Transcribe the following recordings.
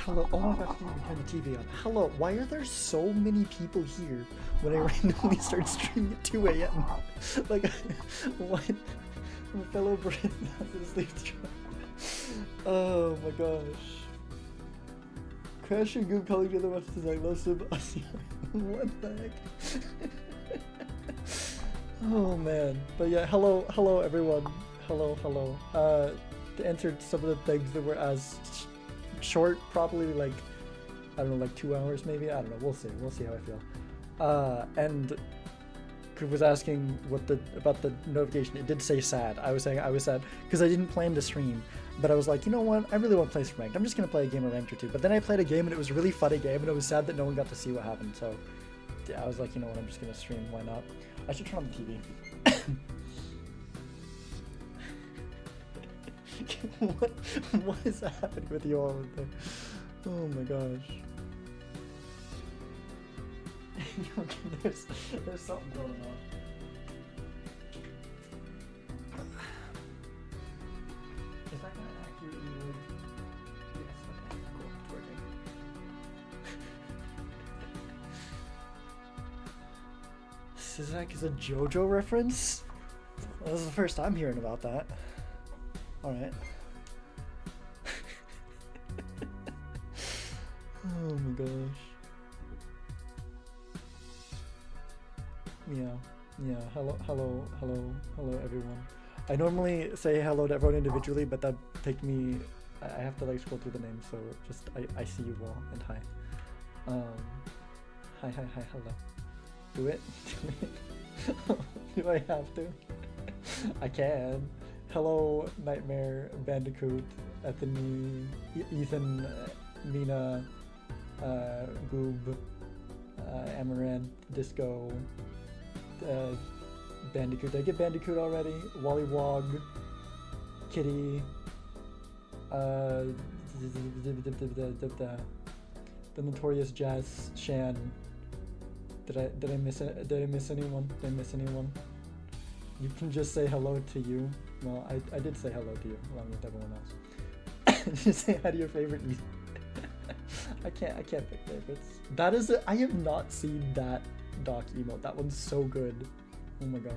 Hello. Oh my gosh, I didn't even turn the TV on. Hello. Why are there so many people here when I randomly start streaming at 2 a.m.? Like, what? My fellow Brit has to sleep through. Oh my gosh. Crash and Goop calling each other much as I love Sebastian. What the heck? Oh man. But yeah, hello everyone. Hello. To answer some of the things that were as short, probably like, I don't know, like 2 hours maybe? I don't know, we'll see how I feel. And Coop was asking about the notification. It did say sad. I was saying I was sad because I didn't plan to stream, but I was like, you know what, I really want to play some ranked. I'm just gonna play a game of ranked or two. But then I played a game and it was a really funny game and it was sad that no one got to see what happened. So yeah, I was like, you know what, I'm just gonna stream, why not? I should turn on the TV. what is happening with you all over there? Oh my gosh. there's something going on. Is that gonna accurately like... Yes, okay, cool, it's working. Sizak is a JoJo reference? Well, this is the first I'm hearing about that. Alright. Oh my gosh. Yeah, hello everyone. I normally say hello to everyone individually, but that take me, I have to like scroll through the names, so just, I see you all, and hi. Hi, hello. Do it? Do I have to? I can. Hello, Nightmare, Bandicoot, Ethany, Ethan, Mina, Goob, Amaranth, Disco, Bandicoot. Did I get Bandicoot already? Wollywog, Kitty, the Notorious Jazz Shan. Did I miss anyone? Did I miss anyone? You can just say hello to you. Well, I did say hello to you along with everyone else. Just say hi to your favorite. I can't pick favorites. That is I have not seen that Doc emote. That one's so good. Oh my gosh.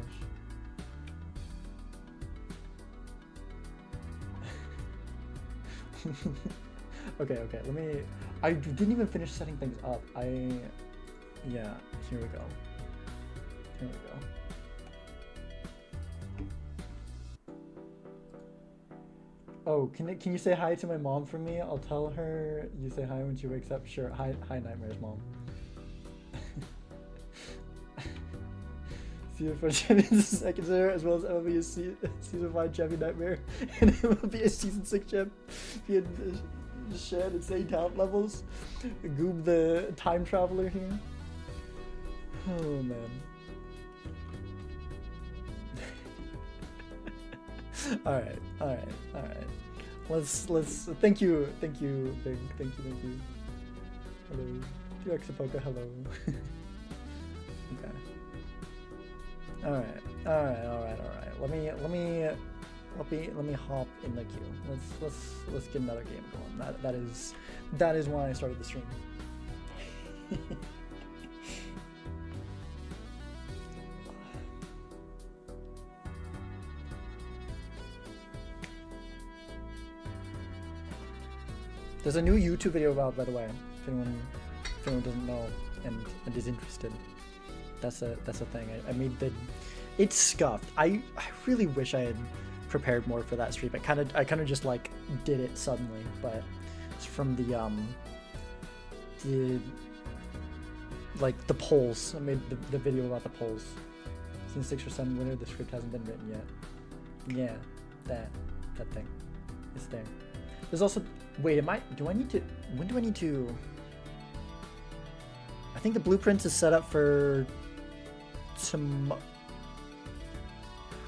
Okay. Let me. I didn't even finish setting things up. Yeah. Here we go. Oh, can you say hi to my mom for me? I'll tell her you say hi when she wakes up. Sure. Hi Nightmare's mom. Season 4 champion is second there, as well as MLB is season 5 champion Nightmare, and MLB is season 6 champ. He had shared insane talent levels. Goob the time traveler here. Oh man. Alright. Let's thank you, Big. Thank you. Hello. Exapoka, hello. Okay. Alright. Let me hop in the queue. Let's get another game going. That is why I started the stream. There's a new YouTube video about, by the way, if anyone doesn't know and is interested. That's a thing. I made it's scuffed. I really wish I had prepared more for that stream. I kind of just like did it suddenly, but it's from the polls. I made the video about the polls. Season 6 or 7 winner. The script hasn't been written yet. Yeah, that thing. It's there. There's also, wait, when do I need to, I think the blueprints is set up for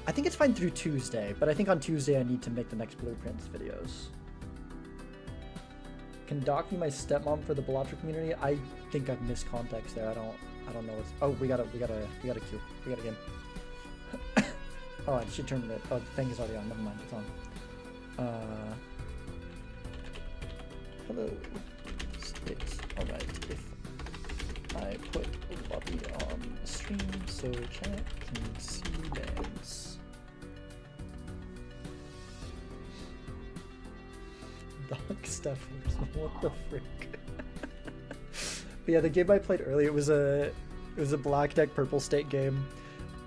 I think it's fine through Tuesday, but I think on Tuesday I need to make the next blueprints videos. Can Doc be my stepmom for the Balatro community? I think I've missed context there. I don't know what's, oh, we got a queue. We got a game. Oh, I should turn the thing is already on. Never mind, it's on. Hello. Wait, alright, if I put lobby on the stream so chat can see names. Dog stuff, what the frick? But yeah, the game I played earlier, it was a black deck purple state game.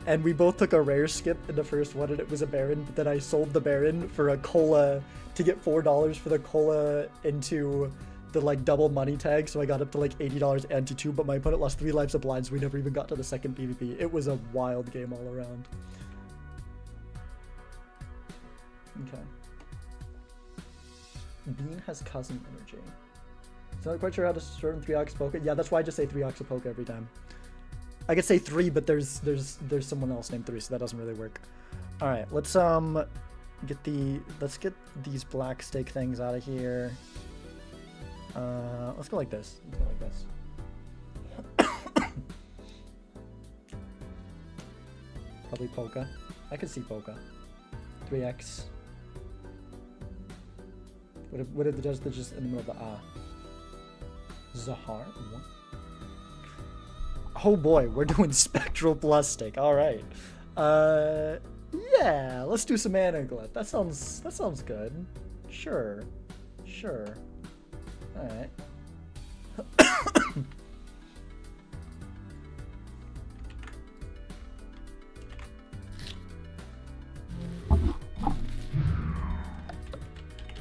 And we both took a rare skip in the first one, and it was a Baron, but then I sold the Baron for a cola to get $4 for the cola into the like double money tag, so I got up to like $80 and to 2, but my opponent lost 3 lives of blind, so we never even got to the second PvP. It was a wild game all around. Okay. Bean has cousin energy. So I'm not quite sure how to shorten 3 Oxapoka. Yeah, that's why I just say 3 Oxapoka every time. I could say 3, but there's someone else named 3, so that doesn't really work. All right, let's get these black stake things out of here. Let's go like this. Let's go like this. Probably Polka. I could see Polka. 3x. What if the judge just in the middle of the ah? Zahar? What? Oh boy, we're doing Spectral Plus stake. All right. Yeah, let's do some Anaglyph. That sounds good. Sure. All right.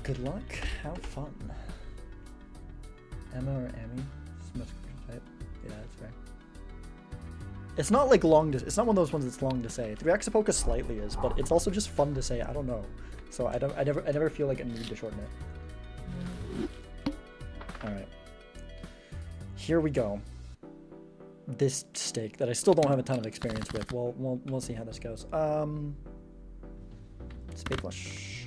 Good luck. Have fun. Emma or Amy? Much type. Yeah, that's fair. It's not like it's not one of those ones that's long to say. 3 Oxapoka slightly is, but it's also just fun to say. I don't know. So I never feel like I need to shorten it. All right. Here we go. This stake that I still don't have a ton of experience with. We'll see how this goes. Spade flush.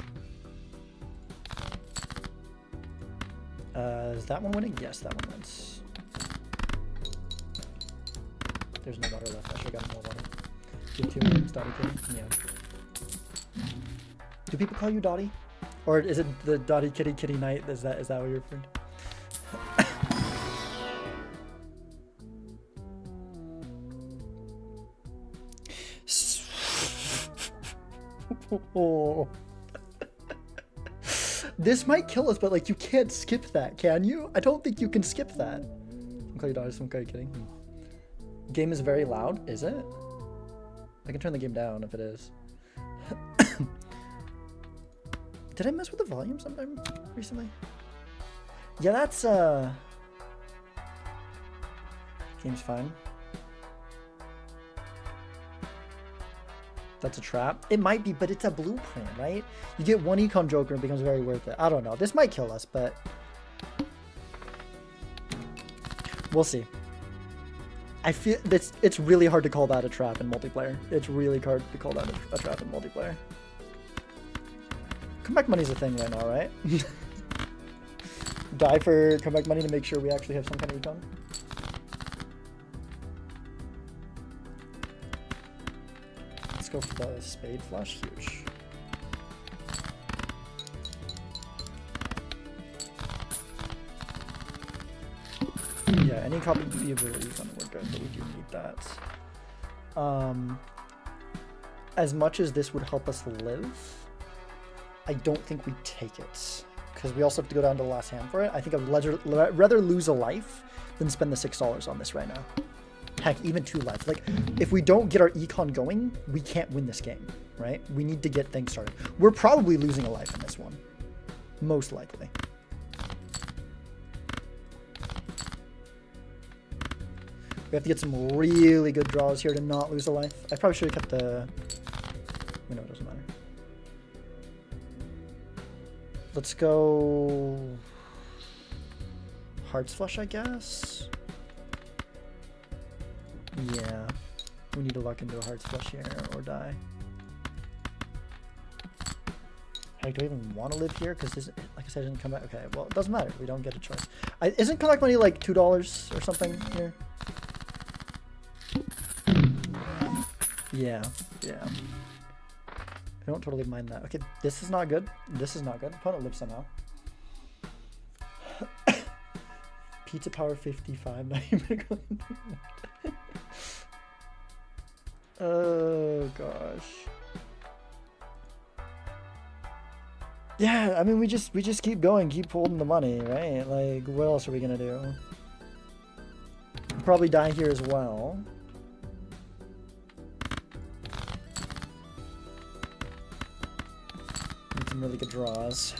Is that one winning? Yes, that one wins. There's no water left. I should have gotten more water. Do you have 2 minutes, Dottie Kitty? Yeah. Do people call you Dottie? Or is it the Dottie Kitty Kitty Night? Is that what you're referring to? Oh. This might kill us, but like you can't skip that, can you? I don't think you can skip that. I'll call you Dottie, so I'm kidding. Game is very loud, is it? I can turn the game down if it is. Did I mess with the volume sometime recently? Yeah, that's game's fine. That's a trap. It might be, but it's a blueprint, right? You get 1 Econ Joker and it becomes very worth it. I don't know. This might kill us, but we'll see. I feel it's really hard to call that a trap in multiplayer. It's really hard to call that a trap in multiplayer. Comeback money's a thing right now, right? Die for comeback money to make sure we actually have some kind of econ. Let's go for the spade flush. Huge. Yeah, any copy ability is gonna work good, but we do need that. As much as this would help us live, I don't think we take it. Because we also have to go down to the last hand for it. I think I would rather lose a life than spend the $6 on this right now. Heck, even 2 lives. Like, if we don't get our econ going, we can't win this game, right? We need to get things started. We're probably losing a life in this one. Most likely. We have to get some really good draws here to not lose a life. I probably should have kept the... No, it doesn't matter. Let's go... Hearts Flush, I guess? Yeah. We need to luck into a Hearts Flush here or die. Hey, do I even want to live here? Because this, like I said, didn't come back. Okay, well, it doesn't matter. We don't get a choice. Isn't comeback money like $2 or something here? Yeah. I don't totally mind that. Okay, this is not good. This is not good. Opponent lives somehow. Pizza Power 55. Now you're gonna go into oh gosh. Yeah, I mean we just keep going, keep holding the money, right? Like what else are we gonna do? Probably die here as well. Need some really good draws.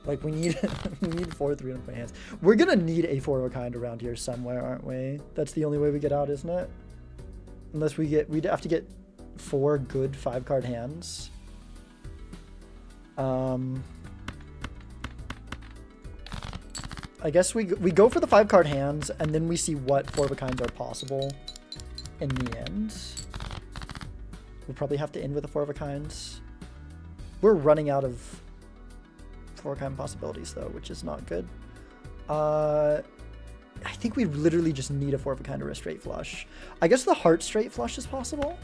Like we need we need 4 300-point hands. We're gonna need a 4 of a kind around here somewhere, aren't we? That's the only way we get out, isn't it? Unless we'd have to get 4 good 5-card hands. I guess we go for the 5-card hands and then we see what 4 of a kinds are possible in the end. We'll probably have to end with the 4 of a kinds. We're running out of 4 kind possibilities though, which is not good. I think we literally just need a 4 of a kind or a straight flush. I guess the heart straight flush is possible.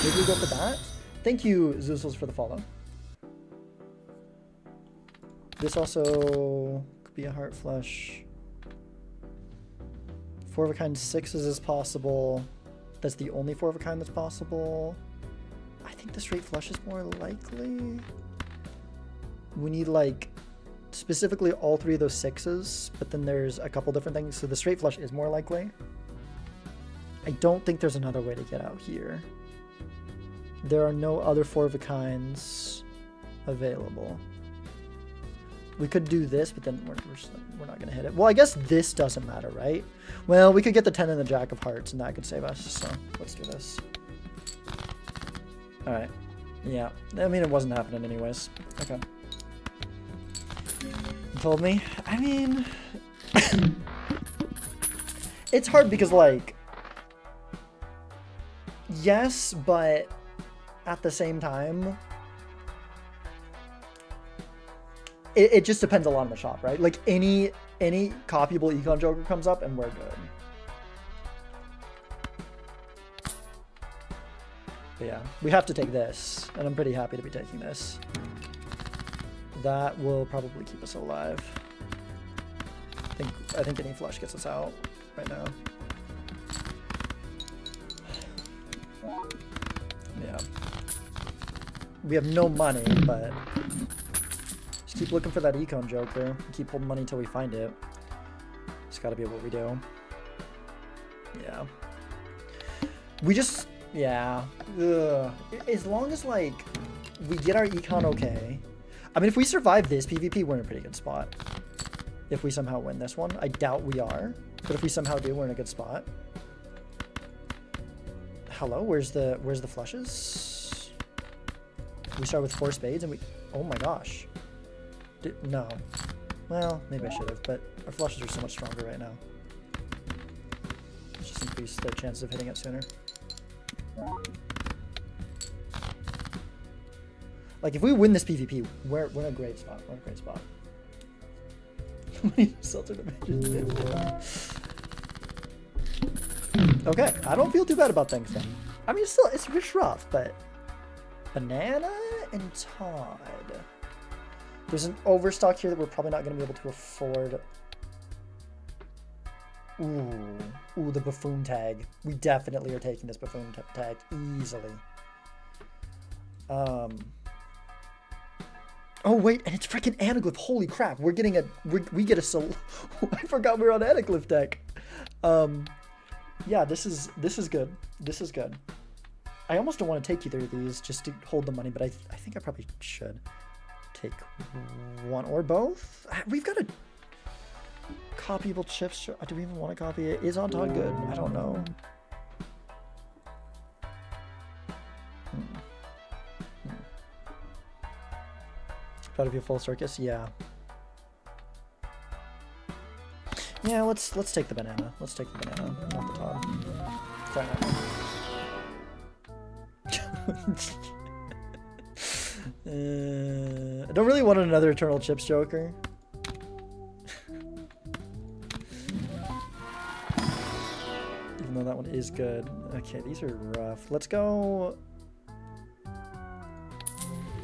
Maybe we go for that. Thank you, Zoozles, for the follow. This also could be a heart flush. 4 of a kind 6s is possible. That's the only 4 of a kind that's possible. I think the straight flush is more likely. We need like specifically all 3 of those 6s, but then there's a couple different things. So the straight flush is more likely. I don't think there's another way to get out here. There are no other 4 of a kinds available. We could do this, but then we're not going to hit it. Well, I guess this doesn't matter, right? Well, we could get the 10 and the Jack of Hearts, and that could save us. So let's do this. All right. Yeah. I mean, it wasn't happening anyways. Okay. You told me? I mean... it's hard because, like... yes, but at the same time... It just depends a lot on the shop, right? Like, any copyable Econ Joker comes up, and we're good. But yeah, we have to take this, and I'm pretty happy to be taking this. That will probably keep us alive. I think any flush gets us out right now. Yeah. We have no money, but just keep looking for that Econ Joker. Keep holding money until we find it. It's got to be what we do. Yeah. We just... yeah. Ugh. As long as, like, we get our Econ okay. I mean, if we survive this PvP, we're in a pretty good spot. If we somehow win this one. I doubt we are. But if we somehow do, we're in a good spot. Hello? Where's the flushes? We start with 4 spades and we... oh my gosh. No. Well, maybe I should have, but our flushes are so much stronger right now. Let's just increase their chances of hitting it sooner. Like, if we win this PvP, we're in a great spot. We're in a great spot. Okay, I don't feel too bad about things then. I mean, it's rough, but... banana and Todd. There's an overstock here that we're probably not going to be able to afford. Ooh, the buffoon tag. We definitely are taking this buffoon tag easily. Oh wait, and it's freaking Anaglyph. Holy crap, we're getting we get a soul. I forgot we were on Anaglyph deck. Yeah, this is good. This is good. I almost don't want to take either of these just to hold the money, but I think I probably should take one or both. We've got a copyable chips. Do we even want to copy it? Is on Todd good? I don't know. Proud of your full circus? Yeah. Yeah, let's take the banana. Let's take the banana, not the Todd. Sorry, I don't really want another Eternal Chips Joker. Even though that one is good. Okay, these are rough. Let's go...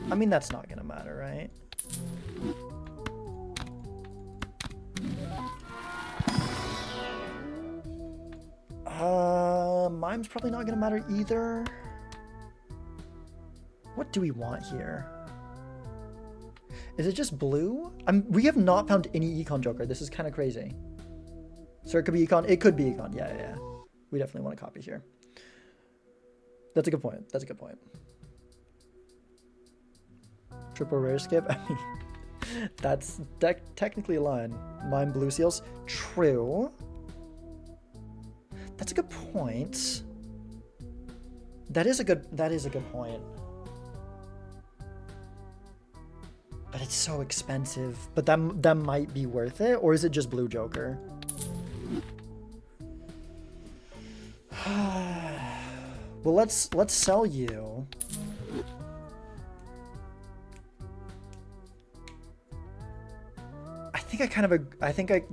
I mean, that's not gonna matter, right? mime's probably not gonna matter either. What do we want here? Is it just blue? We have not found any Econ Joker. This is kind of crazy. So it could be Econ. It could be Econ. Yeah. We definitely want a copy here. That's a good point. That's a good point. Triple rare skip? I mean, that's technically a line. Mime blue seals? True. That's a good point. That is a good point. But it's so expensive. But that might be worth it, or is it just blue Joker? Well, let's sell you.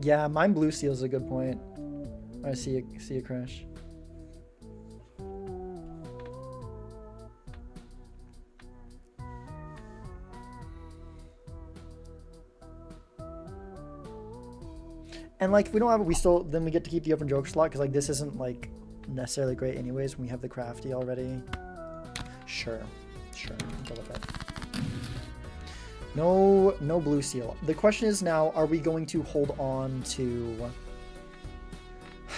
Yeah, mine blue seal is a good point. I see a crash. And like, if we don't have it, then we get to keep the open joke slot, because like this isn't like necessarily great anyways when we have the crafty already. Sure, go with that. No blue seal. The question is now, are we going to hold on to...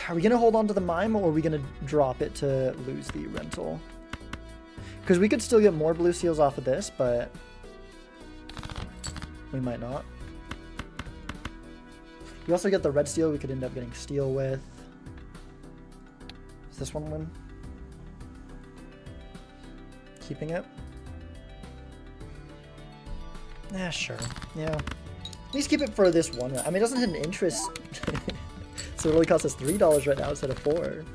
Are we going to hold on to the mime, or are we going to drop it to lose the rental? Because we could still get more blue seals off of this, but we might not. We also get the red steel we could end up getting steel with. Does this one win? Keeping it? Yeah, sure. Yeah. At least keep it for this one. I mean, it doesn't have an interest. So it only costs us $3 right now instead of $4.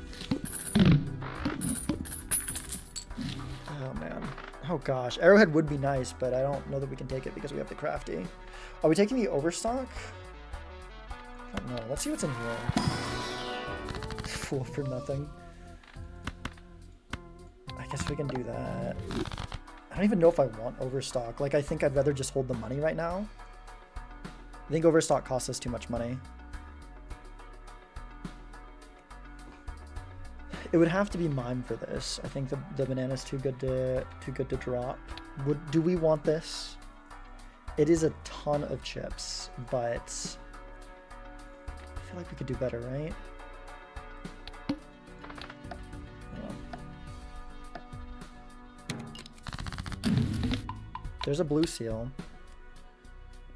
Oh, man. Oh, gosh. Arrowhead would be nice, but I don't know that we can take it because we have the crafty. Are we taking the overstock? I don't know. Let's see what's in here. Fool for nothing. I guess we can do that. I don't even know if I want overstock. Like, I think I'd rather just hold the money right now. I think overstock costs us too much money. It would have to be mime for this. I think the banana's too good to drop. Do we want this? It is a ton of chips, but I feel like we could do better, right? There's a blue seal.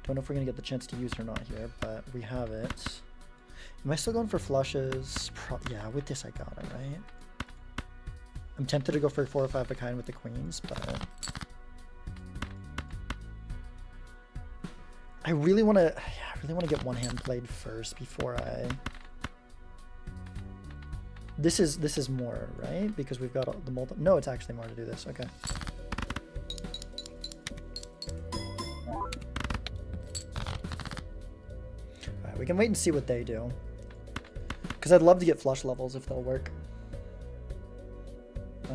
Don't know if we're gonna get the chance to use it or not here, but we have it. Am I still going for flushes? Yeah, with this I got it, right? I'm tempted to go for 4 or 5 of a kind with the queens, but I really want to get one hand played first before I. This is more, right? Because we've got the multi. No, it's actually more to do this. Okay. Alright, we can wait and see what they do. Because I'd love to get flush levels if they'll work.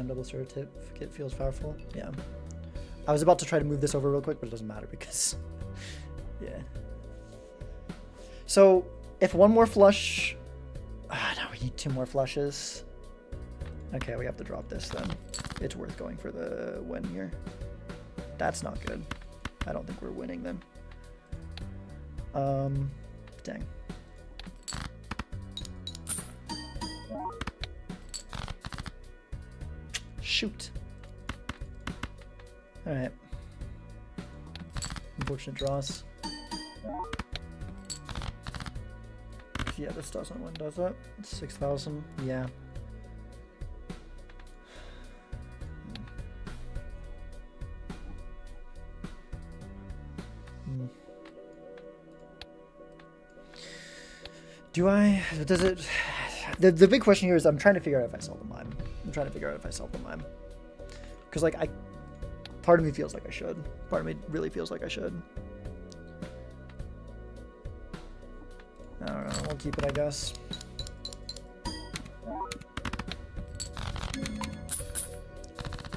Double certificate feels powerful. Yeah. I was about to try to move this over real quick, but it doesn't matter because... yeah. So, if one more flush... now we need 2 more flushes. Okay, we have to drop this then. It's worth going for the win here. That's not good. I don't think we're winning then. Dang. Shoot. Alright. Unfortunate draws. Yeah, this doesn't win, does it? 6,000. Yeah. Do I... Does it... The big question here is I'm trying to figure out if I sell the mime. Because, like, part of me feels like I should. Part of me really feels like I should. I don't know. We'll keep it, I guess.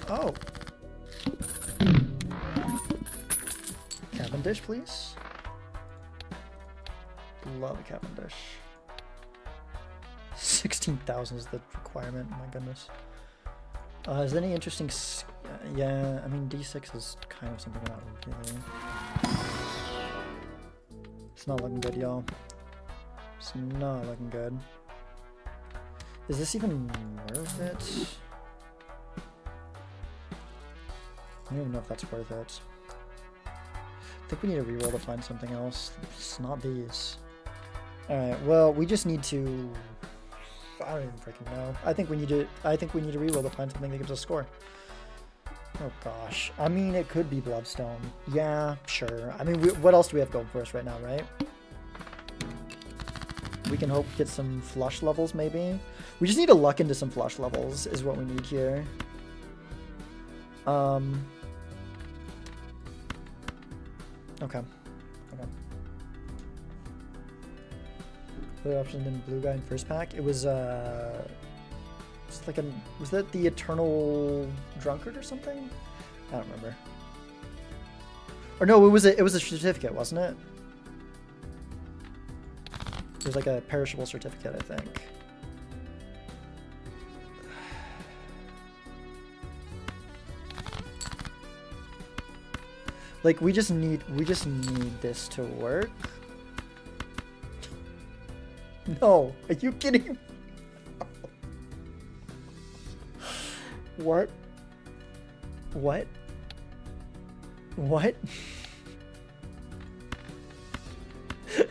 Oh. Cavendish, please. Love a Cavendish. 16,000 is the requirement. Oh my goodness. Is there any interesting? Yeah, I mean D6 is kind of something about really. It's not looking good, y'all. It's not looking good. Is this even worth it? I don't even know if that's worth it. I think we need to reroll to find something else. It's not these. Alright, well, we just need to... I don't even freaking know. I think we need to reroll to find something that gives us a score. Oh gosh. I mean, it could be Bloodstone. Yeah, sure. I mean, what else do we have going for us right now, right? We can hope to get some flush levels, maybe. We just need to luck into some flush levels, is what we need here. Okay. Okay. Other option than blue guy in first pack. It was it's like was that the Eternal Drunkard or something? I don't remember. Or no, it was a certificate, wasn't it? It was like a perishable certificate, I think. Like we just need this to work. No, are you kidding? What? What? What?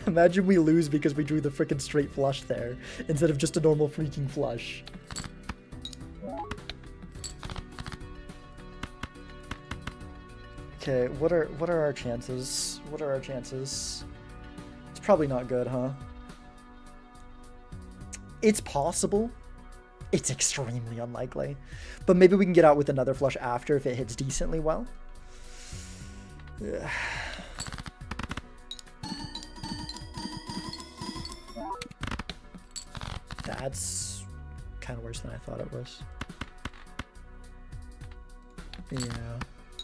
Imagine we lose because we drew the frickin' straight flush there instead of just a normal freaking flush. Okay, what are our chances? What are our chances? It's probably not good, huh? It's possible. It's extremely unlikely. But maybe we can get out with another flush after if it hits decently well. Ugh. That's kind of worse than I thought it was. Yeah,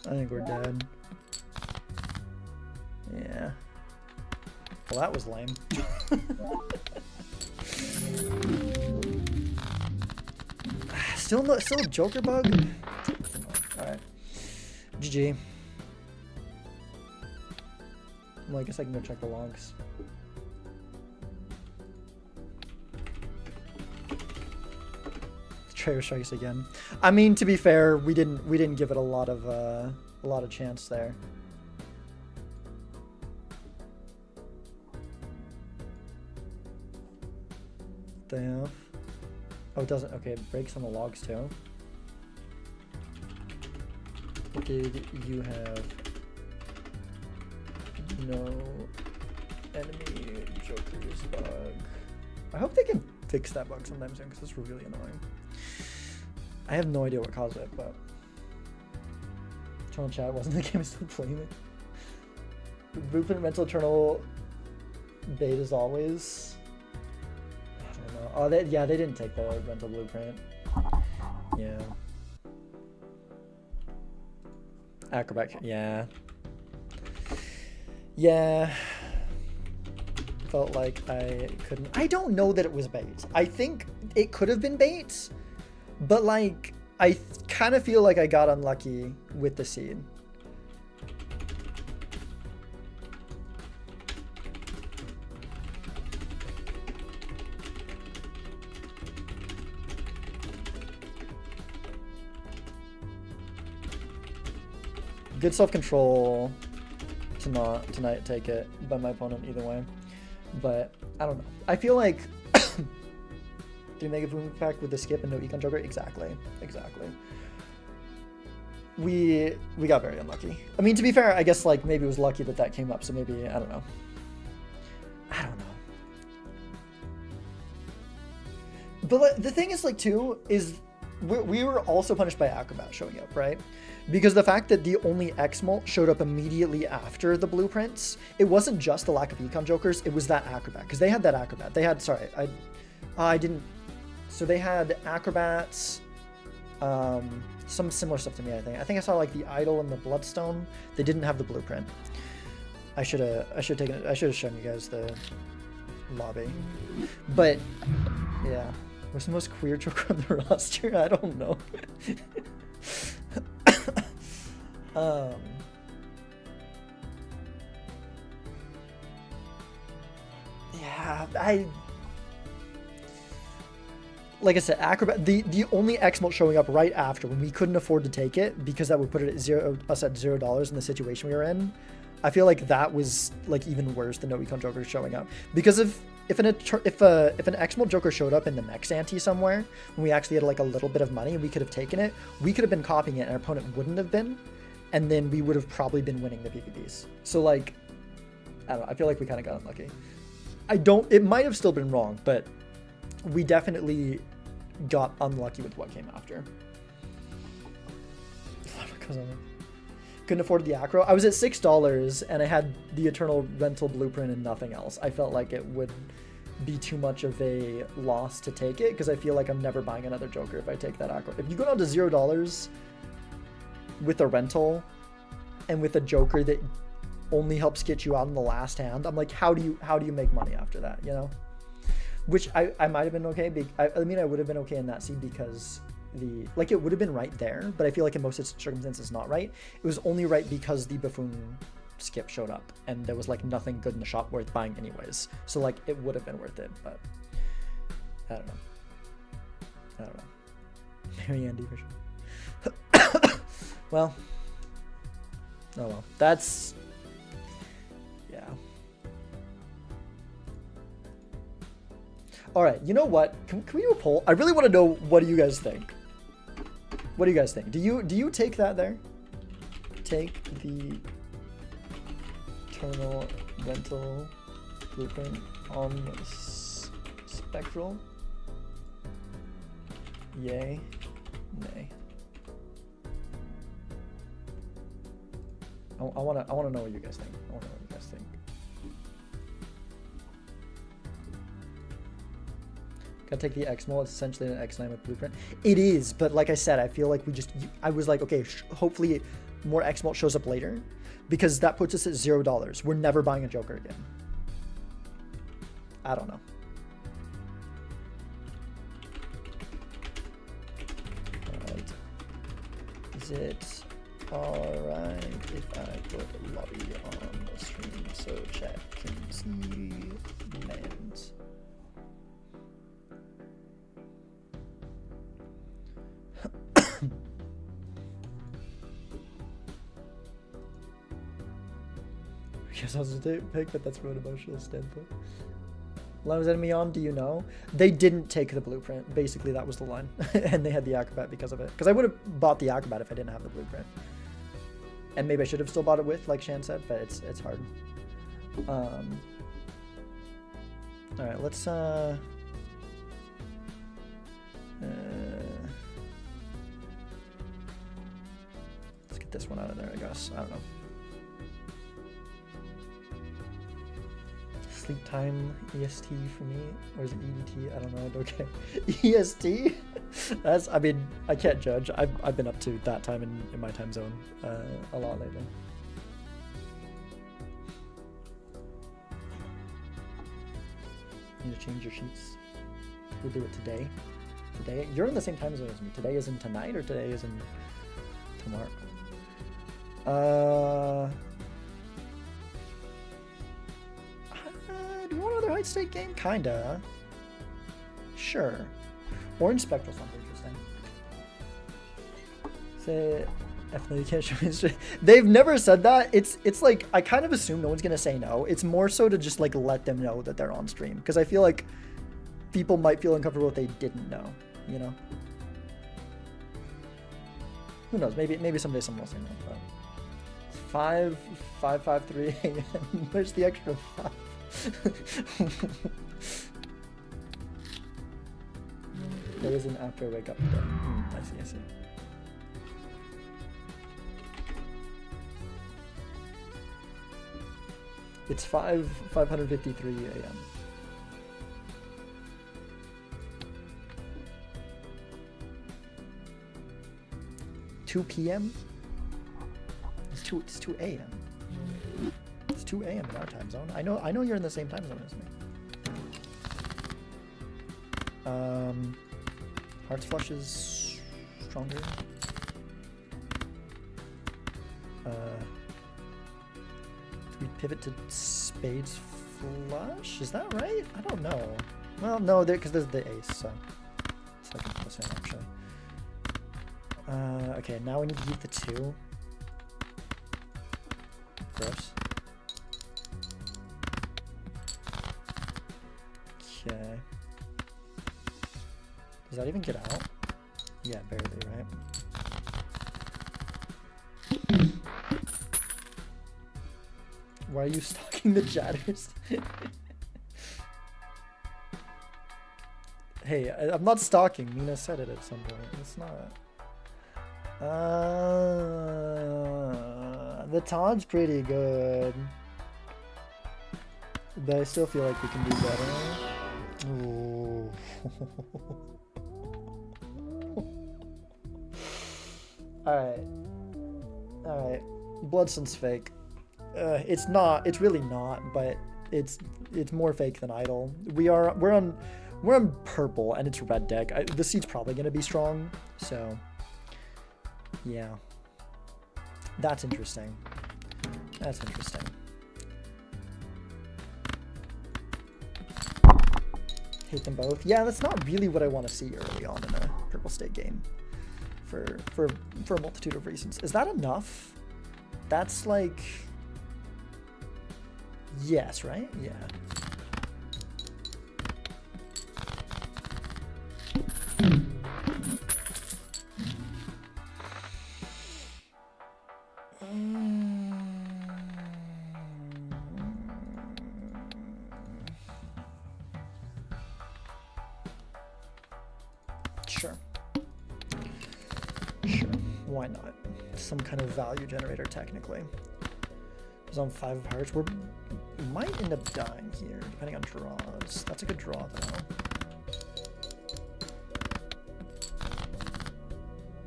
I think we're dead. Yeah. Well, that was lame. Still a Joker bug? Alright. GG. Well, I guess I can go check the logs. Trader strikes again. I mean, to be fair, we didn't give it a lot of chance there. They have. Oh, it doesn't. Okay, it breaks on the logs too. Did you have no enemy Joker's bug? I hope they can fix that bug sometime soon because it's really annoying. I have no idea what caused it, but Eternal Chat wasn't the game. I still playing it. Blueprint Rental Eternal bait as always. Oh, yeah, they didn't take the rental blueprint. Yeah. Acrobat, yeah. Yeah. Felt like I couldn't. I don't know that it was bait. I think it could have been bait, but like, I kind of feel like I got unlucky with the seed. Good self-control to not take it by my opponent either way, but I don't know. I feel like do Mega Boom Pack with the skip and no Econ Joker? Exactly. We got very unlucky. I mean, to be fair, I guess like maybe it was lucky that came up, so maybe I don't know. But the thing is like too is we were also punished by Acrobat showing up, right? Because the fact that the only X-Molt showed up immediately after the blueprints, it wasn't just the lack of Econ Jokers, it was that Acrobat. Because they had that Acrobat. They had, sorry, I didn't, so they had Acrobats, some similar stuff to me, I think. I think I saw like the Idol and the Bloodstone. They didn't have the blueprint. I should have shown you guys the lobby. But, yeah. What's the most queer joker on the roster? I don't know. Yeah, like I said, Acrobat, the only X-Mult showing up right after when we couldn't afford to take it because that would put it at $0 in the situation we were in. I feel like that was like even worse than No Econ Joker showing up, because if an X-Mult Joker showed up in the next ante somewhere when we actually had like a little bit of money and we could have taken it, we could have been copying it and our opponent wouldn't have been, and then we would have probably been winning the PvPs. So like, I don't know, I feel like we kind of got unlucky. It might have still been wrong, but we definitely got unlucky with what came after. Couldn't afford the acro. I was at $6 and I had the Eternal Rental Blueprint and nothing else. I felt like it would be too much of a loss to take it because I feel like I'm never buying another Joker if I take that acro. If you go down to $0 with a rental and with a Joker that only helps get you out in the last hand, I'm like, how do you make money after that, you know? Which I might have been okay. I mean, I would have been okay in that seed because it would have been right there, but I feel like in most circumstances it's not right. It was only right because the Buffoon skip showed up and there was like nothing good in the shop worth buying anyways. So like it would have been worth it, but I don't know. Mary Ann Division. Well, oh well. That's, yeah. All right, you know what? Can we do a poll? I really want to know, what do you guys think? What do you guys think? Do you take that there? Take the Eternal Rental Blueprint on Spectral? Yay, nay. I wanna know what you guys think. I wanna know what you guys think. Gotta take the X-Mult. It's essentially an X9 with Blueprint. It is, but like I said, I feel like I was like, okay, hopefully more X-Mult shows up later, because that puts us at $0. We're never buying a Joker again. I don't know. Alright. Is it alright if I put a lobby on the stream so chat can see names? Yes, I was a pick, but that's from an emotional standpoint. Line was enemy on, do you know? They didn't take the Blueprint. Basically, that was the line. And they had the Acrobat because of it. Because I would have bought the Acrobat if I didn't have the Blueprint. And maybe I should have still bought it with, like Shan said, but it's hard. Alright, let's get this one out of there, I guess. I don't know. Sleep time EST for me, or is it EDT? I don't know. Okay, EST. That's. I mean, I can't judge. I've been up to that time in my time zone a lot lately. Need to change your sheets. We'll do it today. Today, you're in the same time zone as me. Today is in tonight, or today is in tomorrow. Do you want another Heights State game? Kinda. Sure. Orange Spectral sounds interesting. Say, definitely can't show me. They've never said that. It's like, I kind of assume no one's gonna say no. It's more so to just like let them know that they're on stream, because I feel like people might feel uncomfortable if they didn't know, you know? Who knows? Maybe someday someone will say no. But it's 5:53 a.m. Where's the extra 5? There is an after I wake up today. I see. It's 5:53 a.m. $2 p.m. It's 2 a.m. It's 2 a.m. in our time zone. I know you're in the same time zone as me. Hearts Flush is stronger. Do we pivot to Spades Flush? Is that right? I don't know. Well, no, because there's the ace, so it's like a plus one actually. Okay, now we need to keep the 2. Gross. Okay. Does that even get out? Yeah, barely, right? Why are you stalking the chatters? Hey, I'm not stalking. Mina said it at some point. It's not. The taught's pretty good. But I still feel like we can do better. Ooh. Alright. Bloodstone's fake. It's not. It's really not, but it's more fake than idle. We're on purple and it's red deck. The seed's probably gonna be strong, so yeah. That's interesting. That's interesting. Hate them both. Yeah, that's not really what I want to see early on in a purple state game. For a multitude of reasons. Is that enough? That's like, yes, right? Yeah. Sure. Why not? Some kind of value generator, technically. He's on 5 of hearts. We might end up dying here, depending on draws. That's a good draw, though.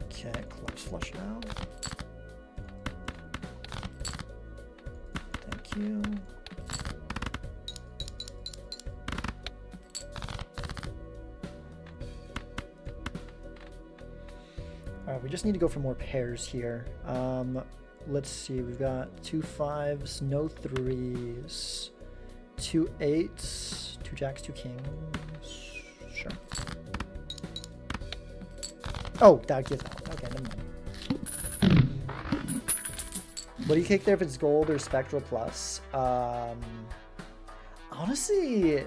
Okay, collapse flush now. Thank you. Alright, we just need to go for more pairs here. Let's see, we've got 2 5s, no 3s, 2 8s, 2 jacks, 2 kings. Sure. Oh, that gives out. Okay, never mind. What do you kick there if it's gold or spectral plus? Honestly,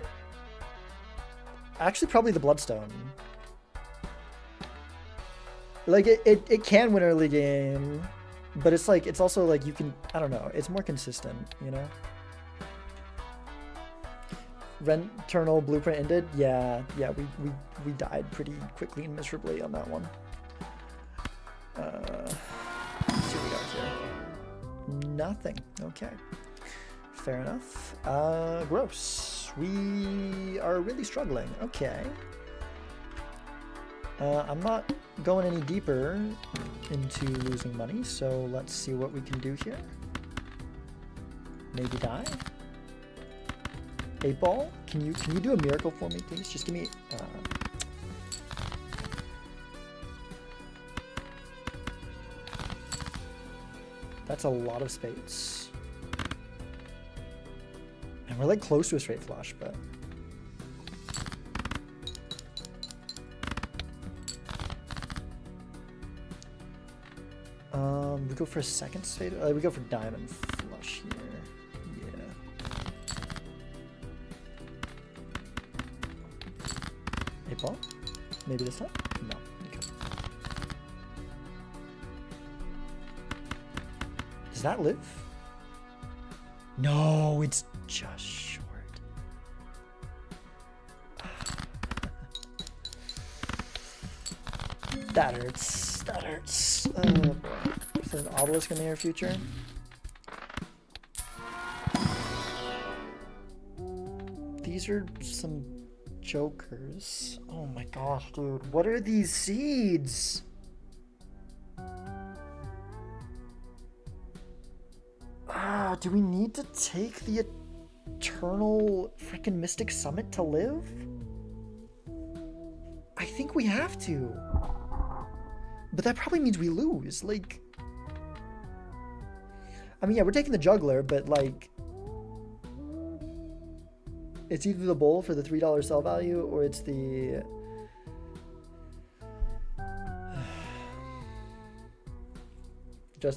actually probably the Bloodstone. Like, it can win early game, but it's like, it's also like you can, I don't know, it's more consistent, you know? Returnal Blueprint ended? Yeah, we died pretty quickly and miserably on that one. Let's see what we got here. Nothing. Okay. Fair enough. Gross. We are really struggling. Okay. I'm not going any deeper into losing money, so let's see what we can do here. Maybe die. 8 ball. Can you do a miracle for me, please? Just give me. That's a lot of spades, and we're like close to a straight flush, but. We go for a second spade. We go for diamond flush here. Yeah. 8 ball? Maybe this time? No. Okay. Does that live? No, it's just short. That hurts. That hurts. Oh boy. Is there an obelisk in the near future? These are some jokers. Oh my gosh, dude. What are these seeds? Do we need to take the eternal freaking Mystic Summit to live? I think think we have to. But that probably means we lose. Like, I mean, yeah, we're taking the juggler, but like, it's either the bowl for the $3 sell value or it's the...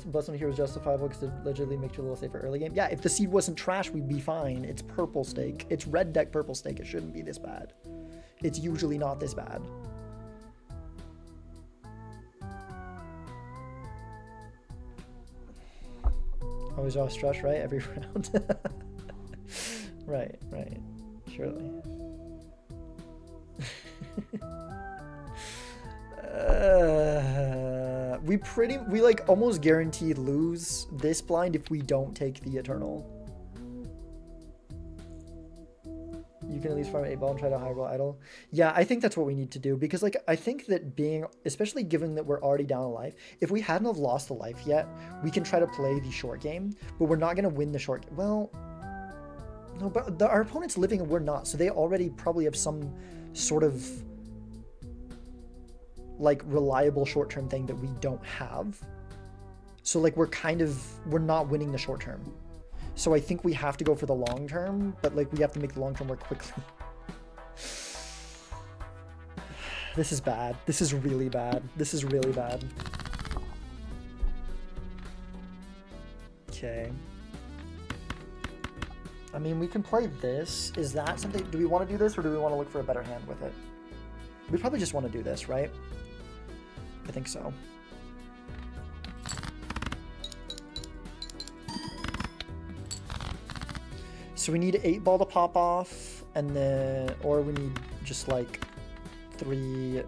Blessed on here was justifiable because it allegedly makes you a little safer early game. Yeah, if the seed wasn't trash, we'd be fine. It's purple stake. It's red deck purple stake. It shouldn't be this bad. It's usually not this bad. Always off stress, right? Every round. Right. Surely. We like almost guaranteed lose this blind if we don't take the Eternal. You can at least farm 8-ball and try to high-roll idle. Yeah, I think that's what we need to do, because like I think that being, especially given that we're already down a life, if we hadn't have lost the life yet, we can try to play the short game, but we're not going to win the short. Well, no, but our opponent's living and we're not, so they already probably have some sort of like reliable short-term thing that we don't have. So like we're not winning the short term. So I think we have to go for the long term, but like we have to make the long term work quickly. This is bad. This is really bad. This is really bad. Okay. I mean, we can play this. Is that something? Do we want to do this, or do we want to look for a better hand with it? We probably just want to do this, right? I think so. So we need 8-ball to pop off, and then, or we need just like 3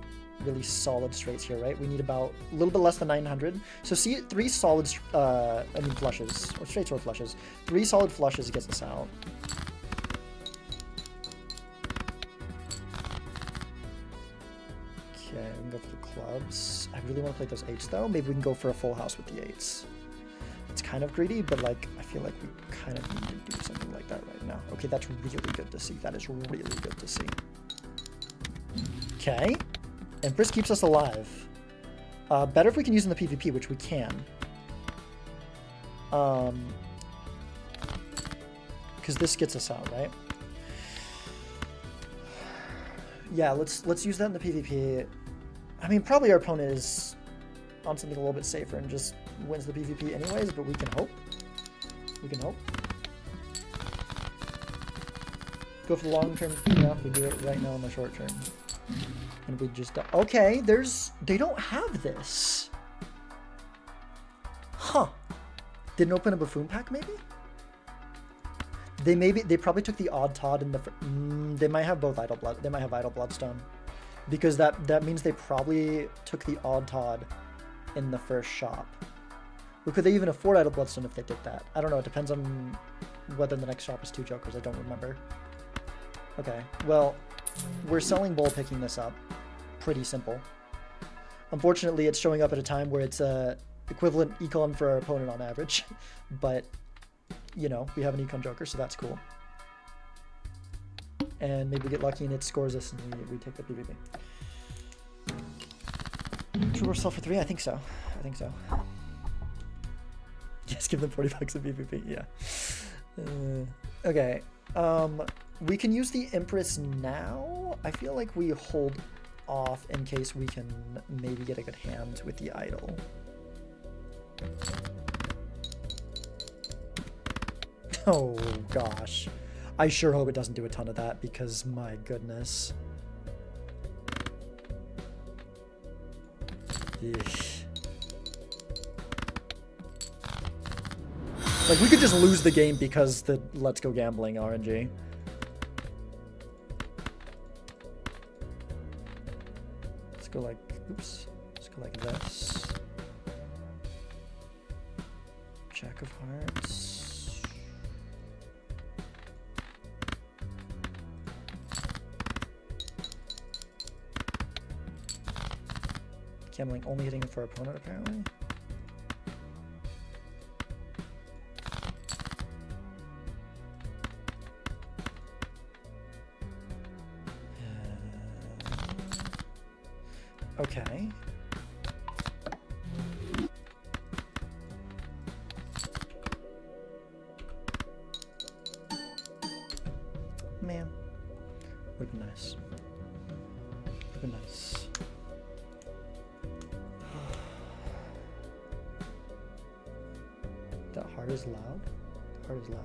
really solid straights here, right? We need about a little bit less than 900. So see, 3 solid, flushes, or straights or flushes. 3 solid flushes gets us out. Okay, we can go for the clubs. I really want to play those 8s though. Maybe we can go for a full house with the 8s. It's kind of greedy, but like, I feel like we kind of need to do something like that right now. Okay, that's really good to see. That is really good to see. Okay. Empress keeps us alive. Better if we can use in the PvP, which we can. Because this gets us out, right? Yeah, let's use that in the PvP. I mean, probably our opponent is on something a little bit safer and just wins the PvP anyways, but we can hope. We can hope. Go for the long term enough. We do it right now in the short term. And we just... Okay, they don't have this. Huh. Didn't open a Buffoon pack, maybe? They probably took the Odd Todd in the... they might have both Idle Blood. They might have Idle Bloodstone. Because that means they probably took the Odd Todd in the first shop. But could they even afford Idle Bloodstone if they did that? I don't know. It depends on whether the next shop is 2 Jokers. I don't remember. Okay. Well, we're selling bowl picking this up. Pretty simple. Unfortunately, it's showing up at a time where it's equivalent econ for our opponent on average. But, you know, we have an econ Joker, so that's cool. And maybe we get lucky and it scores us and we take the PvP. Should we sell for 3? I think so. I think so. Just give them 40 bucks of PvP. Yeah. Okay. We can use the Empress now. I feel like we hold off in case we can maybe get a good hand with the Idol. Oh gosh. I sure hope it doesn't do a ton of that because my goodness. Eesh. Like, we could just lose the game because the Let's Go Gambling RNG. Let's go like, oops. Let's go like this. Jack of Hearts. Gambling only hitting for opponent, apparently. Okay. Man. Would be nice. Would be nice. That heart is loud? The heart is loud.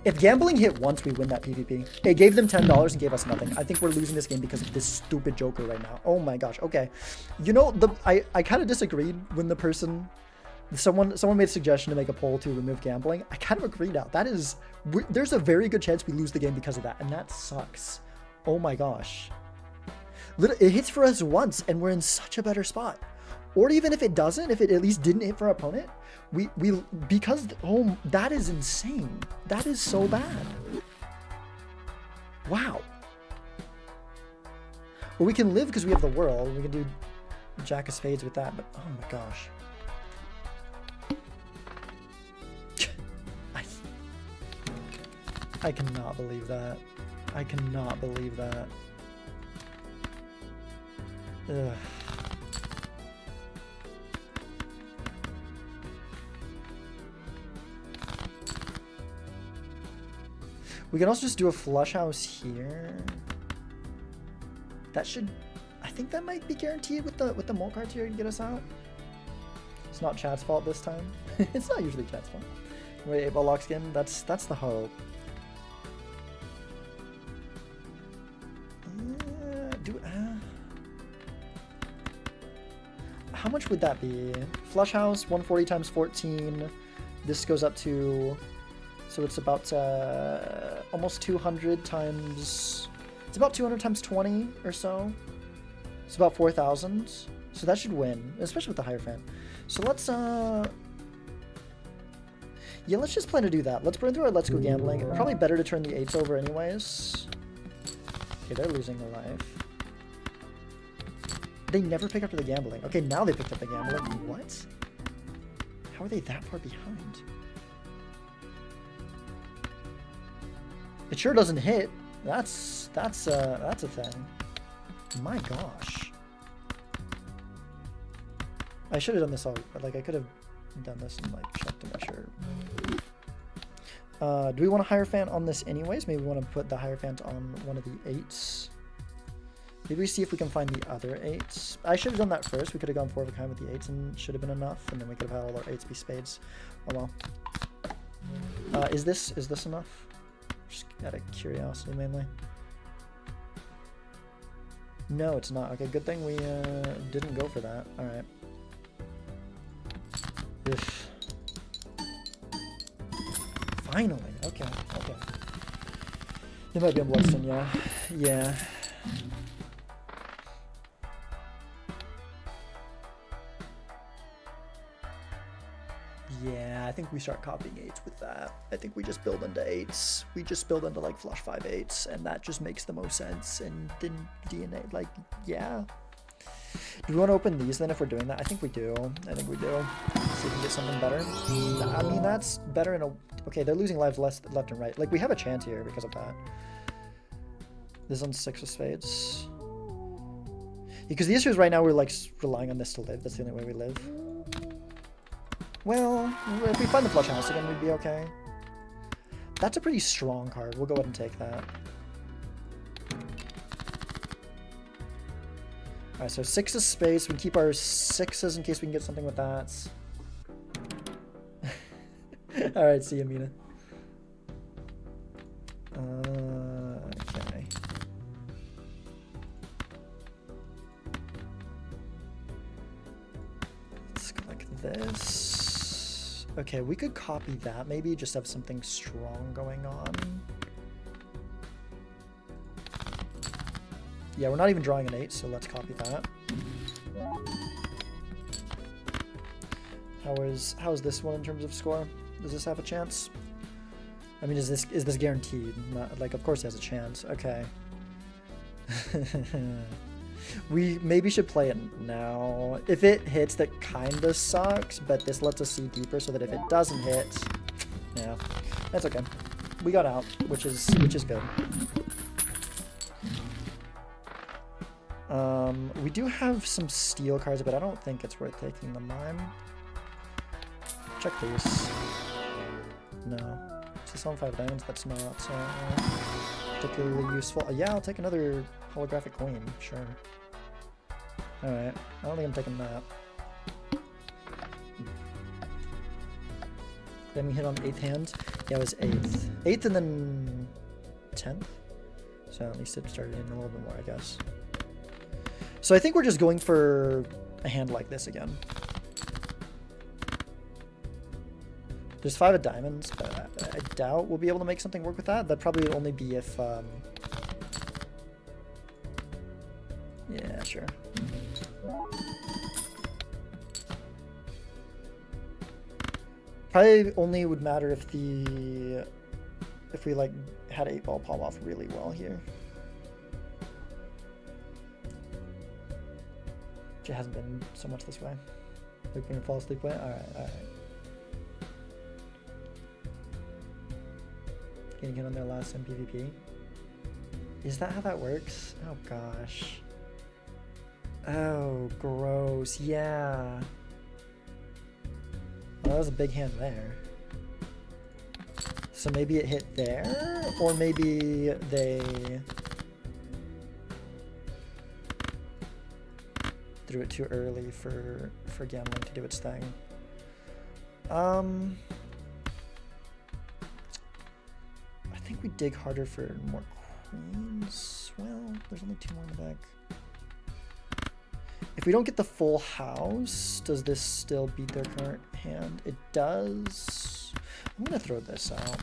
If gambling hit once, we win that PvP. It gave them $10 and gave us nothing. I think we're losing this game because of this stupid Joker right now. Oh my gosh. Okay. You know, I kind of disagreed when the person... Someone made a suggestion to make a poll to remove gambling. I kind of agree now. That is... There's a very good chance we lose the game because of that. And that sucks. Oh my gosh. It hits for us once and we're in such a better spot. Or even if it doesn't, if it at least didn't hit for our opponent, that is insane. That is so bad. Wow. Well, we can live because we have the world. We can do Jack of Spades with that, but oh my gosh. I cannot believe that. I cannot believe that. Ugh. We can also just do a flush house here. That should, I think that might be guaranteed with the mole cards here to get us out. It's not Chad's fault this time. It's not usually Chad's fault. Wait, 8-ball lock skin. That's the hope. How much would that be? Flush house 140 times 14. This goes up to. So it's about almost 200 times, it's about 200 times 20 or so. It's about 4,000. So that should win, especially with the Hierophant. So let's, yeah, let's just plan to do that. Let's burn through our Let's Go Gambling. Probably better to turn the 8s over anyways. Okay, they're losing their life. They never pick up the gambling. Okay, now they picked up the gambling. What? How are they that far behind? It sure doesn't hit. That's a thing. My gosh. I should have done this all. Like I could have done this and like checked to make sure. Do we want a Hierophant on this anyways? Maybe we want to put the Hierophant on one of the 8s. Maybe we see if we can find the other 8s. I should have done that first. We could have gone 4 of a kind with the 8s and should have been enough, and then we could have had all our 8s be spades. Oh well. Is this enough? Just out of curiosity mainly. No, it's not. Okay, good thing we didn't go for that. All right. Finally. Okay. Okay. It might be a Bloodstone. Yeah. Yeah. Yeah, I think we start copying 8s with that. I think we just build into 8s. We just build into like flush 5 8s, and that just makes the most sense. And then DNA, like, yeah. Do we want to open these then if we're doing that? I think we do. I think we do. See if we can get something better. I mean, that's better in a... Okay, they're losing lives left and right. Like, we have a chance here because of that. This is on 6 of spades. Because the issue is right now we're like relying on this to live. That's the only way we live. Well, if we find the flush house again, we'd be okay. That's a pretty strong card. We'll go ahead and take that. Alright, so 6 of spades. We can keep our 6s in case we can get something with that. Alright, see you, Mina. Okay. Let's go like this. Okay, we could copy that maybe, just have something strong going on. Yeah, we're not even drawing an 8, so let's copy that. How is this one in terms of score? Does this have a chance? I mean, is this guaranteed? Not, like, of course it has a chance. Okay. We maybe should play it now. If it hits, that kinda sucks, but this lets us see deeper so that if it doesn't hit, yeah, that's okay. We got out, which is good. We do have some steel cards, but I don't think it's worth taking the mime. Check these. No. It's on 5 diamonds, that's not particularly useful. Yeah, I'll take another holographic queen, sure. Alright, I don't think I'm taking that. Then we hit on 8th hand. Yeah, it was 8th. 8th and then 10th? So at least it started in a little bit more, I guess. So I think we're just going for a hand like this again. There's 5 of diamonds, but I doubt we'll be able to make something work with that. That'd probably only be if... yeah, sure. Probably only would matter if we like had 8-ball palm off really well here. It hasn't been so much this way. Looping and fall asleep way? Alright. Getting hit on their last MPVP. Is that how that works? Oh gosh. Oh, gross. Yeah. Well, that was a big hand there. So maybe it hit there? Or maybe they... threw it too early for gambling to do its thing. I think we dig harder for more queens. Well, there's only 2 more in the back. If we don't get the full house, does this still beat their current hand? It does. I'm gonna throw this out.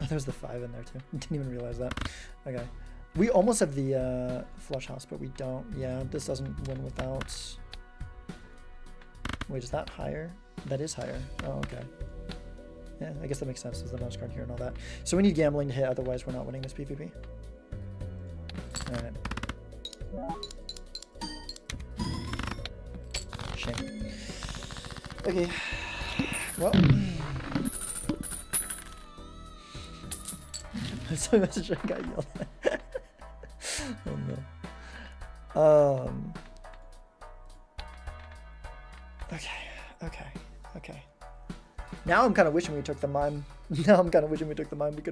Oh, there's the 5 in there too. Didn't even realize that. Okay. We almost have the flush house, but we don't. Yeah, this doesn't win without... Wait, is that higher? That is higher. Oh, okay. Yeah, I guess that makes sense. There's the mouse card here and all that. So we need gambling to hit, otherwise we're not winning this PvP. Alright. Shame. Okay. Well. So message I got yelled at. Oh no. Okay. Now I'm kind of wishing we took the mime. We could have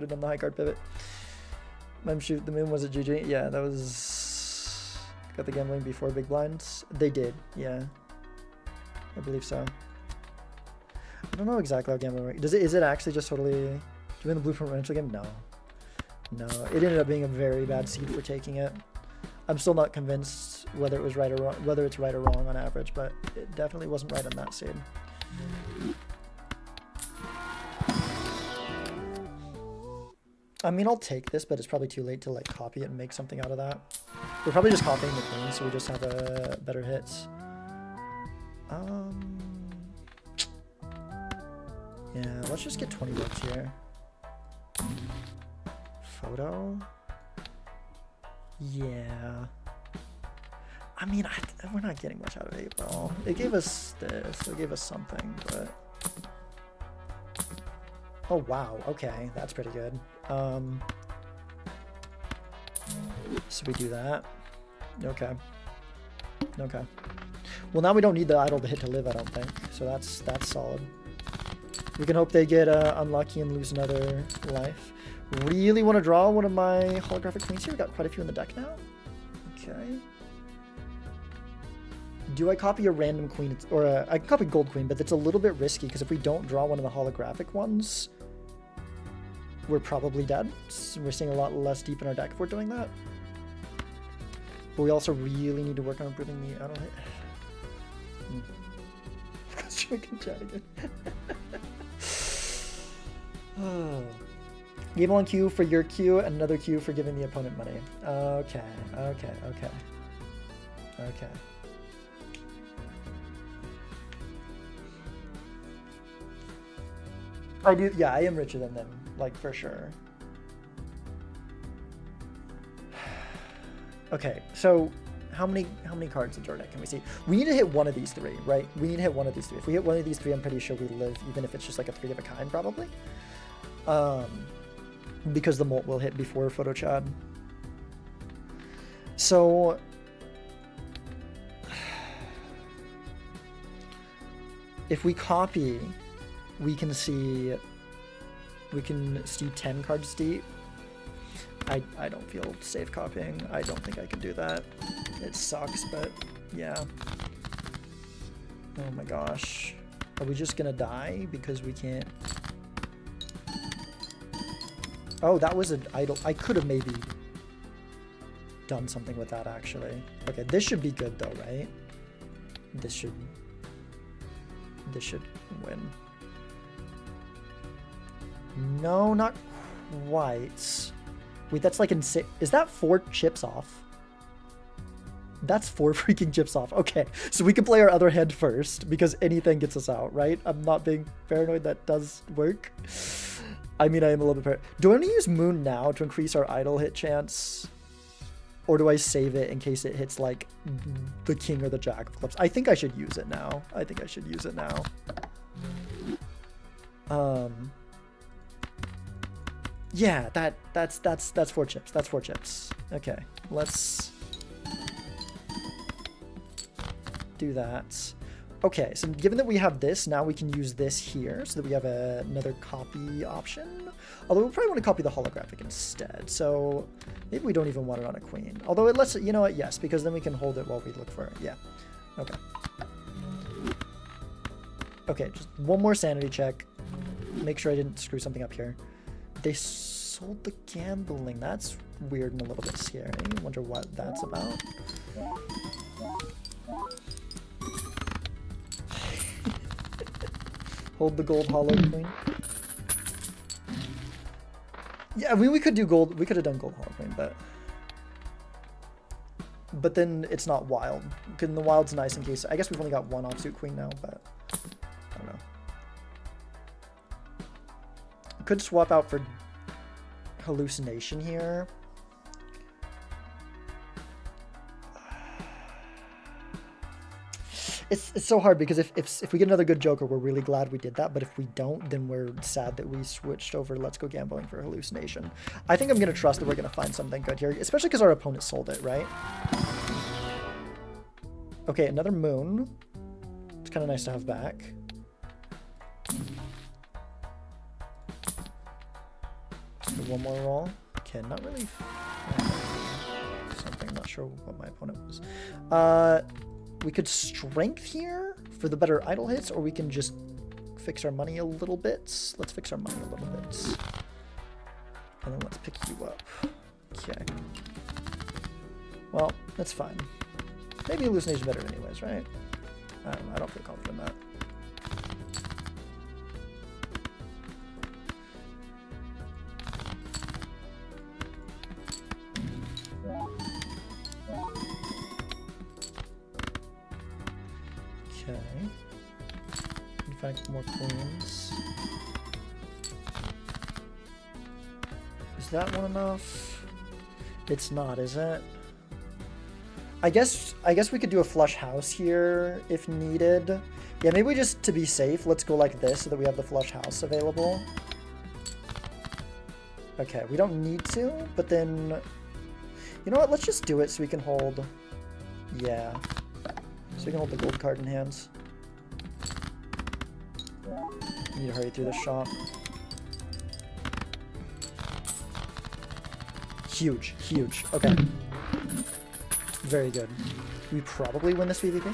done the high card pivot. Mime shoot the moon, was it GG? Yeah, that was... Got the gambling before big blinds. They did, yeah. I believe so. I don't know exactly how gambling works. Is it actually just totally... Do we win the blueprint rental game? No. No, it ended up being a very bad seed for taking it. I'm still not convinced whether it was right or wrong, whether it's right or wrong on average, but it definitely wasn't right on that seed. I mean, I'll take this, but it's probably too late to like copy it and make something out of that. We're probably just copying the queen, so we just have better hits. Yeah, let's just get 20 bucks here. Photo. Yeah. I mean, we're not getting much out of 8-ball. It gave us this. It gave us something, but... Oh, wow. Okay, that's pretty good. So we do that. Okay. Well, now we don't need the idol to hit to live, I don't think. So that's solid. We can hope they get unlucky and lose another life. Really want to draw one of my holographic queens here. We got quite a few in the deck now. Okay. Do I copy a random queen? Or I can copy gold queen, but it's a little bit risky because if we don't draw one of the holographic ones, we're probably dead. So we're seeing a lot less deep in our deck if we're doing that. But we also really need to work on improving the idle hit. We can chat again. Oh. Game one Q for your Q and another Q for giving the opponent money. Okay. I do, yeah, I am richer than them, like, for sure. Okay, so how many cards in Jordan can we see? We need to hit one of these three, right? We need to hit one of these three. If we hit one of these three, I'm pretty sure we live, even if it's just like a 3 of a kind, probably. Because the molt will hit before Photo Chad. So if we copy, we can see 10 cards deep. I don't feel safe copying. I don't think I can do that. It sucks, but yeah. Oh my gosh. Are we just gonna die because we can't? Oh, that was an idle. I could have maybe done something with that, actually. Okay, this should be good though, right? This should win. No, not quite. Wait, that's like insane. Is that 4 chips off? That's 4 freaking chips off. Okay, so we can play our other hand first because anything gets us out, right? I'm not being paranoid. That does work. I mean, I am a little bit paranoid. Do I want to use Moon now to increase our idle hit chance? Or do I save it in case it hits like the king or the jack of clubs? I think I should use it now. Yeah, that's 4 chips. That's 4 chips. Okay, let's do that. Okay, so given that we have this, now we can use this here so that we have another copy option. Although we probably want to copy the holographic instead. So maybe we don't even want it on a queen. Although it lets, you know what, yes, because then we can hold it while we look for it. Yeah, okay. Okay, just one more sanity check. Make sure I didn't screw something up here. They sold the gambling. That's weird and a little bit scary. I wonder what that's about. Hold the gold hollow queen. Yeah, I mean, we could do gold. We could have done gold hollow queen, but then it's not wild. Because the wild's nice in case. I guess we've only got 1 offsuit queen now, but I don't know. Could swap out for hallucination here. It's so hard because if we get another good Joker, we're really glad we did that. But if we don't, then we're sad that we switched over Let's Go Gambling for hallucination. I think I'm going to trust that we're going to find something good here, especially because our opponent sold it, right? Okay, another moon. It's kind of nice to have back. One more roll. Okay, not really. Something, not sure what my opponent was. We could strength here for the better idle hits, or we can just fix our money a little bit. Let's fix our money a little bit. And then let's pick you up. Okay. Well, that's fine. Maybe hallucination better anyways, right? I don't feel confident in that. Okay. In fact, more queens. Is that one enough? It's not, is it? I guess we could do a flush house here if needed. Yeah, maybe just to be safe, let's go like this so that we have the flush house available. Okay, we don't need to, but then, you know what? Let's just do it so we can hold. Yeah. So we can hold the gold card in hands. Need to hurry through the shop. Huge, huge. Okay. Very good. We probably win this PvP.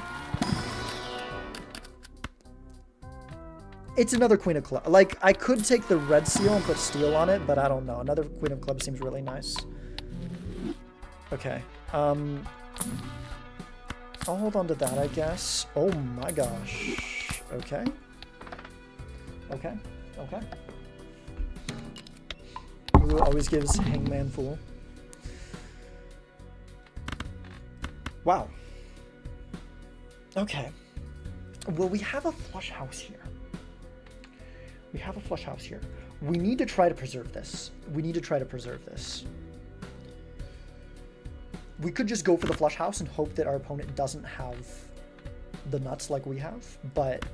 It's another Queen of Clubs. Like, I could take the red seal and put steel on it, but I don't know. Another Queen of Clubs seems really nice. Okay. I'll hold on to that, I guess. Oh my gosh. Okay. Okay. Okay. Ooh, always gives Hangman Fool. Wow. Okay. Well, we have a flush house here. We have a flush house here. We need to try to preserve this. We need to try to preserve this. We could just go for the flush house and hope that our opponent doesn't have the nuts like we have, but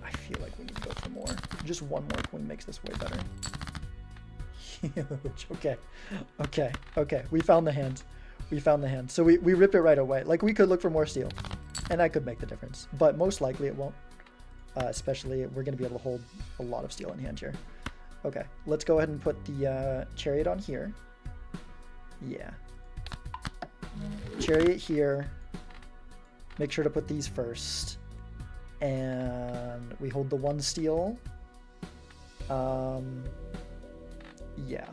I feel like we need to go for more. Just one more queen makes this way better. Huge. Okay. We found the hand. So we rip it right away. Like, we could look for more steel, and that could make the difference, but most likely it won't. Especially, we're going to be able to hold a lot of steel in hand here. Okay, let's go ahead and put the chariot on here. Yeah. Chariot here. Make sure to put these first. And we hold the one steel. Yeah.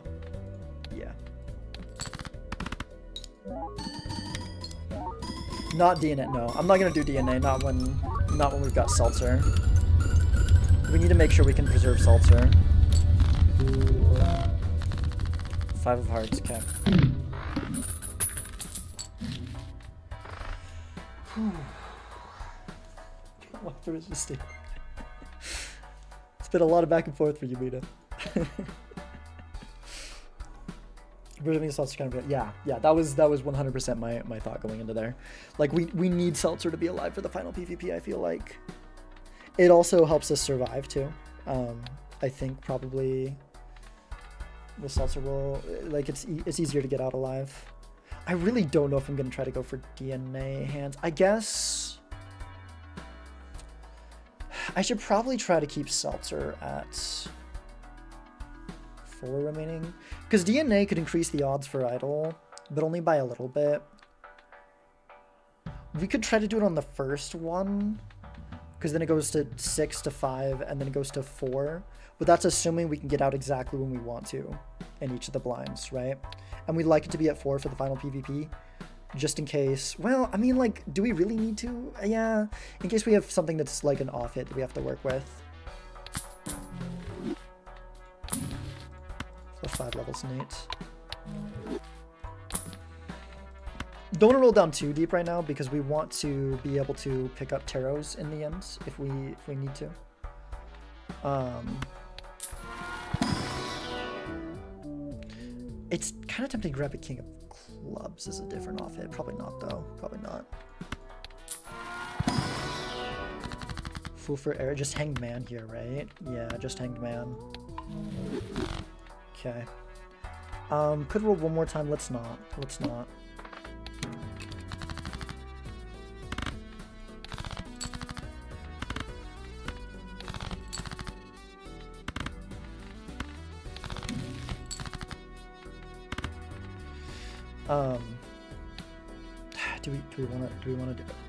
Not DNA, no. I'm not gonna do DNA, not when we've got Seltzer. We need to make sure we can preserve Seltzer. 5 of hearts, okay. What is this thing? It's been a lot of back and forth for you, Mina. Preserving Seltzer kind of, yeah, that was 100% my thought going into there. Like, we need Seltzer to be alive for the final PvP, I feel like. It also helps us survive too. I think probably the Seltzer will, like, it's easier to get out alive. I really don't know if I'm gonna try to go for DNA hands. I guess I should probably try to keep Seltzer at 4 remaining, because DNA could increase the odds for idle, but only by a little bit. We could try to do it on the first one, because then it goes to 6 to 5, and then it goes to 4. But that's assuming we can get out exactly when we want to in each of the blinds, right? And we'd like it to be at 4 for the final PvP, just in case. Well, I mean, like, do we really need to? Yeah, in case we have something that's like an off hit that we have to work with. So 5 levels Nate. Don't want to roll down too deep right now because we want to be able to pick up Taros in the end if we need to. It's kind of tempting to grab a King of Clubs as a different off hit. Probably not though. Probably not. Fool for error. Just Hanged Man here, right? Yeah, just Hanged Man. Okay. Could roll one more time. Let's not. Let's not.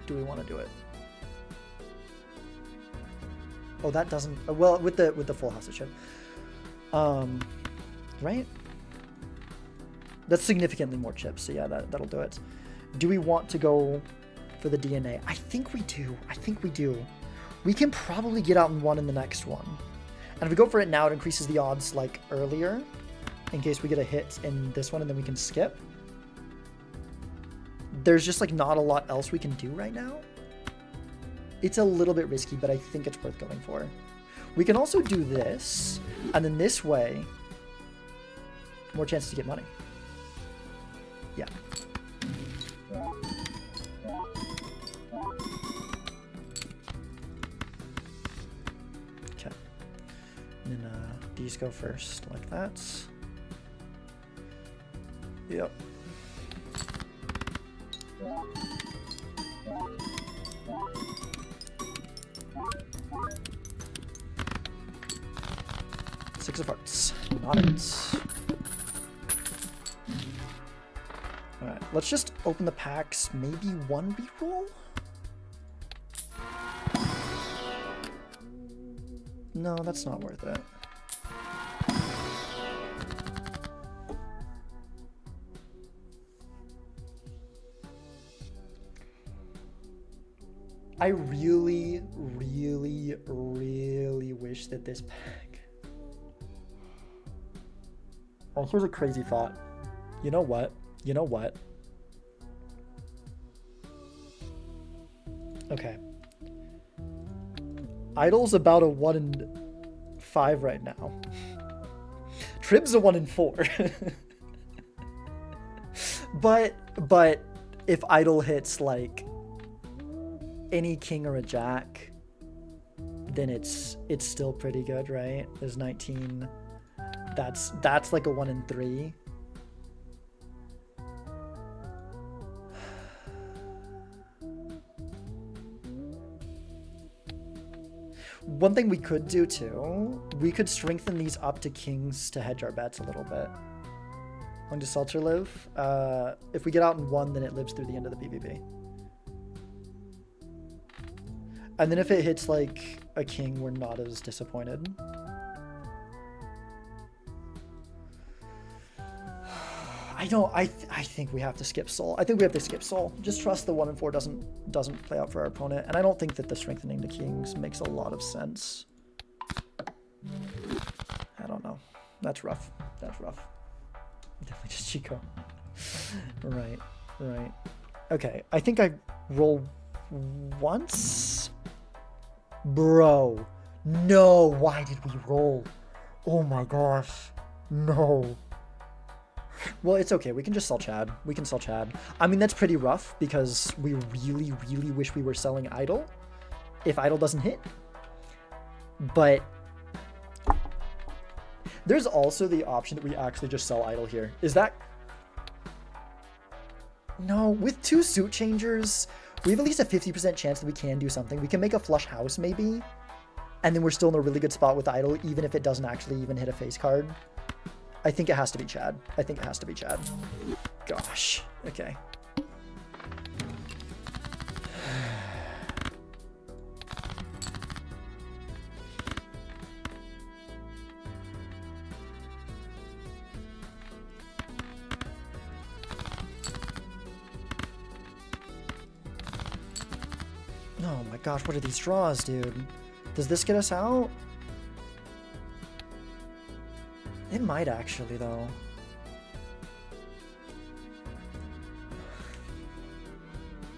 Do we want to do it? Oh, that doesn't. Well, with the full house it should. Right? That's significantly more chips, so yeah, that'll do it. Do we want to go for the DNA? I think we do. We can probably get out in one in the next one. And if we go for it now, it increases the odds like earlier, in case we get a hit in this one and then we can skip. There's just like not a lot else we can do right now. It's a little bit risky, but I think it's worth going for. We can also do this, and then this way, more chances to get money. Yeah. Okay. And then these go first, like that. Yep. Six of Hearts. Not it. Alright, let's just open the packs. Maybe one reroll? No, that's not worth it. I really, really, really wish that this pack... Oh, here's a crazy thought. You know what? Okay. Idle's about a 1 in 5 right now. Trib's a 1 in 4. But if idle hits like any king or a jack, then it's still pretty good, right? There's 19. That's like a 1 in 3. One thing we could do too, we could strengthen these up to kings to hedge our bets a little bit. How long does Seltzer live? If we get out in 1, then it lives through the end of the BBB. And then if it hits like a king, we're not as disappointed. I think we have to skip Soul. I think we have to skip Soul. Just trust the 1 in 4 doesn't play out for our opponent. And I don't think that the strengthening the kings makes a lot of sense. I don't know. That's rough. That's rough. Definitely just Chico. Right. Okay, I think I roll once. Bro. No, why did we roll? Oh my gosh. No. Well, it's okay. We can just sell Chad. We can sell Chad. I mean, that's pretty rough because we really, really wish we were selling Idle if Idle doesn't hit. But there's also the option that we actually just sell Idle here. Is that... No, with 2 suit changers, we have at least a 50% chance that we can do something. We can make a flush house maybe, and then we're still in a really good spot with Idle, even if it doesn't actually even hit a face card. I think it has to be Chad. I think it has to be Chad. Gosh. Okay. Oh my gosh, what are these draws, dude? Does this get us out? It might actually, though.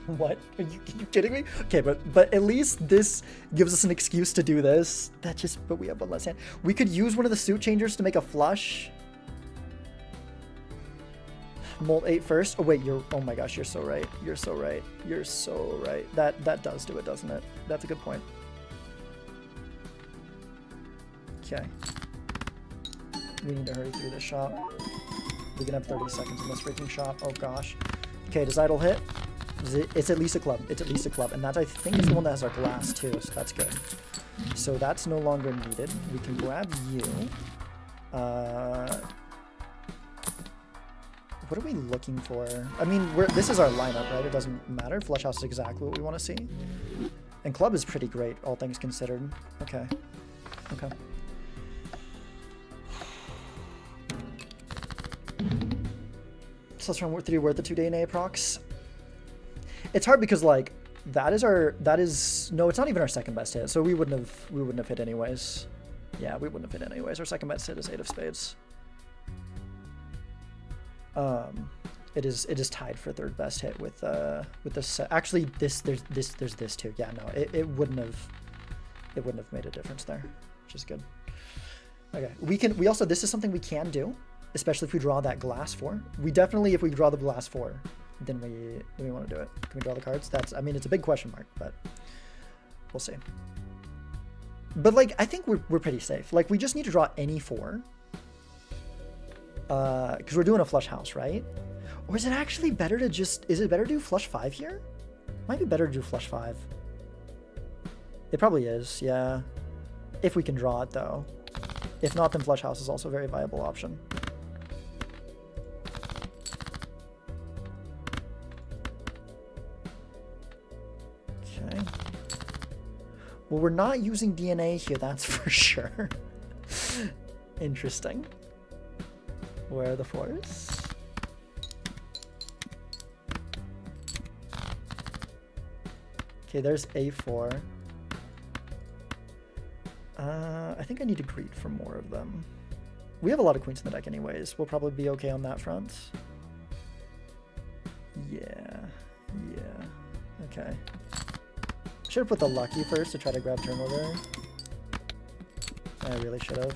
What? Are you kidding me? Okay, but at least this gives us an excuse to do this. But we have one less hand. We could use one of the suit changers to make a flush. Molt 8 first. Oh wait, oh my gosh, you're so right. You're so right. You're so right. That does do it, doesn't it? That's a good point. Okay. We need to hurry through this shop. We can have 30 seconds in this freaking shop. Oh gosh. Okay, does Idle hit? It's at least a club. It's at least a club. And that, I think, is the one that has our glass too, so that's good. So that's no longer needed. We can grab you. What are we looking for? I mean, this is our lineup, right? It doesn't matter. Flush House is exactly what we want to see. And club is pretty great, all things considered. Okay. Okay. So let's run 3 worth the 2-day in Aprox. It's hard because like no, it's not even our second best hit, so we wouldn't have hit anyways. Yeah, we wouldn't have hit anyways. Our second best hit is 8 of spades. It is tied for third best hit with this. Actually, there's this too. Yeah, no, it wouldn't have made a difference there, which is good. Okay, we also, this is something we can do, especially if we draw that glass 4. We definitely, if we draw the glass 4, then we want to do it. Can we draw the cards? I mean, it's a big question mark, but we'll see. But like, I think we're pretty safe. Like, we just need to draw any 4. Because we're doing a flush house, right? Or is it actually better to is it better to do flush 5 here? Might be better to do flush 5. It probably is, yeah. If we can draw it, though. If not, then flush house is also a very viable option. Okay. Well, we're not using DNA here, that's for sure. Interesting. Where are the 4s? Okay, there's A4. I think I need to greet for more of them. We have a lot of queens in the deck anyways. We'll probably be okay on that front. Yeah. Okay. Should have put the lucky first to try to grab turn order. I really should have.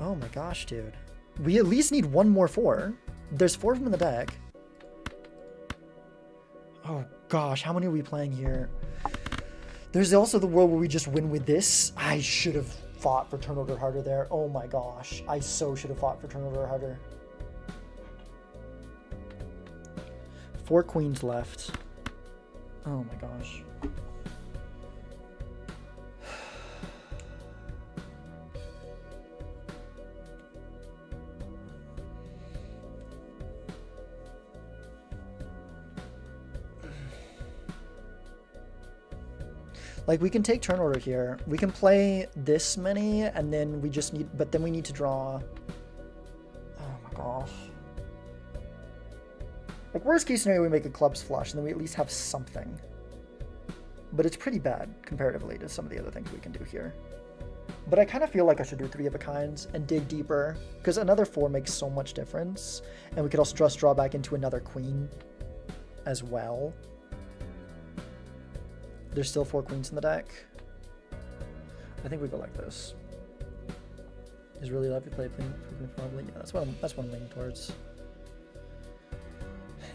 Oh my gosh, dude. We at least need one more 4. There's 4 of them in the deck. Oh gosh, how many are we playing here? There's also the world where we just win with this. I should have fought for turnover harder there. Oh my gosh, I so should have fought for turnover harder. 4 queens left. Oh my gosh. Like, we can take turn order here. We can play this many, and then we just need... But then we need to draw... Oh my gosh. Like, worst case scenario, we make a clubs flush, and then we at least have something. But it's pretty bad, comparatively, to some of the other things we can do here. But I kind of feel like I should do 3 of a kinds and dig deeper, because another 4 makes so much difference. And we could also just draw back into another queen as well. There's still 4 queens in the deck. I think we go like this. Is really lovely play probably. Yeah, that's what I'm leaning towards.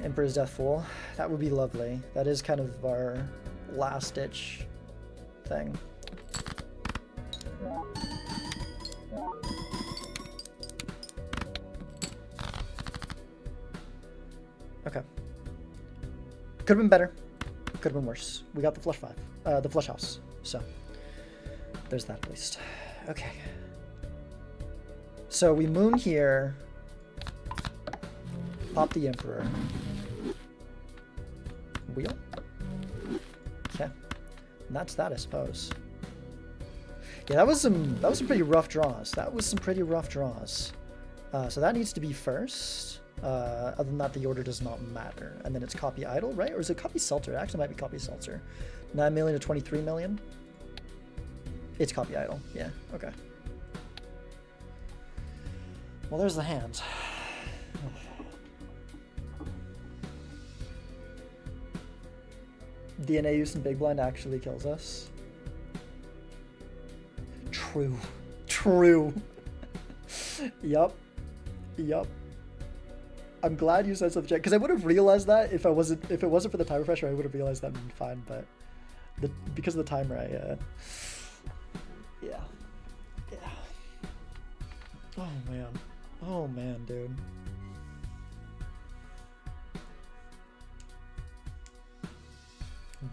Emperor's Death Fool. That would be lovely. That is kind of our last ditch thing. Okay. Could have been better. Could have been worse. We got the flush 5, the flush house. So there's that at least. Okay. So we moon here. Pop the Emperor. Wheel. Okay. And that's that, I suppose. Yeah, that was some pretty rough draws. So that needs to be first. Other than that, the order does not matter. And then it's copy idle, right? Or is it copy seltzer? It actually might be copy seltzer. 9 million to 23 million. It's copy idle. Yeah, okay. Well, there's the hand. DNA use in big blind actually kills us. True. True. Yup. Yup. I'm glad you said something, because I would have realized that if it wasn't for the time refresher, I would have realized that would be fine. But because of the timer, yeah. Oh man, dude.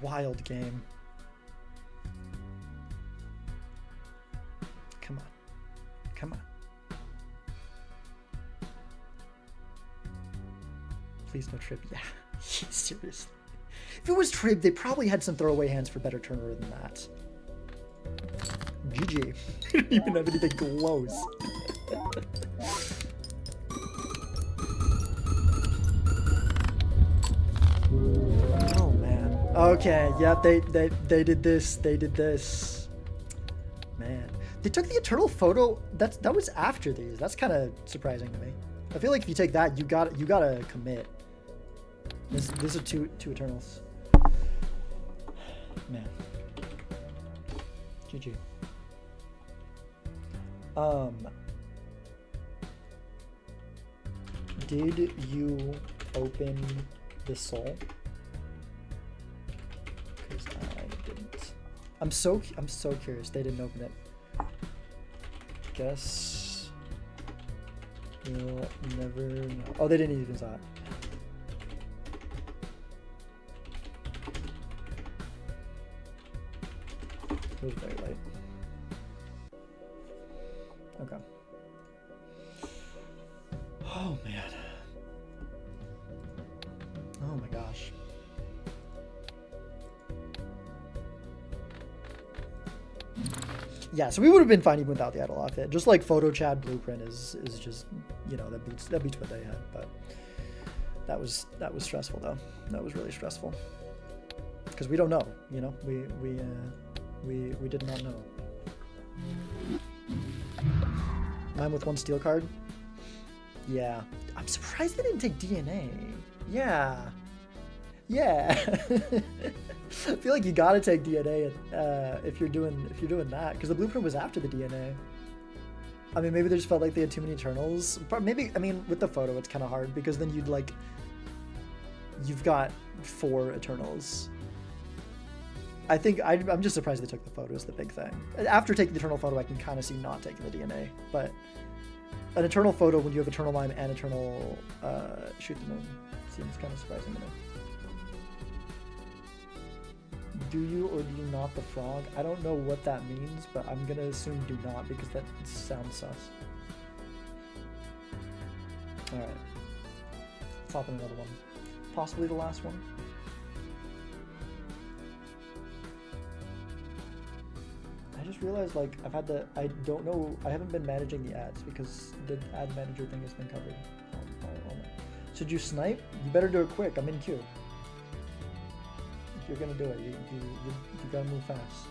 Wild game. Come on. Please no trib. Yeah, seriously. If it was trib, they probably had some throwaway hands for better turn order than that. GG. They don't even have anything close. Oh man. Okay. Yeah. They did this. They did this. Man. They took the eternal photo. That was after these. That's kind of surprising to me. I feel like if you take that, you gotta commit. These are two Eternals. Man. GG. Did you open the soul? Because I didn't. I'm so curious. They didn't open it. Guess we'll never know. Oh, they didn't even saw it. It was very late. Okay. Oh man. Oh my gosh. Yeah, so we would have been fine even without the idle outfit. Just like Photo Chad Blueprint is just, you know, that beats what they had. But that was stressful though. That was really stressful because we don't know. You know, we did not know. Mine with 1 steel card. Yeah, I'm surprised they didn't take DNA. Yeah. I feel like you gotta take DNA if you're doing that, because the blueprint was after the DNA. I mean, maybe they just felt like they had too many Eternals. But maybe, I mean, with the photo, it's kind of hard because then you've got 4 Eternals. I think I'm just surprised they took the photo is the big thing. After taking the Eternal photo, I can kind of see not taking the DNA, but an Eternal photo when you have Eternal Mime and Eternal Shoot the Moon seems kind of surprising to me. Do you or do you not the frog? I don't know what that means, but I'm gonna assume do not because that sounds sus. Alright. Let's hop in another one. Possibly the last one. I just realized, like, I don't know, I haven't been managing the ads because the ad manager thing has been covered. Should you snipe? You better do it quick, I'm in queue. If you're gonna do it, you gotta move fast.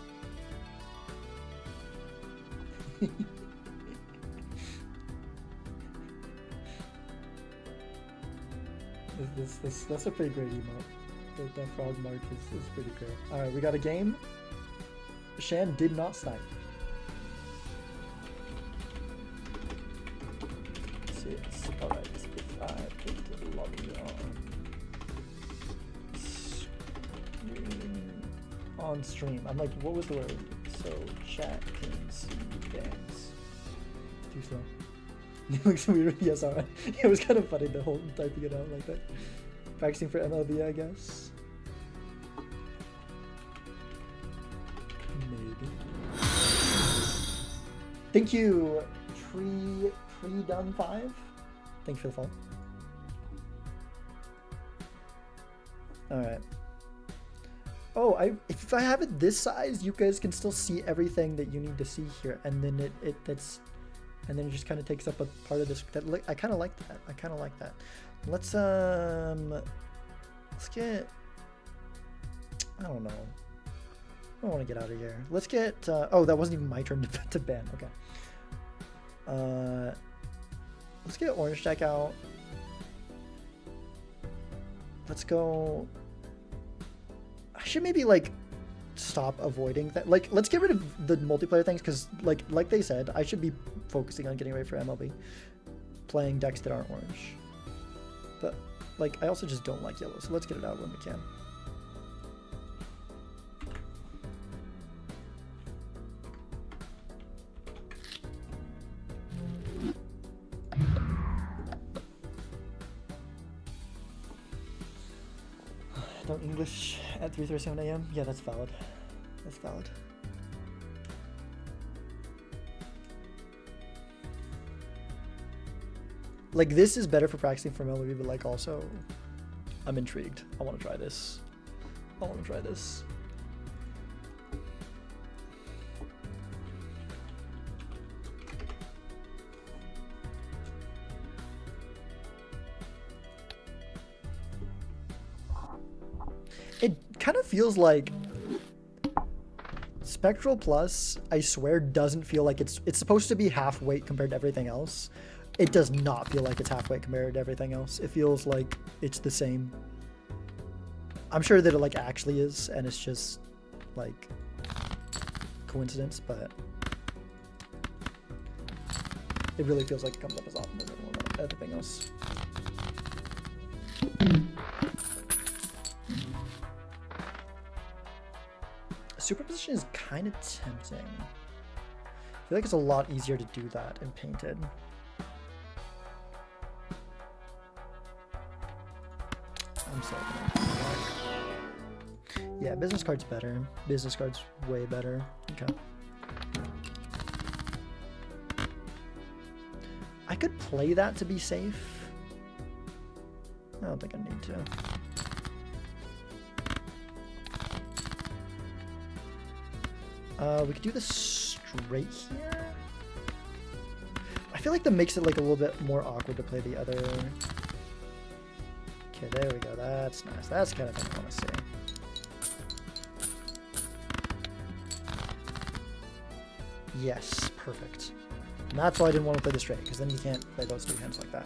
That's a pretty great emote. That frog mark is pretty great. Alright, we got a game. Shan did not snipe. Alright, if I put the lobby on stream. I'm like, what was the word? So chat can see dance. Too slow. It looks weird. Yes, alright. It was kind of funny the whole typing it out like that. Practicing for MLB, I guess. Maybe. Thank you, Tree Done 5. Thank you for the follow. Alright. Oh, if I have it this size, you guys can still see everything that you need to see here, and then it just kind of takes up a part of this. I kind of like that. I kind of like that. Let's get. I don't know. I don't want to get out of here. Let's get. Oh, that wasn't even my turn to ban. Okay. Let's get Orange Deck out. Let's go. I should maybe like stop avoiding that. Like, let's get rid of the multiplayer things because, like they said, I should be focusing on getting ready for MLB, playing decks that aren't orange. But like, I also just don't like yellow, so let's get it out when we can. Don't English at 3:37 a.m. Yeah, that's valid. That's valid. Like, this is better for practicing for MLB, but like also, I'm intrigued. I want to try this. I want to try this. It kind of feels like Spectral Plus, I swear, doesn't feel like it's supposed to be half weight compared to everything else. It does not feel like it's half weight compared to everything else. It feels like it's the same. I'm sure that it like actually is, and it's just like coincidence, but it really feels like it comes up as often as everything else. Superposition is kind of tempting. I feel like it's a lot easier to do that in Painted. I'm sorry. Yeah, business card's better. Business card's way better. Okay. I could play that to be safe. I don't think I need to. We could do this straight here. I feel like that makes it like a little bit more awkward to play the other. Okay, there we go. That's nice. That's the kind of thing I want to see. Yes, perfect. And that's why I didn't want to play the straight, because then you can't play those two hands like that.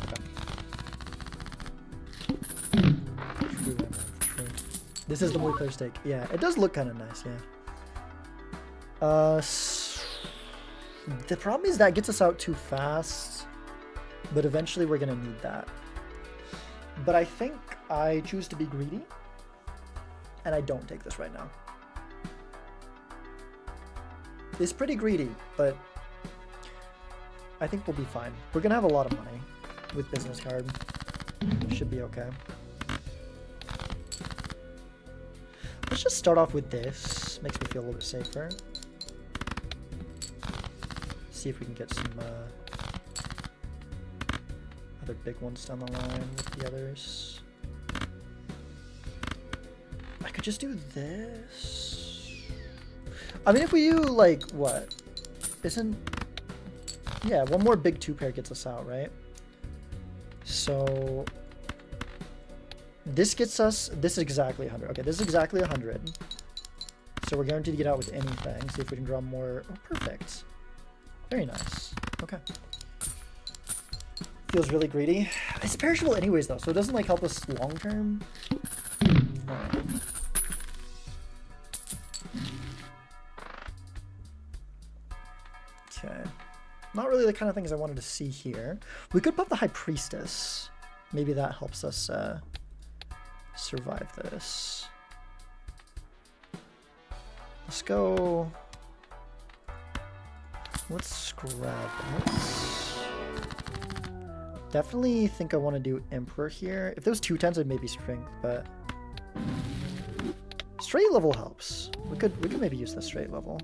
Okay. This is the multiplayer stake. Yeah, it does look kind of nice, yeah. The problem is that gets us out too fast, but eventually we're gonna need that. But I think I choose to be greedy, and I don't take this right now. It's pretty greedy, but I think we'll be fine. We're gonna have a lot of money with business card. Should be okay. Let's just start off with this. Makes me feel a little bit safer. See if we can get some other big ones down the line with the others. I could just do this. I mean, if we do, like, what? Yeah, one more big 2-pair gets us out, right? So this gets us, this is exactly 100. Okay, this is exactly 100. So we're guaranteed to get out with anything. See if we can draw more. Oh, perfect. Very nice. Okay. Feels really greedy. It's perishable anyways, though, so it doesn't, like, help us long term. Okay. Not really the kind of things I wanted to see here. We could pop the High Priestess. Maybe that helps us survive this. Let's go. Let's grab this. Definitely think I want to do Emperor here. If there was 2 10s, I'd maybe Strength, but straight level helps. We could maybe use the straight level.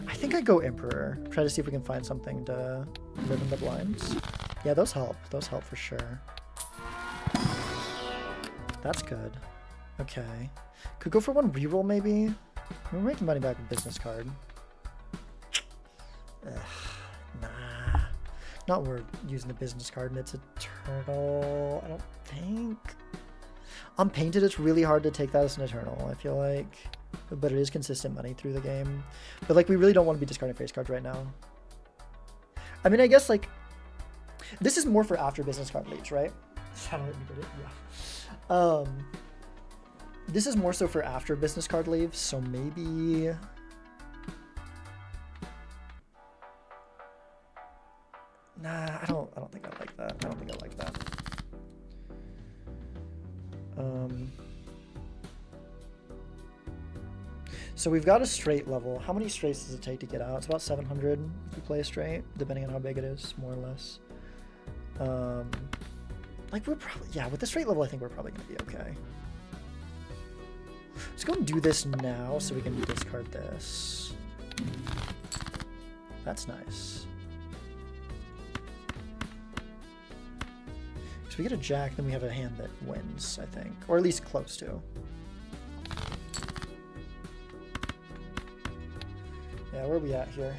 I think I go Emperor. Try to see if we can find something to live in the blinds. Yeah, those help. Those help for sure. That's good. Okay. Could go for one reroll maybe. We're making money back with business card. Ugh, nah. Not worth using the business card and it's a turtle. I don't think. Unpainted, it's really hard to take that as an eternal, I feel like. But it is consistent money through the game. But, like, we really don't want to be discarding face cards right now. I mean, I guess, like, this is more for after business card leaves, right? Yeah. This is more so for after business card leaves, so maybe... Nah, I don't think I like that. I don't think I like that. So we've got a straight level. How many straights does it take to get out? It's about 700 if we play a straight, depending on how big it is, more or less. Like, we're probably... Yeah, with the straight level, I think we're probably going to be okay. Let's go and do this now so we can discard this. That's nice. So we get a jack, then we have a hand that wins, I think. Or at least close to. Yeah, where are we at here?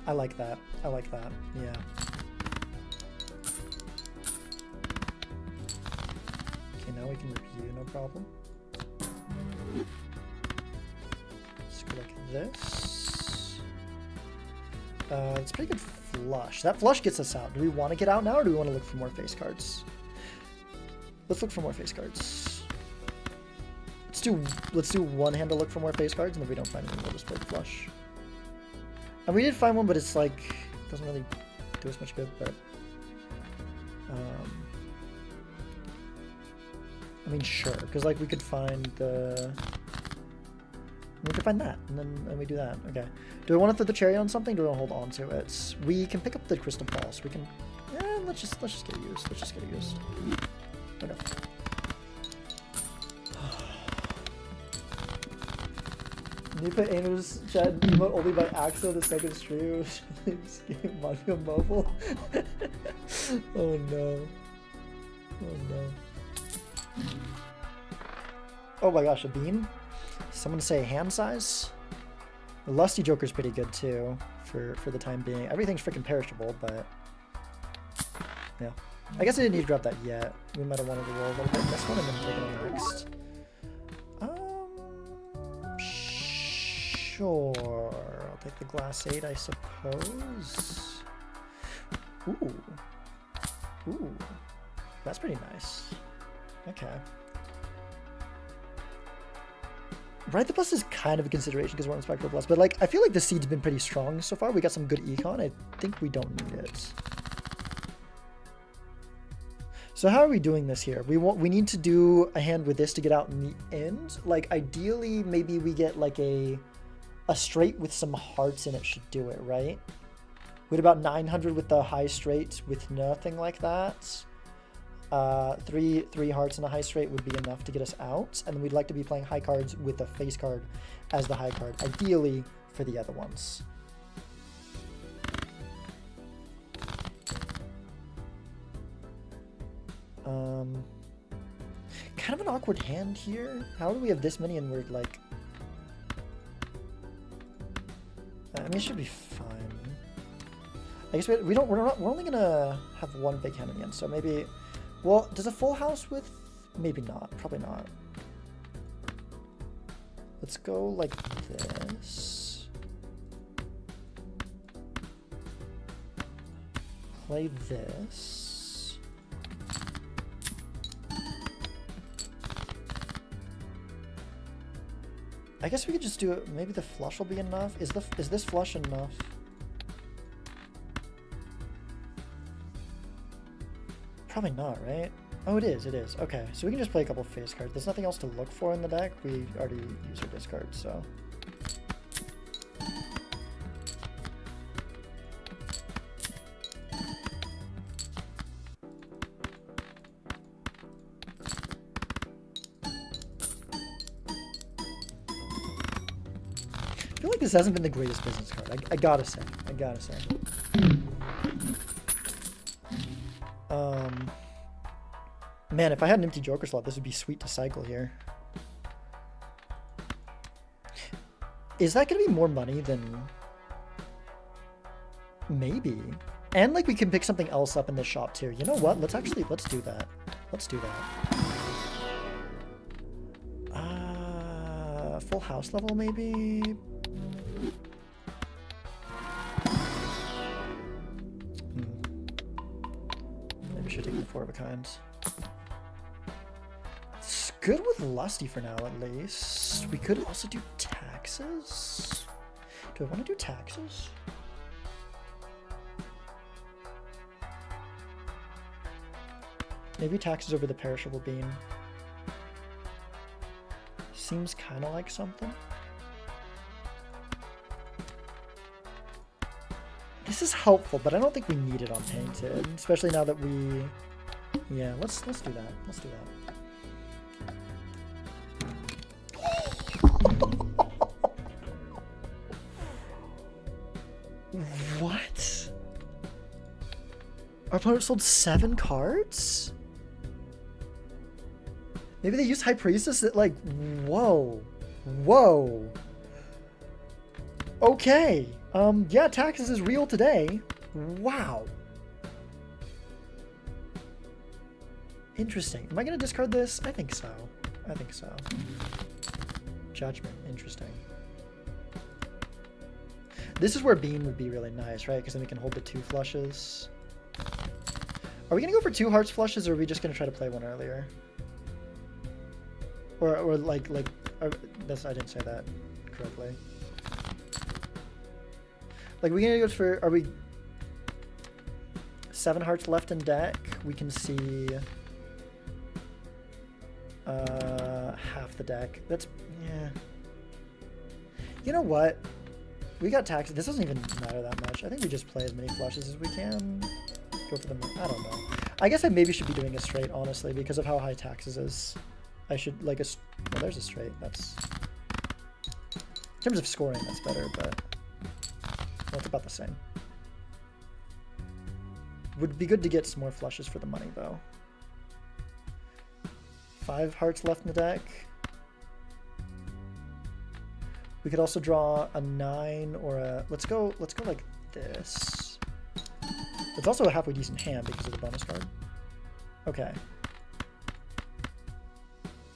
I like that. I like that. Yeah. Okay, now we can review, no problem. Let's go like this. It's pretty good flush. That flush gets us out. Do we want to get out now, or do we want to look for more face cards? Let's look for more face cards. Let's do one hand to look for more face cards, and if we don't find anything, we'll just play the flush. And we did find one, but it's like, it doesn't really do us much good, but I mean, sure, because like we could find the, we could find that, and then we do that. Okay. Do I want to throw the cherry on something? Do I want to hold on to it? We can pick up the crystal ball, so we can. Yeah, let's just get it used. Let's just get it used. Okay. You put Anu's chat emote only by Axo the second stream of Mario Mobile. Oh no. Oh no. Oh my gosh, a bean? Someone say hand size? The Lusty Joker's pretty good too, for the time being. Everything's freaking perishable, but yeah. I guess I didn't need to grab that yet. We might have wanted to roll a little bit in this one and then take it on next. Sure. I'll take the glass 8, I suppose. Ooh. Ooh. That's pretty nice. Okay. Right, the plus is kind of a consideration because we're on Spectral Plus, but like I feel like the seed's been pretty strong so far. We got some good econ. I think we don't need it. So how are we doing this here? We need to do a hand with this to get out in the end. Like ideally, maybe we get like a straight with some hearts in it should do it, right? We had about 900 with the high straight with nothing like that. Three hearts and a high straight would be enough to get us out, and then we'd like to be playing high cards with a face card as the high card, ideally for the other ones. Kind of an awkward hand here. How do we have this many and we're like... I mean, it should be fine. I guess we're only gonna have one big hand in the end, so maybe... Well, does a full house with... Maybe not. Probably not. Let's go like this. Play this. I guess we could just do it. Maybe the flush will be enough. Is this flush enough? Probably not, right? Oh, it is. It is. Okay, so we can just play a couple face cards. There's nothing else to look for in the deck. We already used our discard, so. I feel like this hasn't been the greatest business card. I gotta say. Man, if I had an empty Joker slot, this would be sweet to cycle here. Is that going to be more money than... Maybe. And, like, we can pick something else up in the shop, too. You know what? Let's do that. Let's do that. Full house level, maybe? Maybe we should take the 4 of a kind. Good with Lusty for now, at least. We could also do taxes. Do I want to do taxes? Maybe taxes over the perishable beam. Seems kind of like something. This is helpful, but I don't think we need it on Painted, especially now that we... Yeah, let's do that. Let's do that. What? Our opponent sold 7 cards? Maybe they used High Priestess that, like, whoa. Whoa. Okay. Yeah, taxes is real today. Wow. Interesting. Am I going to discard this? I think so. Judgment. Interesting. This is where Beam would be really nice, right? Because then we can hold the 2 flushes. Are we going to go for 2 hearts flushes, or are we just going to try to play one earlier? Or like, that's, I didn't say that correctly. Like, we're going to go for, are we 7 hearts left in deck? We can see half the deck. That's, yeah. You know what? We got taxes. This doesn't even matter that much. I think we just play as many flushes as we can. Go for them. I don't know. I guess I maybe should be doing a straight, honestly, because of how high taxes is. I should, like, well, there's a straight. That's... In terms of scoring, that's better, but... Well, it's about the same. Would be good to get some more flushes for the money, though. 5 hearts left in the deck. We could also draw a 9 or a... Let's go like this. It's also a halfway decent hand because of the bonus card. Okay.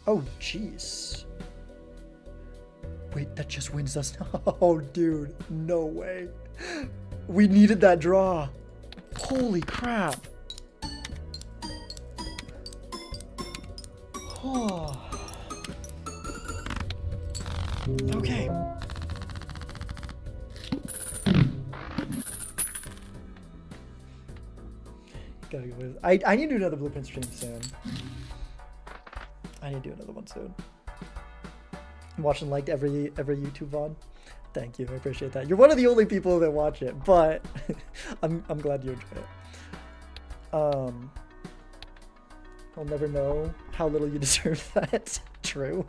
Oh, jeez. Wait, that just wins us. Oh, dude. No way. We needed that draw. Holy crap. Oh. Okay. Gotta go with, I need to do another Blueprint stream soon. I need to do another one soon. I'm watching like every YouTube VOD. Thank you, I appreciate that. You're one of the only people that watch it, but I'm glad you enjoy it. I'll never know how little you deserve that. True.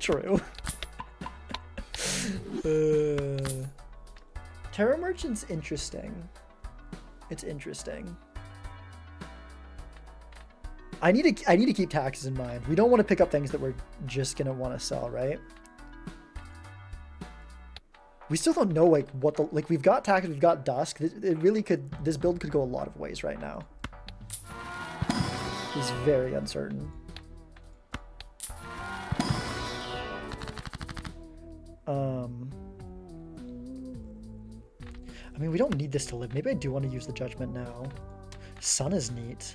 True. Terror Merchant's interesting. It's interesting. I need to keep taxes in mind. We don't want to pick up things that we're just gonna want to sell, right? We still don't know like what the like. We've got taxes, we've got dusk. It really could. This build could go a lot of ways right now. He's very uncertain. I mean, we don't need this to live. Maybe I do want to use the judgment now. Sun is neat.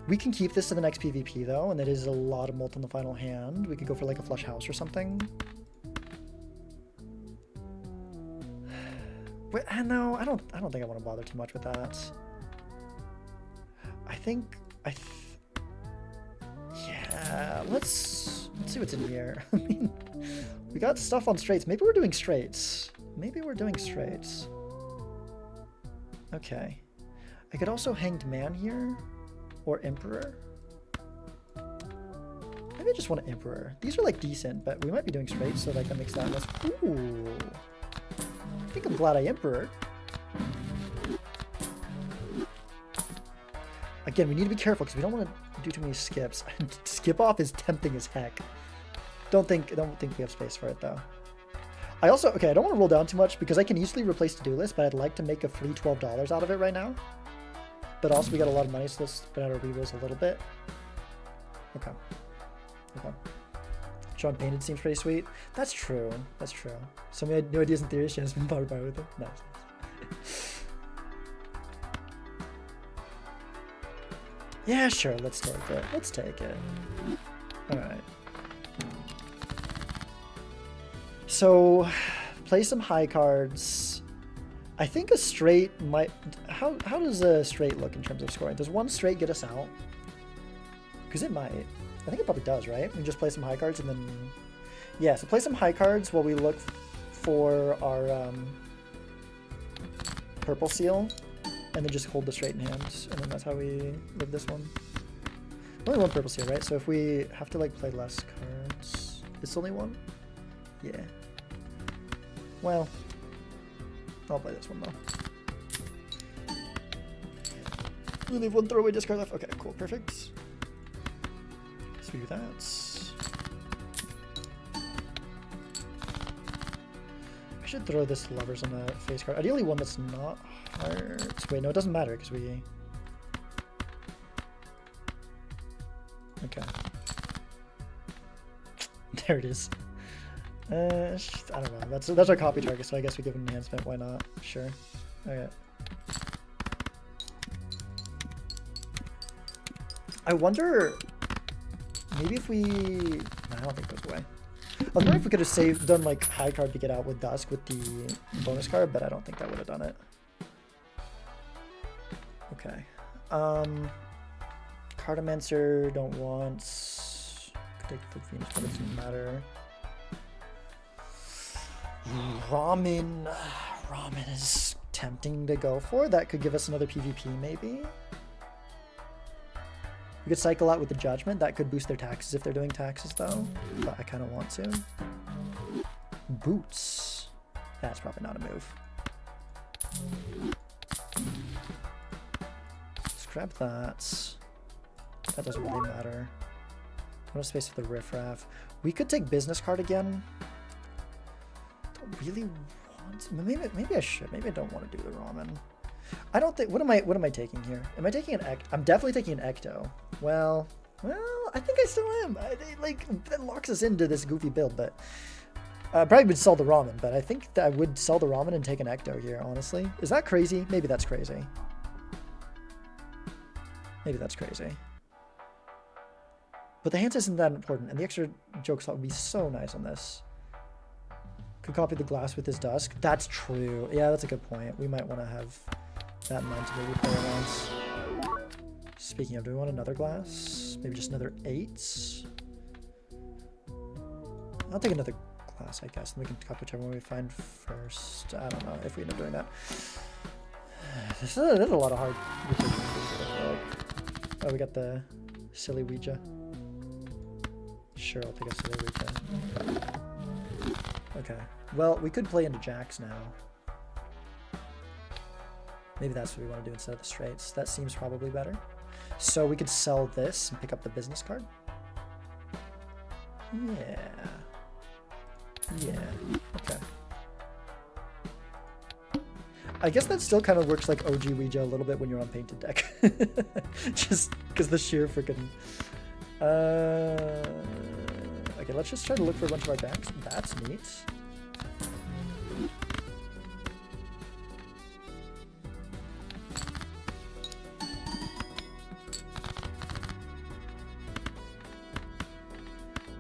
We can keep this to the next PvP though, and that is a lot of mult in the final hand. We could go for like a flush house or something. Wait, no, I don't think I want to bother too much with that. I think yeah, let's see what's in here. I mean, we got stuff on straights. Maybe we're doing straights. Maybe we're doing straights. Okay. I could also Hanged Man here. Or Emperor. Maybe I just want an Emperor. These are like decent, but we might be doing straights, so like that makes that less. Ooh. I think I'm glad I Emperor. Again, we need to be careful because we don't want to do too many skips. Skip off is tempting as heck. Don't think we have space for it though. I also, okay, I don't want to roll down too much because I can easily replace to-do list, but I'd like to make a free $12 out of it right now. But also we got a lot of money, so let's spin out our rerolls a little bit. Okay. Okay. Sean Painted seems pretty sweet. That's true. That's true. Somebody had new ideas and theories. She has been powered by everything. Nice. Yeah, sure. Let's take it. Let's take it. All right. So, play some high cards. I think a straight might... How does a straight look in terms of scoring? Does one straight get us out? Because it might. I think it probably does, right? We just play some high cards and then... Yeah, so play some high cards while we look for our purple seal. And then just hold the straight in hand. And then that's how we live this one. Only one purple seal, right? So if we have to like play less cards... It's only one? Yeah. Well... I'll play this one though. We leave one throwaway discard left. Okay, cool, perfect. So we do that. I should throw this lovers on a face card. Ideally one that's not hearts. Wait, no, it doesn't matter because we... Okay. There it is. I don't know. That's our copy target, so I guess we give him enhancement. Why not? Sure. Okay. I wonder... Maybe if we... No, I don't think it goes away. I was wondering if we could have done like high card to get out with Dusk with the bonus card, but I don't think that would have done it. Okay. Cartomancer, don't want. Could take the Phoenix, but it doesn't matter. Ramen is tempting to go for. That could give us another PvP maybe. We could cycle out with the Judgment. That could boost their taxes if they're doing taxes though. But I kind of want to. Boots. That's probably not a move. Let's grab that. That doesn't really matter. No space for the riffraff. We could take business card again. Don't really want. Maybe I should. Maybe I don't want to do the ramen. I don't think. What am I taking here? Am I taking an Ecto? I'm definitely taking an Ecto. Well, I think I still am. That locks us into this goofy build, but I probably would sell the ramen. But I think that I would sell the ramen and take an Ecto here. Honestly, is that crazy? Maybe that's crazy. Maybe that's crazy. But the hands isn't that important, and the extra joke slot would be so nice on this. Could copy the glass with his dusk. That's true. Yeah, that's a good point. We might want to have that in mind to maybe play around. Speaking of, do we want another glass? Maybe just another 8? I'll take another glass, I guess, and we can copy whichever one we find first. I don't know if we end up doing that. There's a lot of hard decisions. Oh, we got the silly Ouija. Sure, I'll take a silly Ouija. Okay. Well, we could play into jacks now. Maybe that's what we want to do instead of the straights. That seems probably better. So we could sell this and pick up the business card. Yeah. Yeah. Okay. I guess that still kind of works like OG Ouija a little bit when you're on painted deck. Just because the sheer freaking... Okay, let's just try to look for a bunch of our backs. That's neat.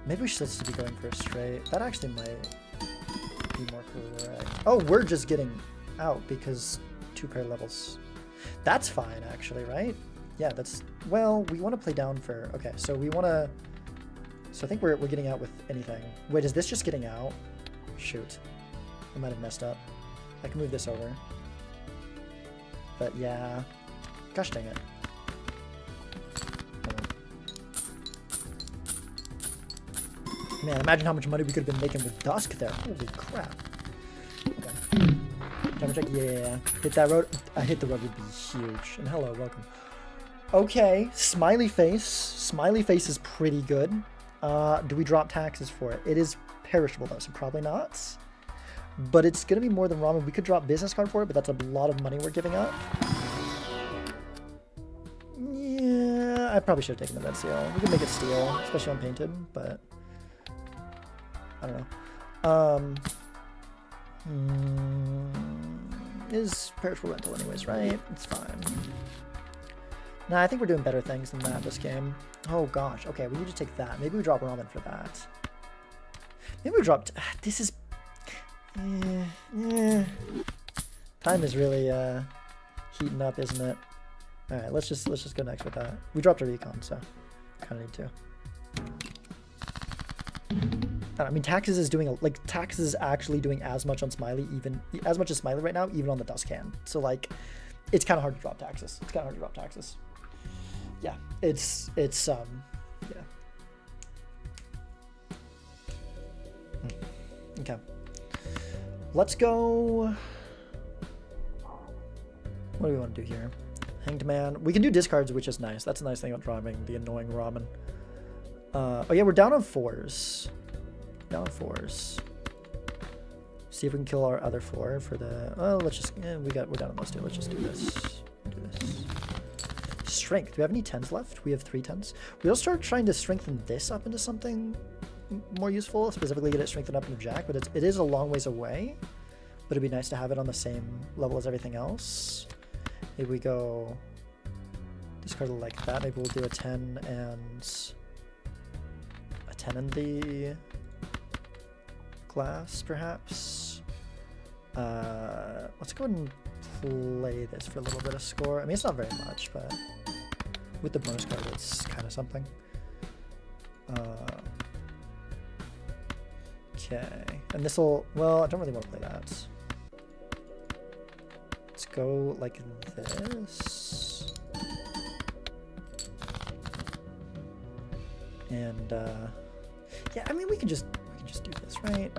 Maybe we should just be going for a straight. That actually might be more correct. Oh, we're just getting out because 2 pair levels. That's fine, actually, right? Yeah, that's... Well, we want to play down for... Okay, so we want to... So I think we're getting out with anything. Wait, is this just getting out? Shoot. I might have messed up. I can move this over. But yeah. Gosh dang it. Man, imagine how much money we could have been making with Dusk there. Holy crap. Okay. Camera check, yeah. Hit that road. Hit the road would be huge. And hello, welcome. Okay, Smiley Face. Smiley Face is pretty good. Do we drop taxes for it? It is perishable though, so probably not. But it's gonna be more than ramen. We could drop business card for it, but that's a lot of money we're giving up. Yeah, I probably should have taken the red seal. We could make it steel, especially on painted, but I don't know. Is perishable rental anyways, right? It's fine. Nah, I think we're doing better things than that this game. Oh gosh, okay, we need to take that. Maybe we drop ramen for that. Maybe we dropped... This is... Time is really heating up, isn't it? Alright, let's just go next with that. We dropped a recon, so kind of need to. I mean, taxes is doing taxes is actually doing as much on Smiley, even as much as Smiley right now, even on the Dusk hand. So like, it's kind of hard to drop taxes. It's kind of hard to drop taxes. Yeah, it's yeah. Okay, let's go. What do we want to do here? Hanged Man. We can do discards, which is nice. That's a nice thing about drawing the annoying ramen. Oh yeah, we're down on 4s. Down on 4s. See if we can kill our other 4 for the... Oh, let's just... we're down on those 2. Let's just do this. Do this. Strength. Do we have any 10s left? We have 3 10s. We'll start trying to strengthen this up into something more useful. Specifically get it strengthened up into Jack, but it is a long ways away. But it'd be nice to have it on the same level as everything else. Maybe we go... discard it like that. Maybe we'll do a 10 and... a 10 in the... glass, perhaps. Let's go ahead and play this for a little bit of score. I mean, it's not very much, but with the bonus card, it's kind of something. Okay, and this will... Well, I don't really want to play that. Let's go like this. And yeah, I mean, we can just do this, right?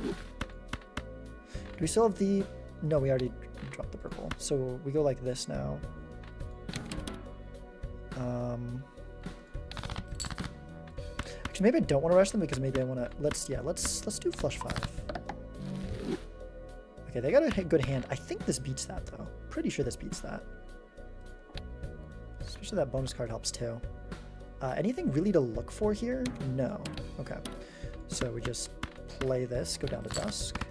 Do we still have the... No, we already dropped the purple. So we go like this now. Actually, maybe I don't want to rush them because maybe I want to... Let's do flush 5. Okay, they got a good hand. I think this beats that, though. Pretty sure this beats that. Especially that bonus card helps, too. Anything really to look for here? No. Okay. So we just play this, go down to Dusk.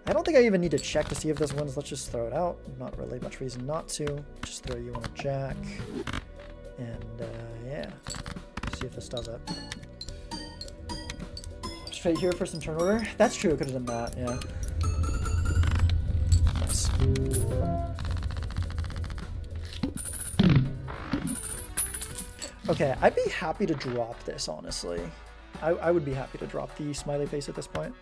I don't think I even need to check to see if this wins. Let's just throw it out. Not really much reason not to. Just throw you on a Jack. And yeah. See if this does it. Straight here for some turn order. That's true. I could have done that. Yeah. Nice. Okay, I'd be happy to drop this, honestly. I would be happy to drop the smiley face at this point.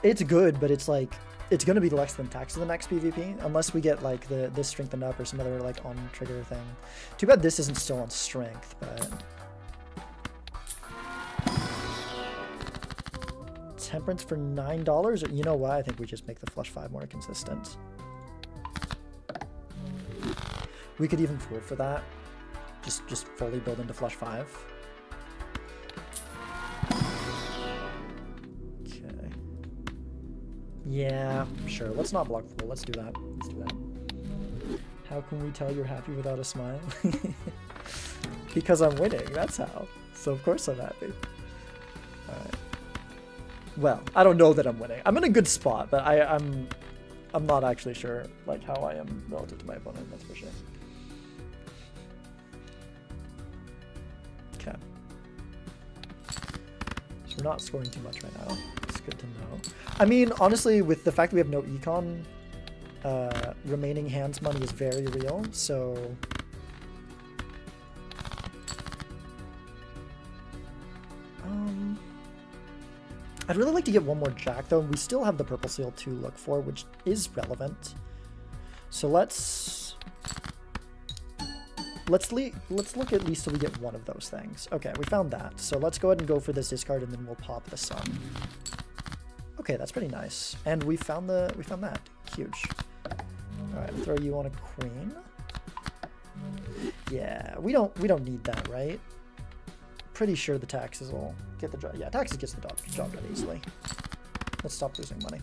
It's good, but it's like, it's going to be less than tax in the next PvP, unless we get like this strengthened up or some other like on trigger thing. Too bad this isn't still on strength, but... Temperance for $9? Or, you know what? I think we just make the flush 5 more consistent. We could even fool for that. Just fully build into flush 5. Okay. Yeah, sure. Let's not block fool. Let's do that. Let's do that. How can we tell you're happy without a smile? Because I'm winning. That's how. So of course I'm happy. Alright. Well, I don't know that I'm winning. I'm in a good spot, but I'm not actually sure like how I am relative to my opponent, that's for sure. Okay. So we're not scoring too much right now. It's good to know. I mean, honestly, with the fact that we have no econ, remaining hands money is very real, so... I'd really like to get one more jack, though. We still have the purple seal to look for, which is relevant. So let's look at least so we get one of those things. Okay, we found that. So let's go ahead and go for this discard, and then we'll pop the sun. Okay, that's pretty nice. And we found that. Huge. All right, throw you on a queen. Yeah, we don't need that, right? Pretty sure the taxes will get the job. Yeah, taxes gets the job done easily. Let's stop losing money.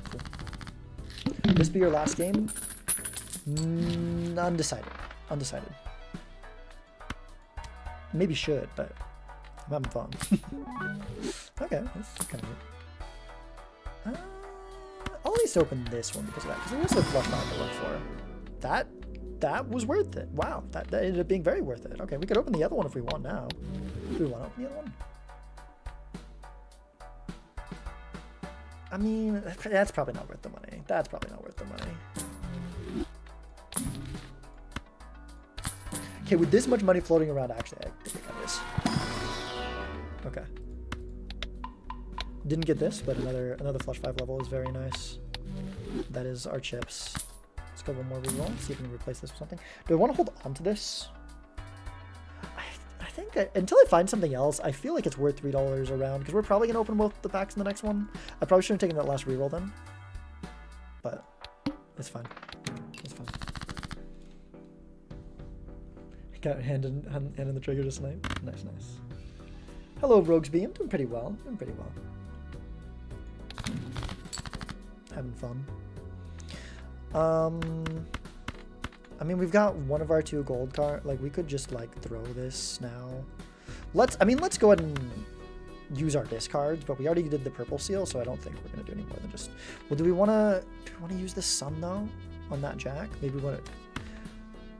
Cool. This be your last game? Undecided. Undecided. Maybe should, but I'm having fun. Okay, that's kind of weird. I'll at least open this one because of that, because there is a flush line to look for. That was worth it. Wow, that ended up being very worth it. Okay, we could open the other one if we want now. Do we want to open the other one? I mean, that's probably not worth the money. That's probably not worth the money. Okay, with this much money floating around, actually, I think I got this. Okay. Didn't get this, but another flush 5 level is very nice. That is our chips. Let's go one more reroll, see if we can replace this with something. Do I want to hold on to this? I think until I find something else, I feel like it's worth $3 around, because we're probably going to open both the packs in the next one. I probably shouldn't have taken that last reroll then. But it's fine. It's fine. Got hand in the trigger to snipe. Nice, nice. Hello, Roguesby. I'm doing pretty well. Doing pretty well. Having fun. I mean, we've got one of our 2 gold cards. Like, we could just, like, throw this now. Let's go ahead and use our discards, but we already did the purple seal, so I don't think we're going to do any more than just... Well, do we want to use the sun, though, on that jack? Maybe we want to...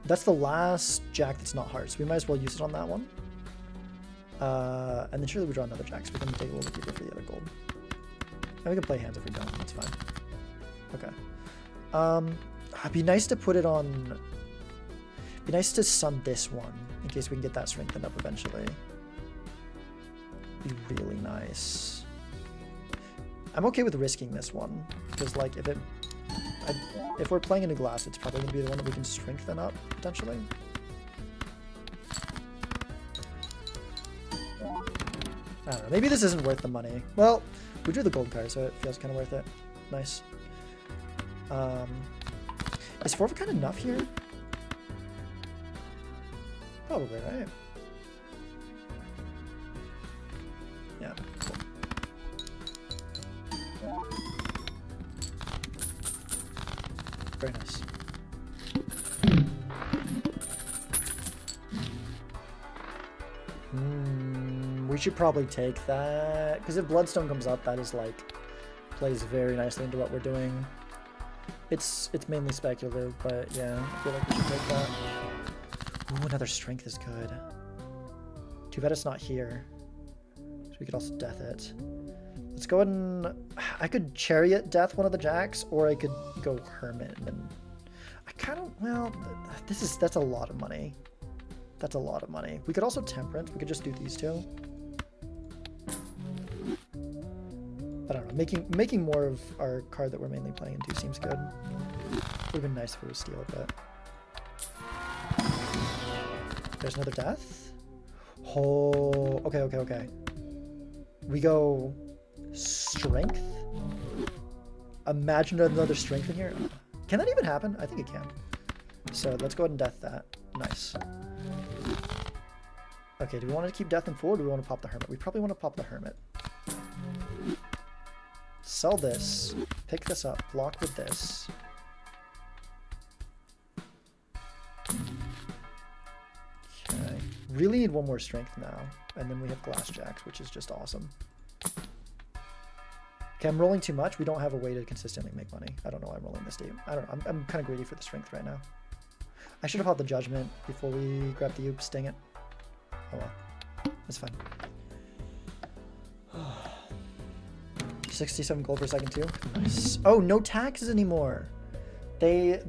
That's the last jack that's not hard, so we might as well use it on that one. And then surely we draw another jack, so we can take a little bit deeper for the other gold. And we can play hands if we don't, that's fine. Okay. It'd be nice to put it on... It'd be nice to sun this one, in case we can get that strengthened up eventually. Be really nice. I'm okay with risking this one, because like if we're playing into glass, it's probably going to be the one that we can strengthen up, potentially. I don't know, maybe this isn't worth the money. Well, we drew the gold card, so it feels kind of worth it. Nice. Is 4 kind of enough here? Probably, right? Yeah, cool. Very nice. We should probably take that, because if Bloodstone comes up, that is like, plays very nicely into what we're doing. It's mainly speculative, but yeah, I feel like we should take that. Ooh, another strength is good. Too bad it's not here. So we could also death it. Let's go ahead and... I could chariot death one of the jacks, or I could go hermit. And I kind of... Well, that's a lot of money. That's a lot of money. We could also temperance. We could just do these two. I don't know. Making more of our card that we're mainly playing into seems good. Would have been nice if it was steal a bit. There's another death? Oh, okay. We go strength? Imagine another strength in here. Can that even happen? I think it can. So let's go ahead and death that. Nice. Okay, do we want to keep death in full, or do we want to pop the hermit? We probably want to pop the hermit. Sell this. Pick this up. Block with this. Okay. Really need one more strength now. And then we have glass jacks, which is just awesome. Okay, I'm rolling too much. We don't have a way to consistently make money. I don't know why I'm rolling this deep. I don't know. I'm kind of greedy for the strength right now. I should have had the judgment before we grab the oops. Dang it. Oh well. That's fine. 67 gold per second too. Nice. Oh, no taxes anymore. They've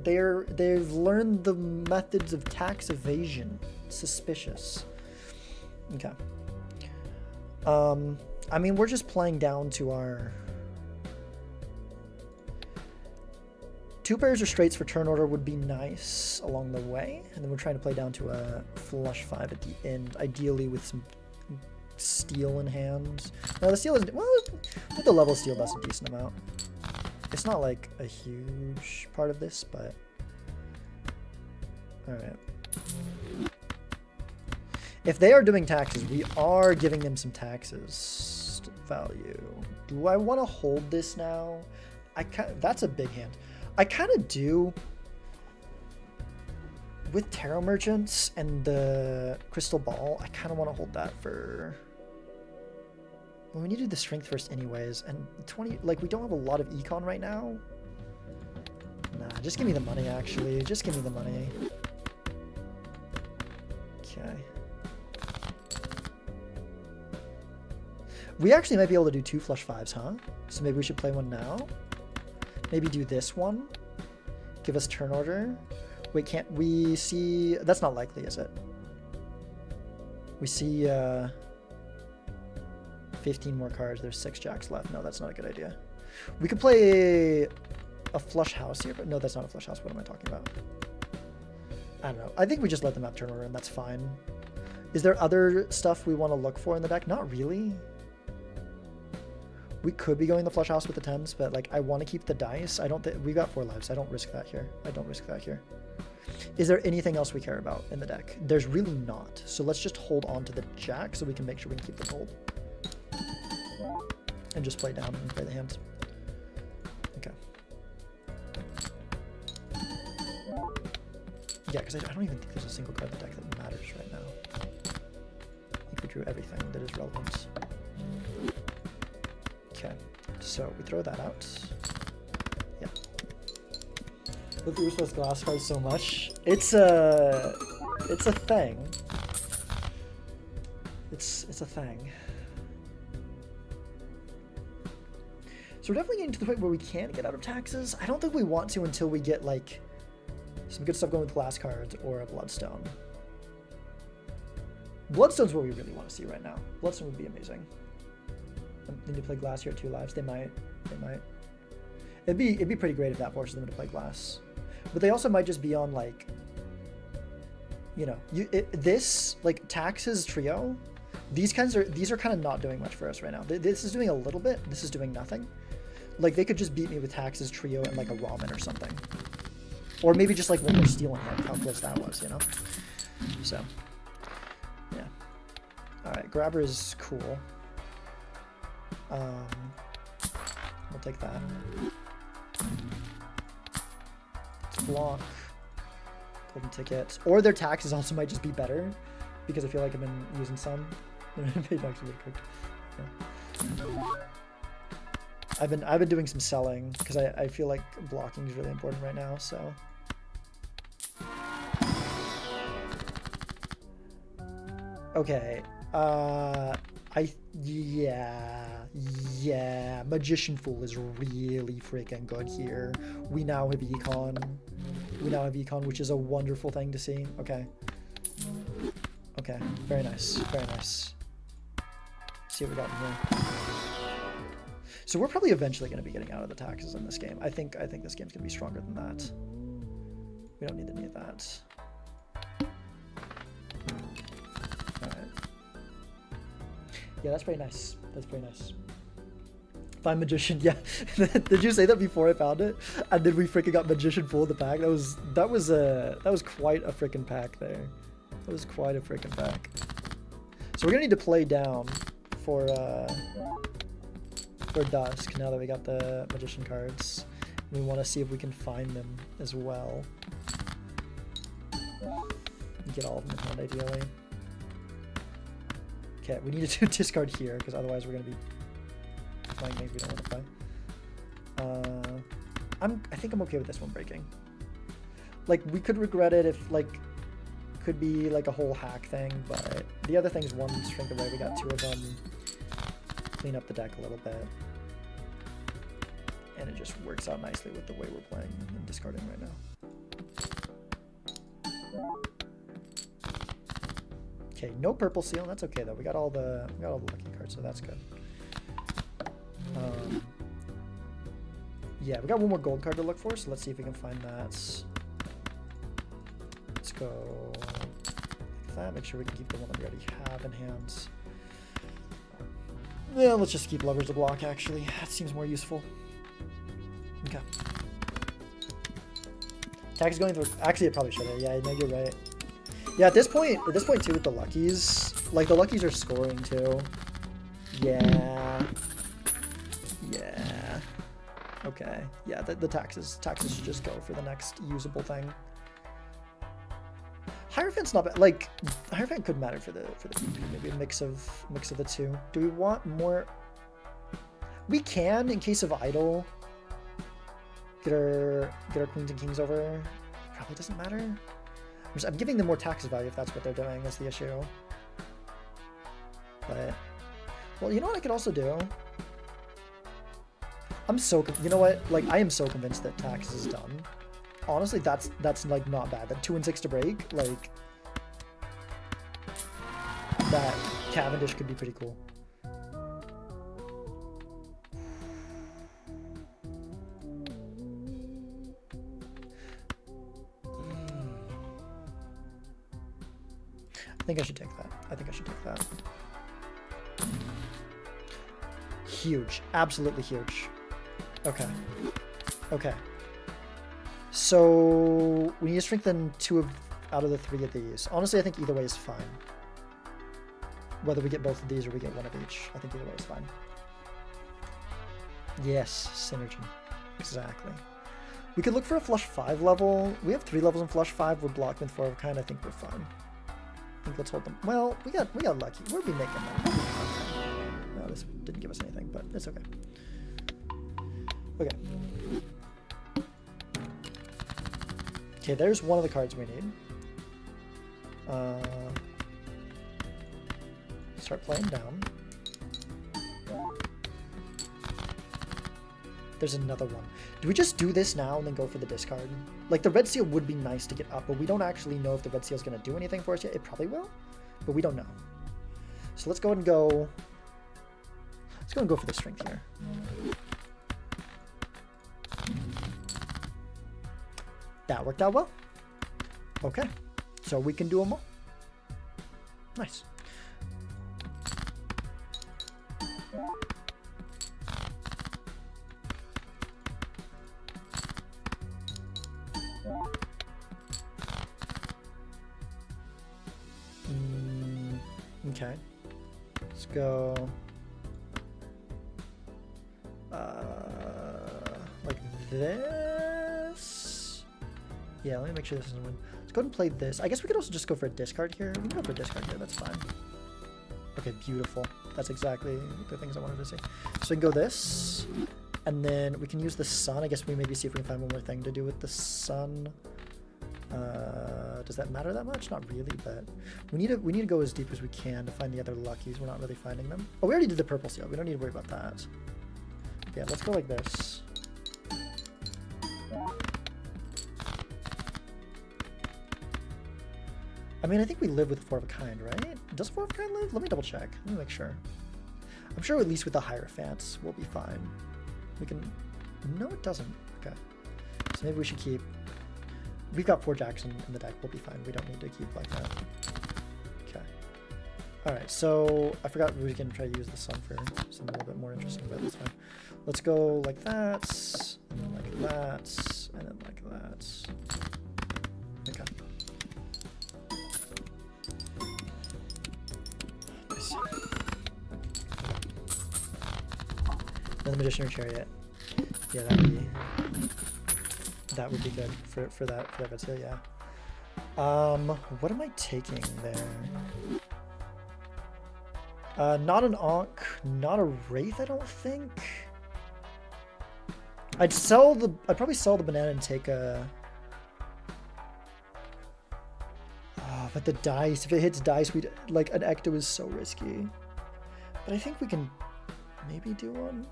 learned the methods of tax evasion. Suspicious. Okay. I mean, we're just playing down to our 2 pairs of straights for turn order would be nice along the way, and then we're trying to play down to a flush 5 at the end, ideally with some steel in hand. No, the steel isn't... Well, with the level steel, that's a decent amount. It's not like a huge part of this, but... Alright. If they are doing taxes, we are giving them some taxes value. Do I want to hold this now? That's a big hand. I kind of do. With Tarot Merchants and the Crystal Ball, I kind of want to hold that for... Well, we need to do the strength first anyways, and 20... Like, we don't have a lot of econ right now. Nah, just give me the money, actually. Just give me the money. Okay. We actually might be able to do 2 flush 5s, huh? So maybe we should play one now. Maybe do this one. Give us turn order. Wait, can't we see... That's not likely, is it? We see 15 more cards. There's 6 jacks left. No, that's not a good idea. We could play a flush house here, but no, that's not a flush house. What am I talking about? I don't know. I think we just let them have turn order, and that's fine. Is there other stuff we want to look for in the deck? Not really. We could be going the flush house with the 10s, but like I want to keep the dice. I don't think we got 4 lives. I don't risk that here. I don't risk that here. Is there anything else we care about in the deck? There's really not. So let's just hold on to the jack so we can make sure we can keep the gold. And just play down and play the hands. Okay. Yeah, because I don't even think there's a single card in the deck that matters right now. I think we drew everything that is relevant. Okay, so we throw that out. Yeah. Look at Ursula's glass card so much. It's a thing. It's a thing. So we're definitely getting to the point where we can get out of taxes. I don't think we want to until we get like some good stuff going with glass cards or a bloodstone. Bloodstone's what we really want to see right now. Bloodstone would be amazing. Need to play glass here at 2 lives. They might. It'd be pretty great if that forces them to play glass. But they also might just be on like, you know, this like taxes trio. These are kind of not doing much for us right now. This is doing a little bit. This is doing nothing. Like they could just beat me with taxes trio and like a ramen or something, or maybe just like one more steal in hand. How close that was, you know. So, yeah. All right, grabber is cool. We'll take that. Let's block. Golden ticket. Or their taxes also might just be better, because I feel like I've been using some. They've actually been cooked. Yeah. I've been doing some selling because I feel like blocking is really important right now. So Okay. Yeah. Magician Fool is really freaking good here. We now have Econ. Which is a wonderful thing to see. Okay. Okay. Very nice. Very nice. See what we got in here. So we're probably eventually going to be getting out of the taxes in this game. I think this game's going to be stronger than that. We don't need any of that. Alright. Yeah, that's pretty nice. That's pretty nice. Find Magician, yeah. Did you say that before I found it? And then we freaking got Magician Fool in the pack. That was quite a freaking pack there. That was quite a freaking pack. So we're gonna need to play down for Dusk now that we got the Magician cards. We want to see if we can find them as well. Get all of them in hand ideally. Okay, we need to discard here because otherwise we're gonna be playing things we don't want to play. I think I'm okay with this one breaking. Like, we could regret it if, like, could be like a whole hack thing, but the other thing's one strength away. We got two of them. Clean up the deck a little bit. And it just works out nicely with the way we're playing and discarding right now. Okay, no purple seal. That's okay though. We got all the lucky cards, so that's good. Yeah, we got one more gold card to look for, so let's see if we can find that. Let's go like that. Make sure we can keep the one that we already have in hand. Yeah, let's just keep Lovers of Block, actually. That seems more useful. Okay. Tax is going through. Actually, it probably should have. Yeah, no, you're right. Yeah, at this point too, with the luckies, like the luckies are scoring too. Yeah. Yeah. Okay. Yeah, the taxes should just go for the next usable thing. Hierophant's not bad. Like, Hierophant could matter for the PP. Maybe a mix of the two. Do we want more? We can, in case of idle, get our queens and kings over. Probably doesn't matter. I'm giving them more tax value if that's what they're doing is the issue. But, well, you know what I could also do? You know what? Like, I am so convinced that tax is done. Honestly, that's like not bad. That 2 and 6 to break, like, that Cavendish could be pretty cool. I think I should take that. Huge. Absolutely huge. Okay. Okay. So we need to strengthen 2 out of the 3 of these. Honestly, I think either way is fine. Whether we get both of these or we get one of each, I think either way is fine. Yes, synergy. Exactly. We could look for a flush 5 level. We have 3 levels in flush 5. We're blocked with 4 of a kind. I think we're fine. I think let's hold them. Well, we got lucky. We'll be making that. No, this didn't give us anything, but it's okay. Okay. Okay, there's one of the cards we need. Start playing down. There's another one. Do we just do this now and then go for the discard? Like, the red seal would be nice to get up, but we don't actually know if the red seal is going to do anything for us yet. It probably will, but we don't know. So let's go ahead and go. Let's go and go for the strength here. That worked out well. Okay, so we can do them all. Nice. Okay, let's go like this. Yeah, let me make sure this doesn't win. Let's go ahead and play this. I guess we could also just go for a discard here. We can go for a discard here, that's fine. Okay, beautiful. That's exactly the things I wanted to see. So we can go this, and then we can use the sun. I guess we maybe see if we can find one more thing to do with the sun. Does that matter that much? Not really, but we need to go as deep as we can to find the other luckies. We're not really finding them. Oh, we already did the purple seal. We don't need to worry about that. Yeah, let's go like this. I mean, I think we live with 4 of a kind, right? Does 4 of a kind live? Let me double check. Let me make sure. I'm sure at least with the Hierophants, we'll be fine. We can... No, it doesn't. Okay. So maybe we should keep... We've got 4 jacks in the deck. We'll be fine. We don't need to keep like that. Okay. Alright, so I forgot we can try to use the sun for something a little bit more interesting, but that's fine. Let's go like that, and then like that, and then like that. Okay. The Magician or Chariot. Yeah, that would be good for that red seal, yeah. What am I taking there? Not an Ankh, not a Wraith, I don't think. I'd probably sell the banana and take a... Oh, but the dice, if it hits dice, like an Ecto is so risky. But I think we can maybe do one.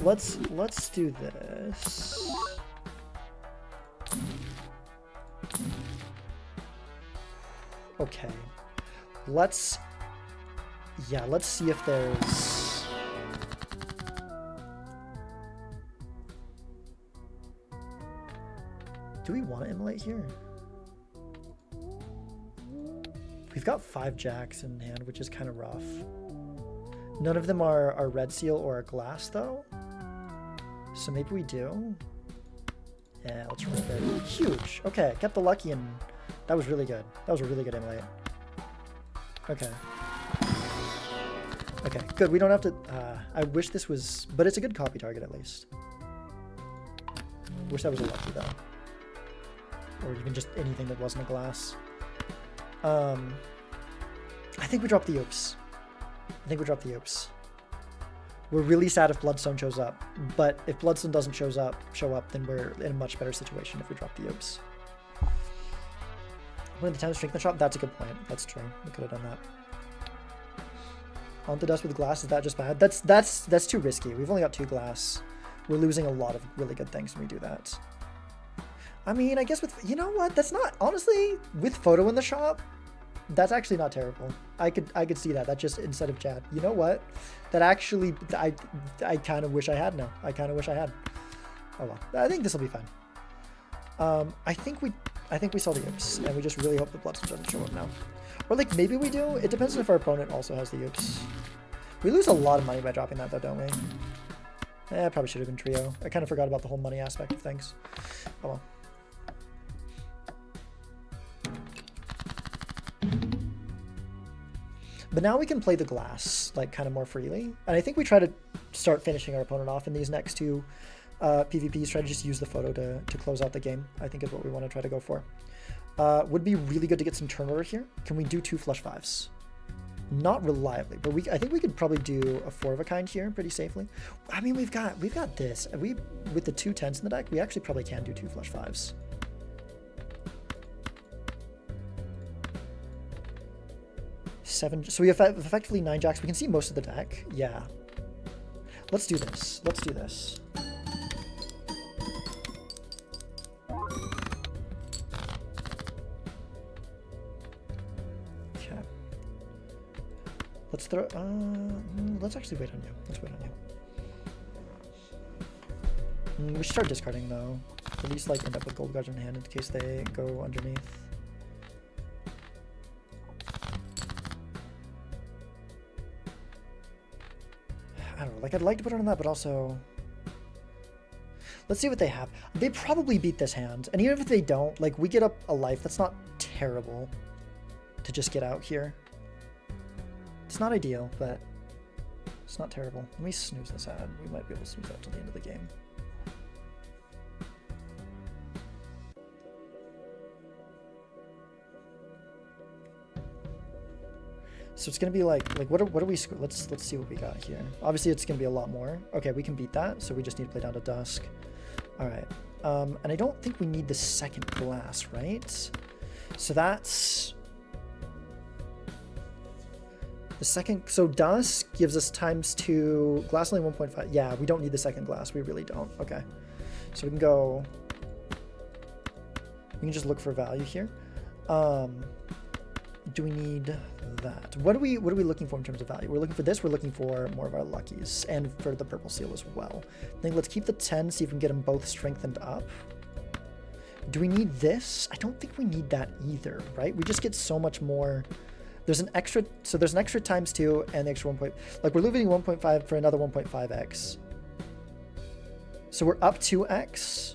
Let's do this. Okay. Let's see if there's... Do we want to immolate here? We've got 5 jacks in hand, which is kind of rough. None of them are red seal or a glass, though. So maybe we do. Yeah, let's roll it. Huge. Okay, kept the lucky, and that was really good. That was a really good immolate. Okay. Okay, good. We don't have to... I wish this was... But it's a good copy target, at least. Wish that was a lucky, though. Or even just anything that wasn't a glass. I think we dropped the oops. We're really sad if Bloodstone shows up, but if Bloodstone doesn't show up, then we're in a much better situation if we drop the oops. When the time to strengthen the shop, that's a good point. That's true. We could have done that. On the dust with glass, is that just bad? That's too risky. We've only got 2 glass. We're losing a lot of really good things when we do that. I mean, I guess with... You know what? That's not... Honestly, with photo in the shop, that's actually not terrible. I could see that. That just instead of Chad. You know what? That actually... I kind of wish I had now. I kind of wish I had. Oh well. I think this will be fine. I think we saw the oops, and we just really hope the Bloodstone doesn't show up now. Or like maybe we do. It depends on if our opponent also has the oops. We lose a lot of money by dropping that though, don't we? Probably should have been trio. I kind of forgot about the whole money aspect of things. Oh well. But now we can play the glass like kind of more freely. And I think we try to start finishing our opponent off in these next 2 PvPs. Try to just use the photo to close out the game, I think is what we want to try to go for. Would be really good to get some turn order here. Can we do 2 flush 5s? Not reliably, but I think we could probably do a 4 of a kind here pretty safely. I mean, we've got this. With the 2 10s in the deck, we actually probably can do 2 flush 5s. So we have effectively 9 jacks. We can see most of the deck. Yeah. Let's do this. Okay. Let's throw... let's actually wait on you. We should start discarding, though. At least, like, end up with Gold Guardian in hand in case they go underneath. I don't know, like I'd like to put it on that, but also... Let's see what they have. They probably beat this hand, and even if they don't, like, we get up a life. That's not terrible to just get out here. It's not ideal, but it's not terrible. Let me snooze this ad. We might be able to snooze that till the end of the game. So it's gonna be like what are we? Let's see what we got here. Obviously, it's gonna be a lot more. Okay, we can beat that. So we just need to play down to dusk. All right. And I don't think we need the second glass, right? So that's... The second... So dusk gives us ×2. Glass only 1.5. Yeah, we don't need the second glass. We really don't. Okay. So we can go... We can just look for value here. Do we need that? What are we looking for in terms of value? We're looking for this. We're looking for more of our luckies and for the purple seal as well. I think let's keep the 10, see if we can get them both strengthened up. Do we need this? I don't think we need that either, right? We just get so much more. There's an extra, so there's an extra ×2 and the extra 1. Like we're losing 1.5 for another 1.5x. So we're up 2x.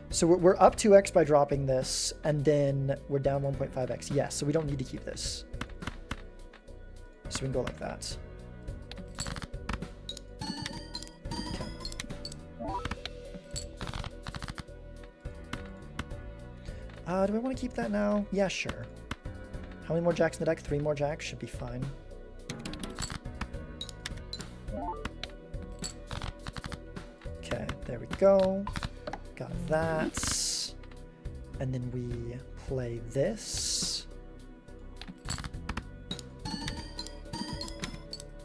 So we're up 2x by dropping this, and then we're down 1.5x. Yes, so we don't need to keep this. So we can go like that. Okay. Do we want to keep that now? Yeah, sure. How many more jacks in the deck? 3 more jacks should be fine. Okay, there we go. Got that. And then we play this.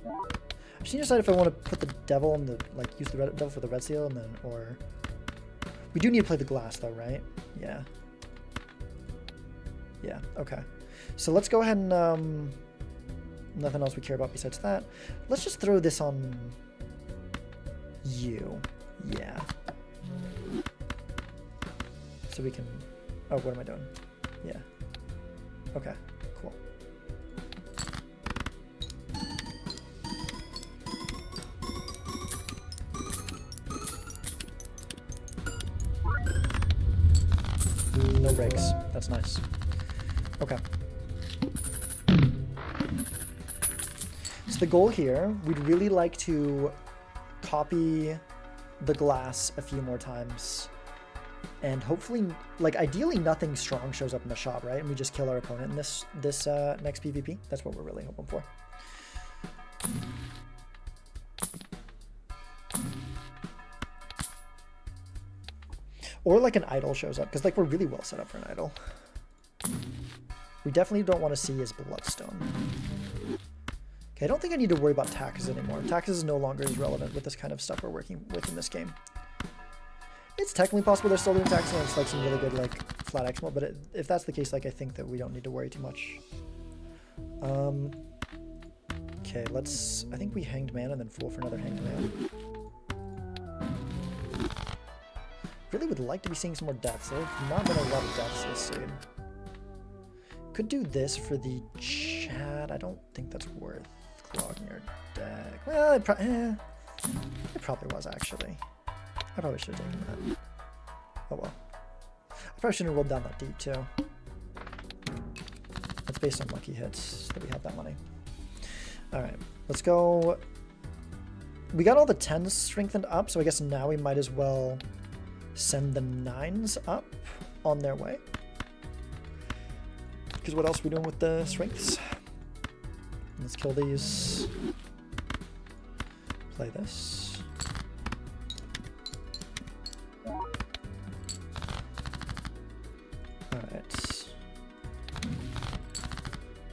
I just need to decide if I want to put the devil in the, like, use the devil for the red seal, and then, or... We do need to play the glass, though, right? Yeah. Yeah, okay. So let's go ahead and, nothing else we care about besides that. Let's just throw this on you. Yeah. So we can... Oh, what am I doing? Yeah. Okay, cool. No breaks. That's nice. Okay. So the goal here, we'd really like to copy the glass a few more times. And hopefully, like, ideally nothing strong shows up in the shop, right? And we just kill our opponent in this next PvP. That's what we're really hoping for. Or like an idol shows up, because like we're really well set up for an idol. We definitely don't want to see his bloodstone. Okay, I don't think I need to worry about taxes anymore. Taxes is no longer as relevant with this kind of stuff we're working with in this game. It's technically possible they're still doing taxes and it's like some really good like flat X mode, but if that's the case, like I think that we don't need to worry too much. Okay, let's... I think we Hanged Man and then Fool for another Hanged Man. Really would like to be seeing some more deaths. There have not been a lot of deaths this seed. Could do this for the chat. I don't think that's worth clogging your deck. Well, it probably was, actually. I probably should have taken that. Oh well. I probably shouldn't have rolled down that deep, too. That's based on lucky hits that we have that money. Alright, let's go. We got all the 10s strengthened up, so I guess now we might as well send the 9s up on their way. Because what else are we doing with the strengths? Let's kill these. Play this. Alright.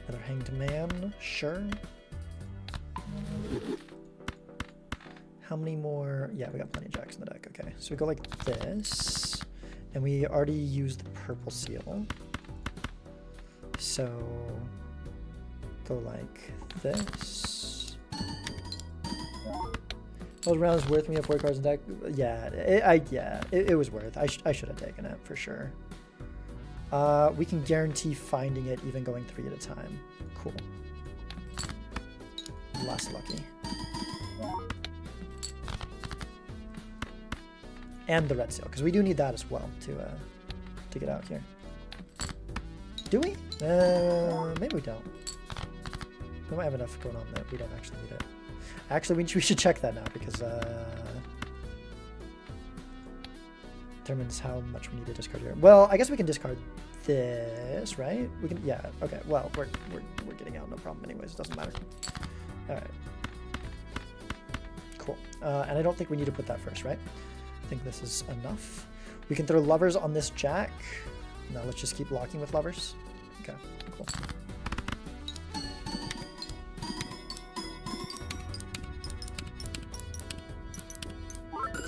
Another Hanged Man, sure. How many more? Yeah, we got plenty of jacks in the deck. Okay, so we go like this. And we already used the purple seal. So go like this. Those rounds worth me at 4 cards in deck. Yeah, it was worth. I should have taken it for sure. We can guarantee finding it even going 3 at a time. Cool. Less lucky. And the red seal, because we do need that as well to get out here. Do we? Maybe we don't. We might have enough going on that we don't actually need it. Actually, we should check that now, because determines how much we need to discard here. Well, I guess we can discard this, right? We can. Yeah. Okay. Well, we're getting out, no problem. Anyways, it doesn't matter. All right. Cool. And I don't think we need to put that first, right? think this is enough. We can throw lovers on this jack. No, let's just keep blocking with lovers. Okay, cool.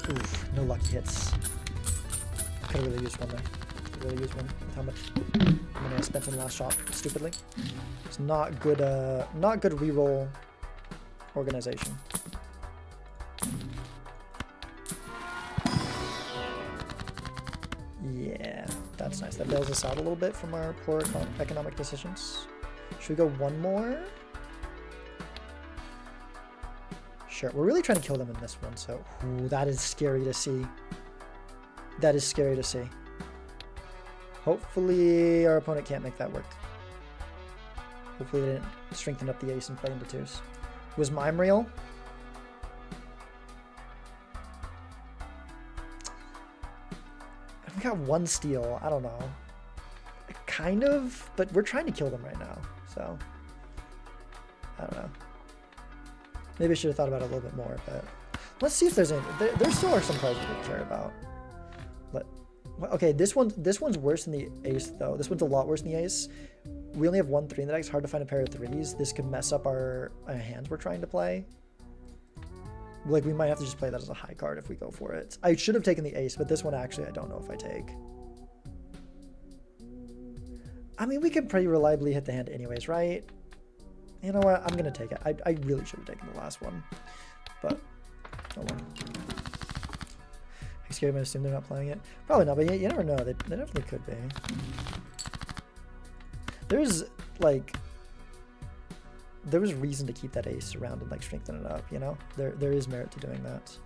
Oof, no lucky hits. Could have really used one there. Could really used one with how much money I spent in the last shot, stupidly. It's not good reroll organization. Yeah, that's nice. That bails us out a little bit from our poor economic decisions. Should we go one more? Sure. We're really trying to kill them in this one, so ooh, that is scary to see. That is scary to see. Hopefully our opponent can't make that work. Hopefully they didn't strengthen up the ace and play into twos. Was Mime real? We got one steal. I don't know. Kind of, but we're trying to kill them right now, so I don't know. Maybe I should have thought about it a little bit more, but let's see if there's any. There still are some cards we could care about. Okay, this one's worse than the ace though. This one's a lot worse than the ace. We only have 1-3 in the deck. It's hard to find a pair of threes. This could mess up our hands we're trying to play. Like, we might have to just play that as a high card if we go for it. I should have taken the ace, but this one actually I don't know if I take. I mean, we can pretty reliably hit the hand anyways, right? You know what? I'm going to take it. I really should have taken the last one. But, oh well. I'm scared. I assume they're not playing it. Probably not, but you never know. They definitely could be. There's, like... There was reason to keep that ace around and like strengthen it up, you know? There is merit to doing that.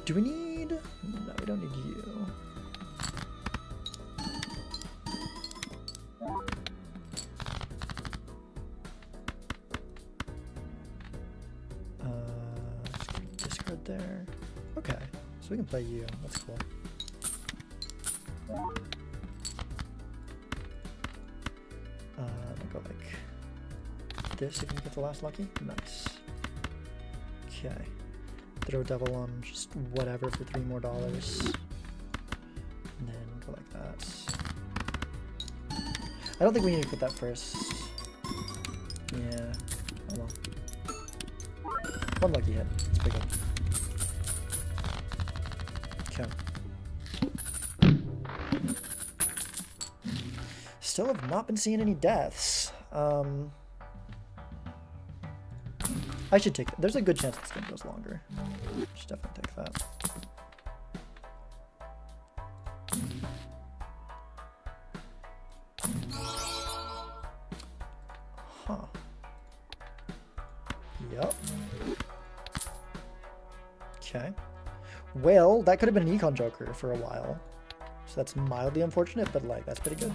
Do we need... No, we don't need you. Discard there. Okay, so we can play you. That's cool. I'll go like this if we get the last lucky. Nice. Okay. Throw double on just whatever for $3 more. And then go like that. I don't think we need to put that first. Yeah. Oh well. One lucky hit. It's pretty good. Okay. Still have not been seeing any deaths. I should take... There's a good chance this game goes longer. Should definitely take that. Huh. Yep. Okay. Well, that could have been an Econ Joker for a while. So that's mildly unfortunate, but like, that's pretty good.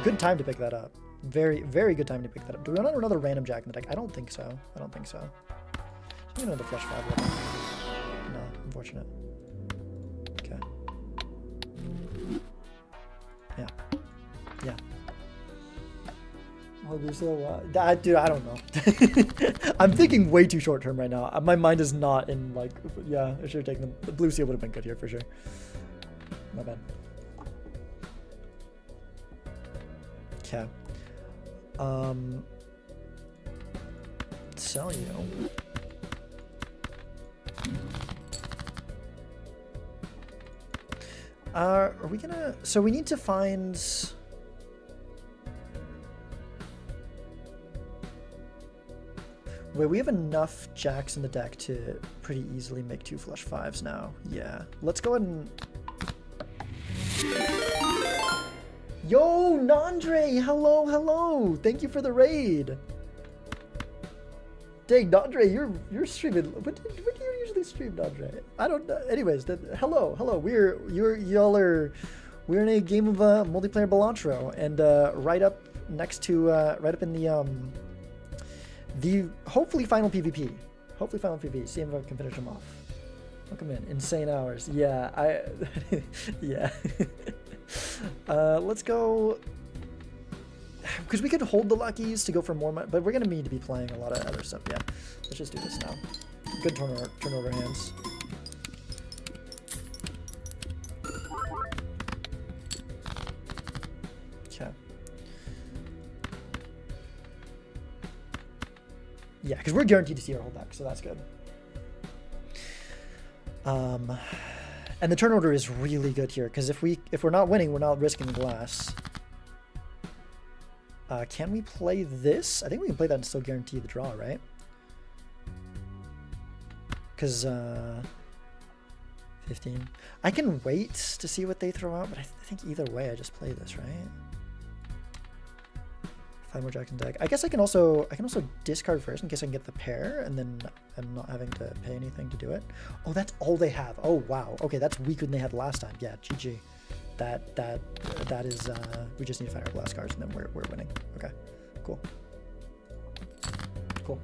Good time to pick that up. Very, very good time to pick that up. Do we want another random jack in the deck? I don't think so. I don't think so. So another flush 5. No, unfortunate. Okay. Yeah. Yeah. Well, there's so, dude, I don't know. I'm thinking way too short term right now. My mind is not in like, yeah, I should have taken the blue seal would have been good here for sure. My bad. Okay. Sell you. Are we gonna... So we need to find... Wait, we have enough jacks in the deck to pretty easily make 2 flush 5s now. Yeah. Let's go ahead and... Yo, Nandre! Hello, hello! Thank you for the raid! Dang, Nandre, you're streaming... When do you usually stream, Nandre? I don't know. Anyways, hello. We're in a game of multiplayer Balatro, and right up next to right up in the the hopefully final PvP. Hopefully final PvP. See if I can finish him off. Look him in. Insane hours. Yeah, yeah. Let's go. Because we could hold the Luckies to go for more money, but we're going to need to be playing a lot of other stuff. Yeah, let's just do this now. Good turn order hands. Okay. Yeah, because we're guaranteed to see our whole deck, so that's good. And the turn order is really good here, because if we're not winning, we're not risking the glass. Can we play this? I think we can play that and still guarantee the draw, right? Because 15. I can wait to see what they throw out, but I think either way I just play this, right? 5 more jacks in deck. I guess I can also discard first in case I can get the pair, and then I'm not having to pay anything to do it. Oh, that's all they have. Oh wow. Okay, that's weaker than they had last time. Yeah, GG. That is we just need to find our glass cards and then we're winning. Okay, cool. Cool.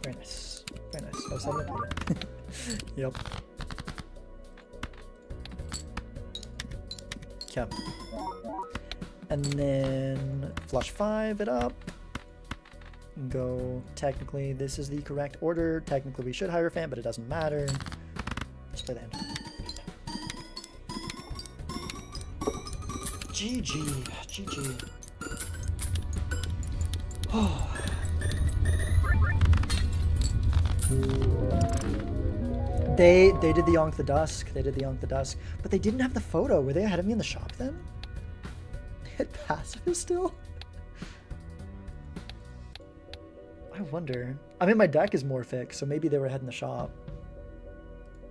Very nice. Very nice. Oh, 7 opponent. Yep. Yep. And then flush 5 it up. Go, technically this is the correct order. Technically we should Hierophant, but it doesn't matter. Let's play the hand. GG. GG. Oh. They did the Yonk the Dusk. They did the Yonk the Dusk. But they didn't have the photo. Were they ahead of me in the shop then? Pacifist still? I wonder. I mean, my deck is more fixed, so maybe they were ahead in the shop.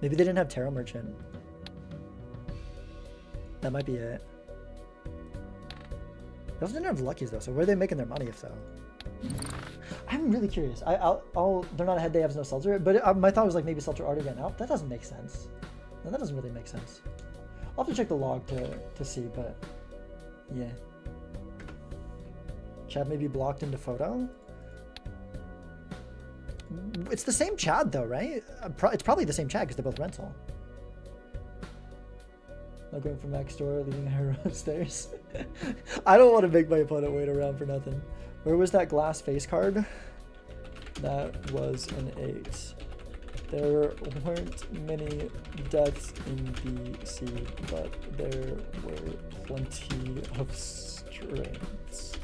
Maybe they didn't have Tarot Merchant. That might be it. They also didn't have Luckies though, so where are they making their money if so? I'm really curious. They're not ahead, they have no Seltzer, but my thought was like maybe Seltzer already ran out. That doesn't make sense. No, that doesn't really make sense. I'll have to check the log to see, but yeah. Chad may be blocked into photo. It's the same Chad though, right? It's probably the same Chad because they're both rental. Not going from next door, leaving her upstairs. I don't want to make my opponent wait around for nothing. Where was that glass face card? That was an 8. There weren't many deaths in BC, but there were plenty of strengths.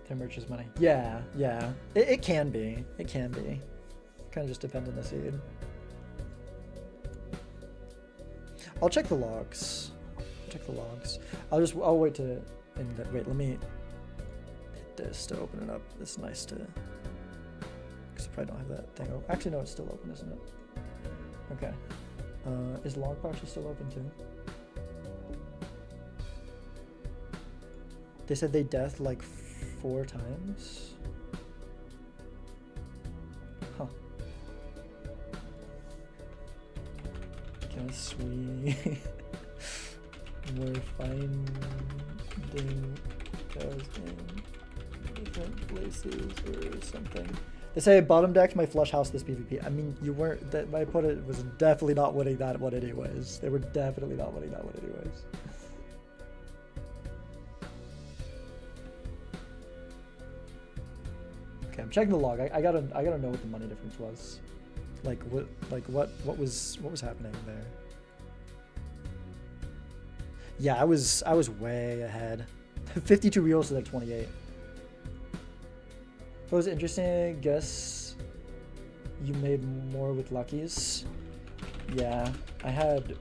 Their merch is money. Yeah, yeah. It can be. It can be. Kind of just depends on the seed. I'll check the logs. Check the logs. I'll wait to wait, let me hit this to open it up. It's nice to, because I probably don't have that thing open. Actually no, it's still open, isn't it? Okay. Is log partial still open too? They said they deathed like 4 times. Huh. Guess we we're finding those in different places or something. They say bottom deck my flush house this PvP. I mean, you weren't. That my opponent was definitely not winning that one anyways. They were definitely not winning that one anyways. Okay, I'm checking the log. I gotta know what the money difference was. Like what was happening there. Yeah, I was way ahead. 52 reels to like 28. What was interesting? I guess you made more with Luckies. Yeah, I had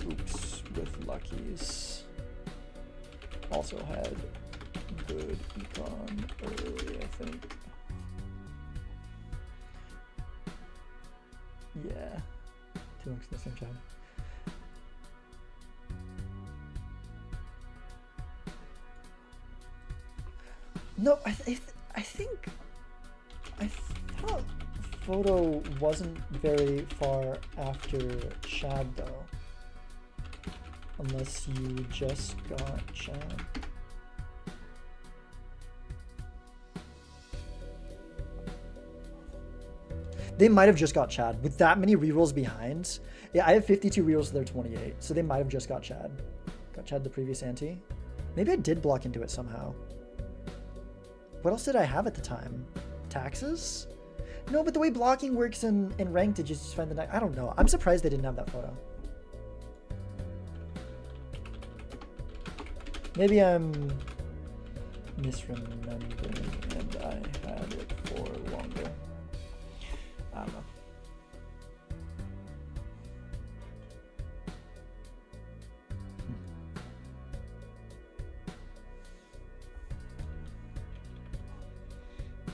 oops with Luckies. Also had good econ early, I think. Yeah, 2 months in the same job. No, I think I thought Photo wasn't very far after Chad though. Unless you just got Chad. They might have just got Chad. With that many rerolls behind. Yeah, I have 52 rerolls to their 28. So they might have just got Chad. Got Chad the previous ante. Maybe I did block into it somehow. What else did I have at the time? Taxes? No, but the way blocking works in ranked, did you just find the... I don't know. I'm surprised they didn't have that photo. Maybe I'm misremembering and I had it for longer. I don't know.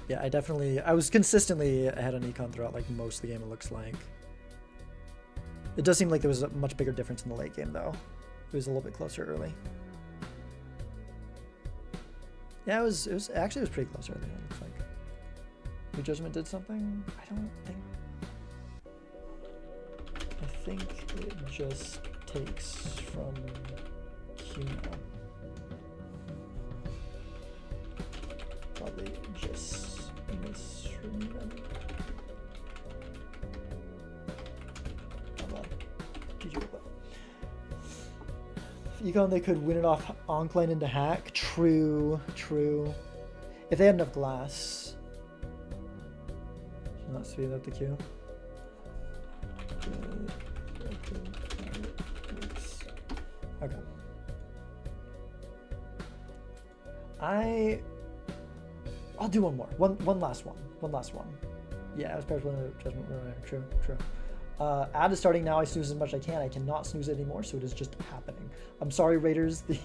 Yeah, I was consistently ahead on Econ throughout like most of the game, it looks like. It does seem like there was a much bigger difference in the late game though. It was a little bit closer early. Yeah, it was pretty close early, it looks like. New Judgment did something? I don't think. I think it just takes from Q now. Probably just misremember. Hold on. GG with that. Econ, they could win it off Oncline into hack. True. If they had enough glass. Not speed up the queue. Okay. I'll do one more. One last one. Yeah, it was pairs one Judgment. True. Ad is starting now. I snooze as much as I can. I cannot snooze it anymore, so it is just happening. I'm sorry, Raiders. The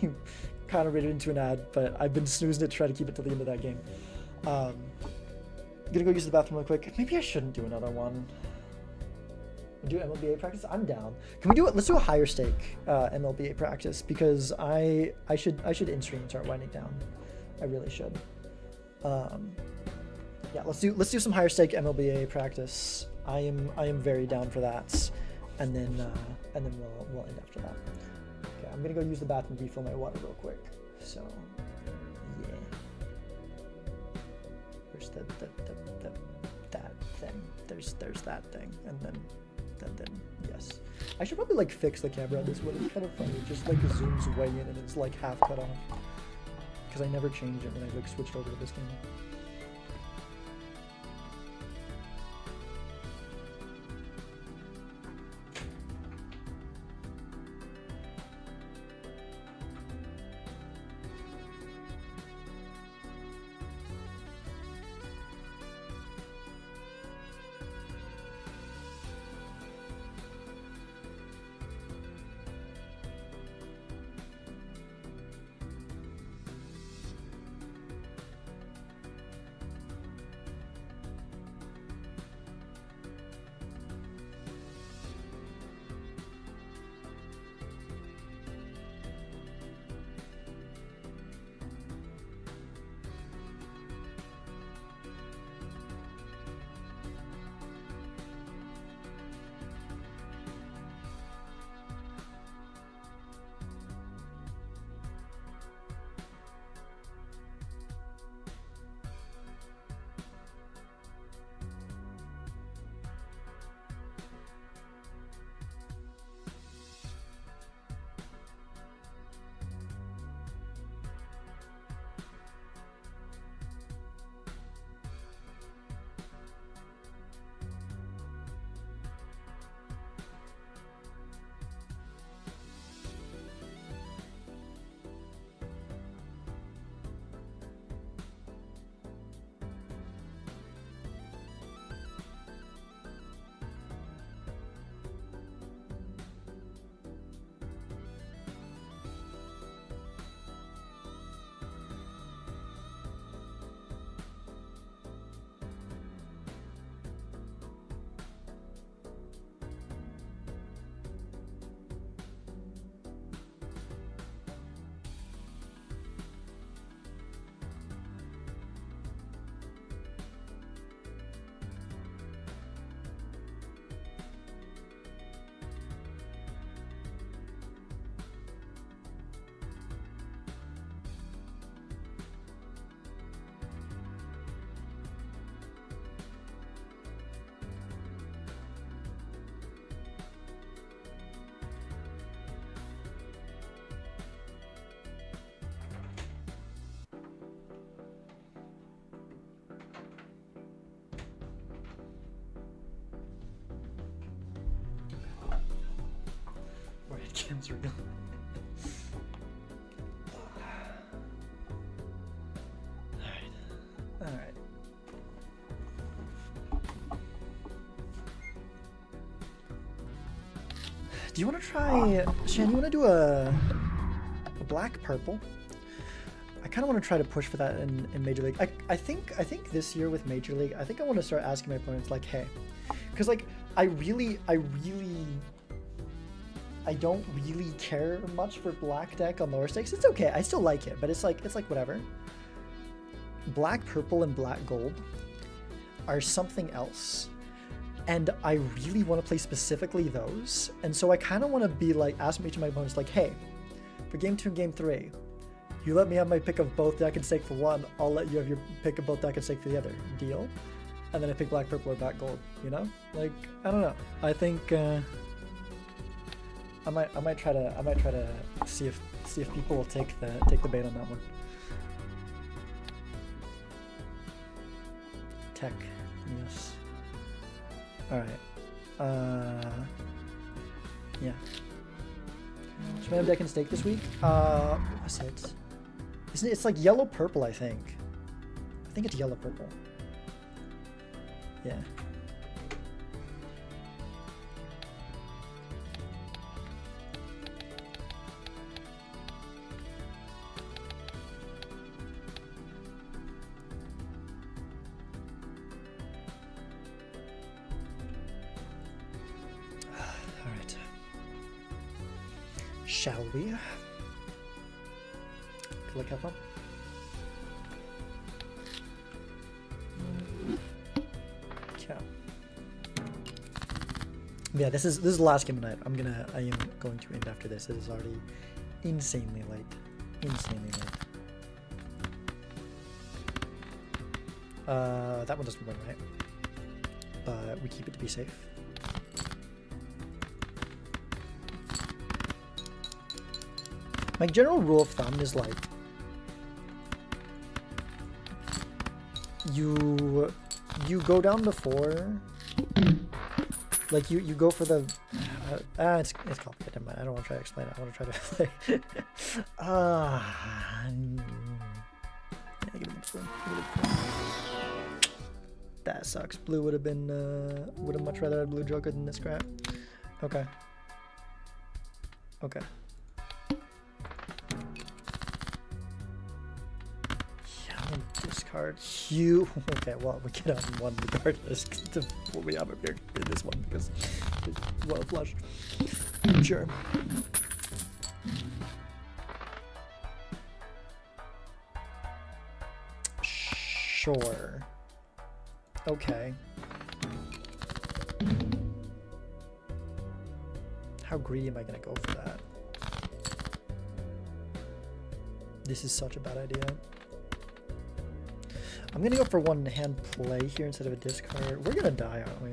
kind of raided into an ad, but I've been snoozing it to try to keep it to the end of that game. I'm gonna go use the bathroom real quick. Maybe I shouldn't do another one. Do MLBA practice? I'm down. Can we do it? Let's do a higher stake MLBA practice because I should in stream and start winding down. I really should. Yeah, let's do some higher stake MLBA practice. I am very down for that, and then we'll end after that. Okay, I'm gonna go use the bathroom, refill my water real quick. So yeah, there's that thing. There's that thing, and then yes. I should probably like fix the camera on this one. It's kind of funny. It just like zooms way in and it's like half cut off because I never changed it when I like switched over to this camera. Games are real. Alright. Do you want to try, Shan, you want to do a black purple? I kind of want to try to push for that in Major League. I think this year with Major League, I think I want to start asking my opponents like, hey, because like I don't really care much for black deck on lower stakes. It's okay, I still like it, but it's like whatever. Black purple and black gold are something else, and I really want to play specifically those. And so I kind of want to be like, ask each of my opponents like, hey, for game 2 and game 3, you let me have my pick of both deck and stake for one, I'll let you have your pick of both deck and stake for the other. Deal? And then I pick black purple or black gold, you know? Like, I don't know. I think I might try to see if people will take the bait on that one. Tech, yes. Alright. Yeah. Should I have deck and stake this week? What's it? Isn't it? It's like yellow purple, I think. I think it's yellow purple. Yeah. Shall we? Click up. Okay. Yeah, this is the last game tonight. I am going to end after this. It is already insanely late. Insanely late. That one doesn't run right, but we keep it to be safe. My general rule of thumb is like you go down to 4, like you go for the it's complicated. I don't want to try to explain it. I want to try to play. That sucks. Blue would have much rather had blue Joker than this crap. Okay. Discard. Okay, well, we get out in one regardless to what we have up here in this one because it's well flushed. Sure. Sure. Okay. How greedy am I gonna go for that? This is such a bad idea. I'm gonna go for one hand play here instead of a discard. We're gonna die, aren't we?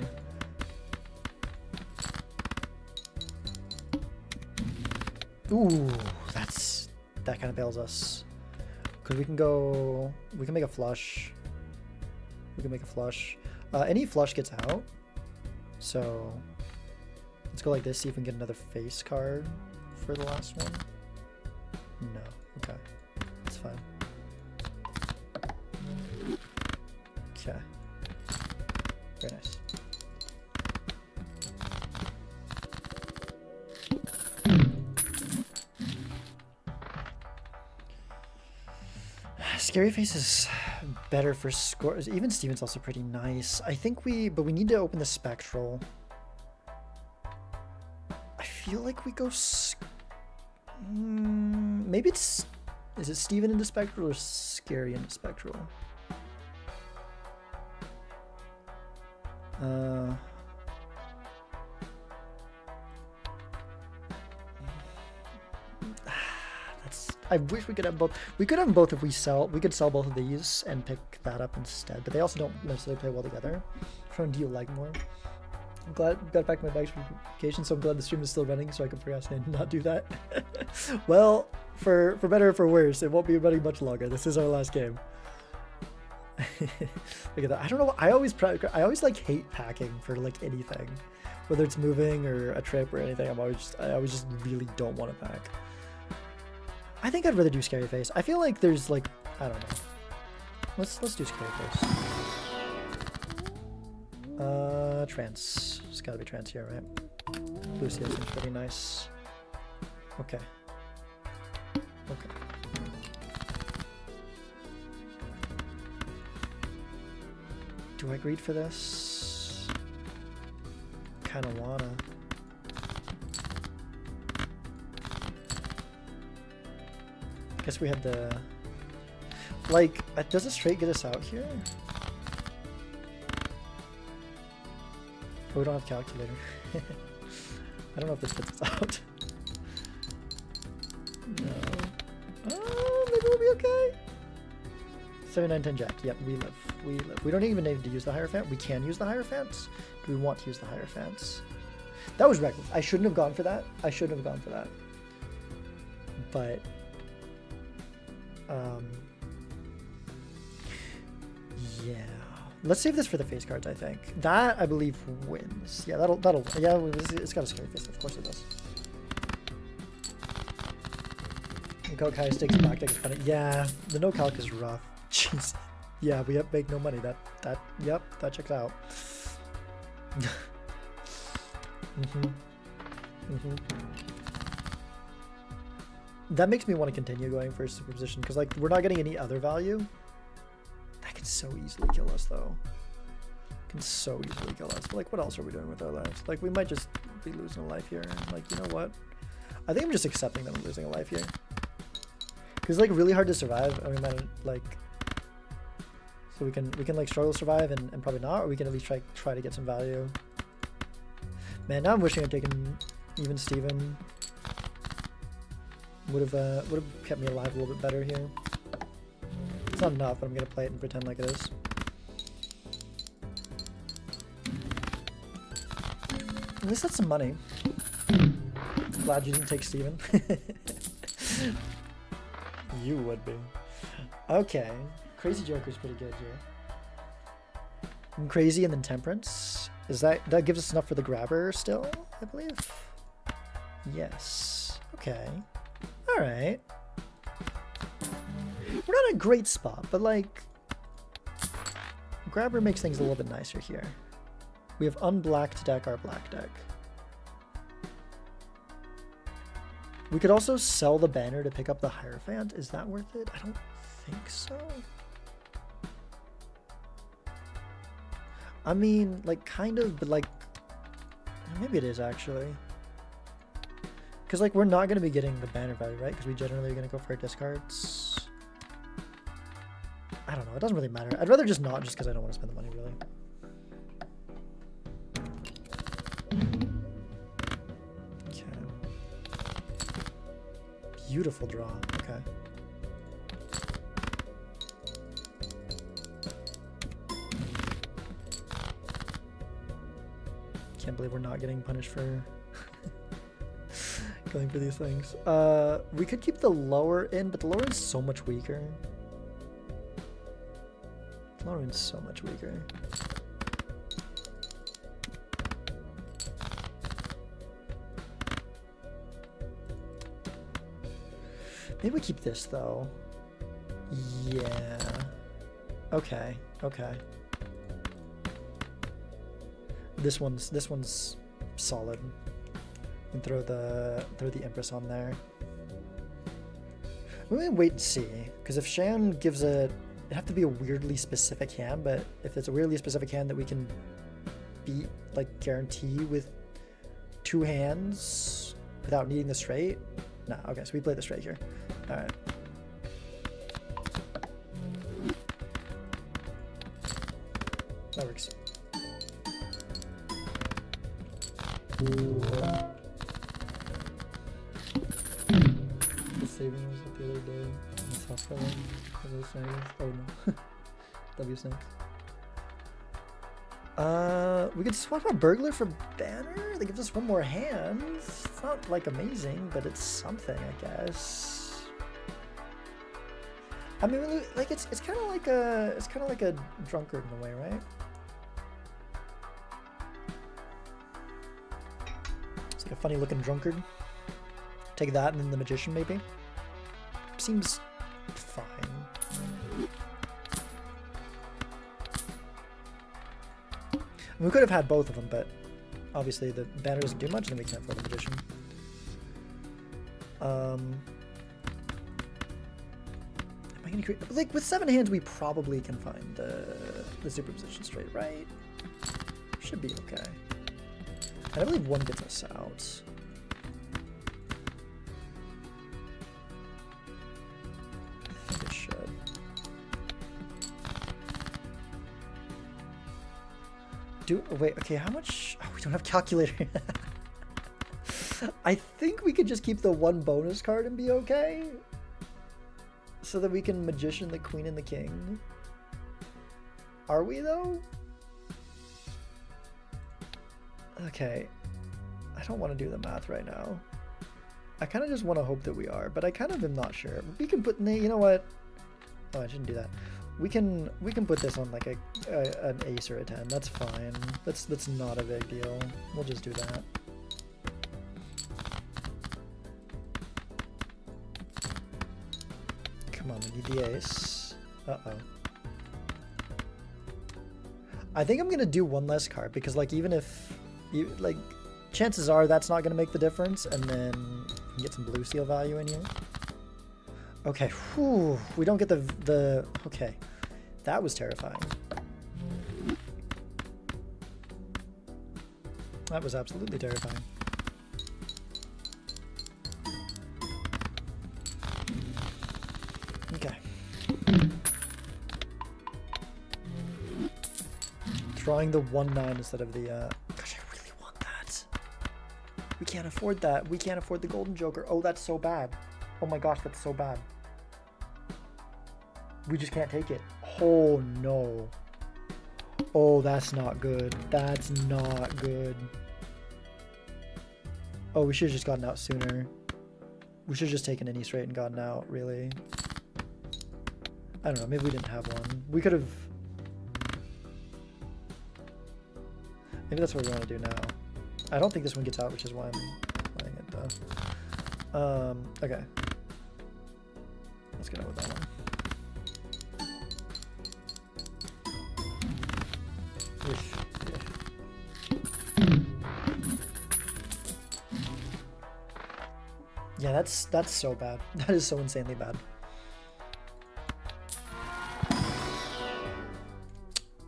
Ooh, that kind of bails us. Cause we can make a flush. Any flush gets out. So let's go like this, see if we can get another face card for the last one. No, okay, that's fine. Okay. Very nice. Scary Face is better for scores. Even Steven's also pretty nice. I think but we need to open the Spectral. I feel like we go maybe is it Steven into Spectral or Scary into Spectral? I wish we could have both. We could have them both if we could sell both of these and pick that up instead, but they also don't necessarily play well together. Which one do you like more? I'm glad I got back my bike's vacation, so I'm glad the stream is still running so I can procrastinate and not do that. Well, for better or for worse, it won't be running much longer. This is our last game. Look at that. I don't know. I always like hate packing for like anything. Whether it's moving or a trip or anything, I always just really don't want to pack. I think I'd rather do Scary Face. I feel like there's like, I don't know. Let's do Scary Face. Trance. It's gotta be Trance here, right? Lucio seems pretty nice. Okay. Okay. Do I greed for this? Kinda wanna. Guess we had the... Like, does a straight get us out here? Oh, we don't have calculator. I don't know if this gets us out. No. Oh, maybe we'll be okay. 7, 9, 10 jack. Yep, we live. We live. We don't even need to use the Hierophant. We can use the Hierophants. Do we want to use the Hierophants? That was reckless. I shouldn't have gone for that. I shouldn't have gone for that. But... yeah. Let's save this for the face cards, I think. That, I believe, wins. Yeah, yeah, it's got a Scary Face. Of course it does. Gokai stakes back deck is funny. Yeah, the no calc is rough. Jeez. Yeah, we make no money. Yep, that checks out. That makes me want to continue going for superposition because, like, we're not getting any other value. That could so easily kill us, though. Can so easily kill us. But, like, what else are we doing with our lives? Like, we might just be losing a life here. And, like, you know what? I think I'm just accepting that I'm losing a life here. Because, like, really hard to survive. I mean, like, so we can like struggle to survive and probably not, or we can at least try to get some value. Man, now I'm wishing I'd taken even Steven. Would have kept me alive a little bit better here. It's not enough, but I'm gonna play it and pretend like it is. At least that's some money. Glad you didn't take Steven. You would be. Okay. Crazy Joker's pretty good here. And Crazy and then Temperance. That gives us enough for the grabber still, I believe? Yes. Okay. Alright. We're not in a great spot, but like... Grabber makes things a little bit nicer here. We have unblacked deck our black deck. We could also sell the banner to pick up the Hierophant. Is that worth it? I don't think so. I mean, like, kind of, but like... Maybe it is, actually. Because, like, we're not going to be getting the banner value, right? Because we generally are going to go for our discards. I don't know. It doesn't really matter. I'd rather just not, just because I don't want to spend the money, really. Beautiful draw. Okay. Can't believe we're not getting punished for going for these things. We could keep the lower end, but the lower end's so much weaker. The lower end's so much weaker. Maybe we keep this, though. Yeah. Okay. Okay. This one's solid. And throw the Empress on there. We're gonna wait and see, because if Shan gives it'd have to be a weirdly specific hand, but if it's a weirdly specific hand that we can beat, like, guarantee with 2 hands without needing the straight. Nah, okay, so we play the straight here. Alright. That works. The saving was the other day in this hospital. Oh no. W snakes. We could swap out Burglar for Banner? That gives us 1 more hand. It's not, like, amazing, but it's something, I guess. I mean, like, it's kind of like a, drunkard in a way, right? Like a funny looking drunkard. Take that and then the magician maybe. Seems fine. We could have had both of them, but obviously the banner doesn't do much, and then we can't afford the magician. Am I gonna create, like, with 7 hands we probably can find the superposition straight, right? Should be okay. And I believe one gets us out. I think it should. Wait, okay, how much? Oh, we don't have calculator. I think we could just keep the 1 bonus card and be okay. So that we can magician the queen and the king. Are we though? Okay. I don't want to do the math right now. I kind of just want to hope that we are, but I kind of am not sure. We can put, you know what? Oh, I shouldn't do that. We can put this on like an ace or a 10. That's fine. That's not a big deal. We'll just do that. Come on, we need the ace. Uh-oh. I think I'm gonna do 1 less card because, like, even if you like, chances are that's not gonna make the difference, and then you can get some blue seal value in here. Okay, whew, we don't get the okay. That was terrifying. That was absolutely terrifying. Okay. Drawing the 1-9 instead of the gosh, I really want that. We can't afford that. We can't afford the golden joker. Oh, that's so bad. Oh my gosh, that's so bad. We just can't take it. Oh no. Oh, that's not good. That's not good. Oh, we should have just gotten out sooner. We should have just taken any straight and gotten out, really. I don't know, maybe we didn't have one. We could have... Maybe that's what we want to do now. I don't think this one gets out, which is why I'm letting it though. Okay. Let's get out with that one. Yeah, that's so bad. That is so insanely bad.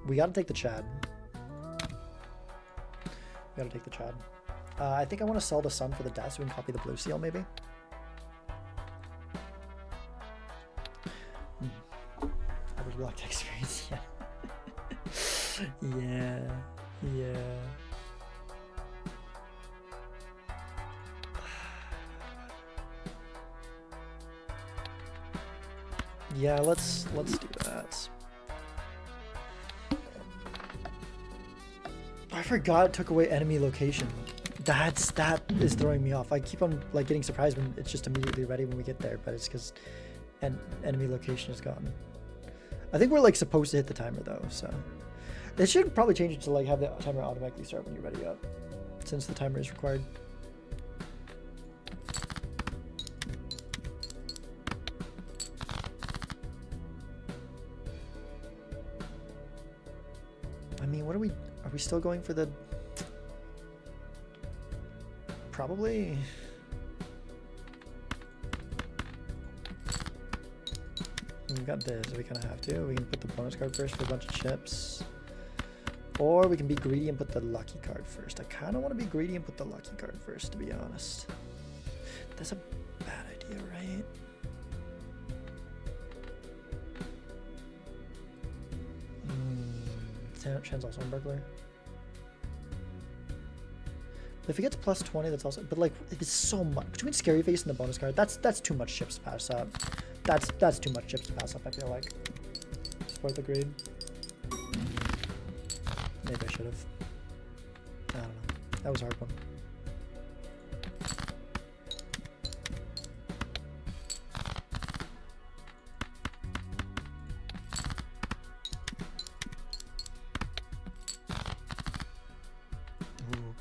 We gotta take the Chad. We gotta take the Chad. I think I want to sell the Sun for the death so we can copy the blue seal, maybe. That was blocked experience, yeah. Yeah. Yeah, let's do that. I forgot it took away enemy location. That is throwing me off. I keep on like getting surprised when it's just immediately ready when we get there, but it's because enemy location is gone. I think we're like supposed to hit the timer though, so it should probably change it to like have the timer automatically start when you're ready up, since the timer is required. I mean, what are we still going for the... Probably... We've got this, we kind of have to. We can put the bonus card first for a bunch of chips. Or we can be greedy and put the lucky card first. I kind of want to be greedy and put the lucky card first, to be honest. That's a bad idea, right? Shen's also on burglar. But if he gets plus 20, that's also... But like, it's so much. Between Scary Face and the bonus card, that's too much chips to pass up. That's too much chips to pass up, I feel like. Support the greed. Maybe I should have. I don't know. That was a hard one.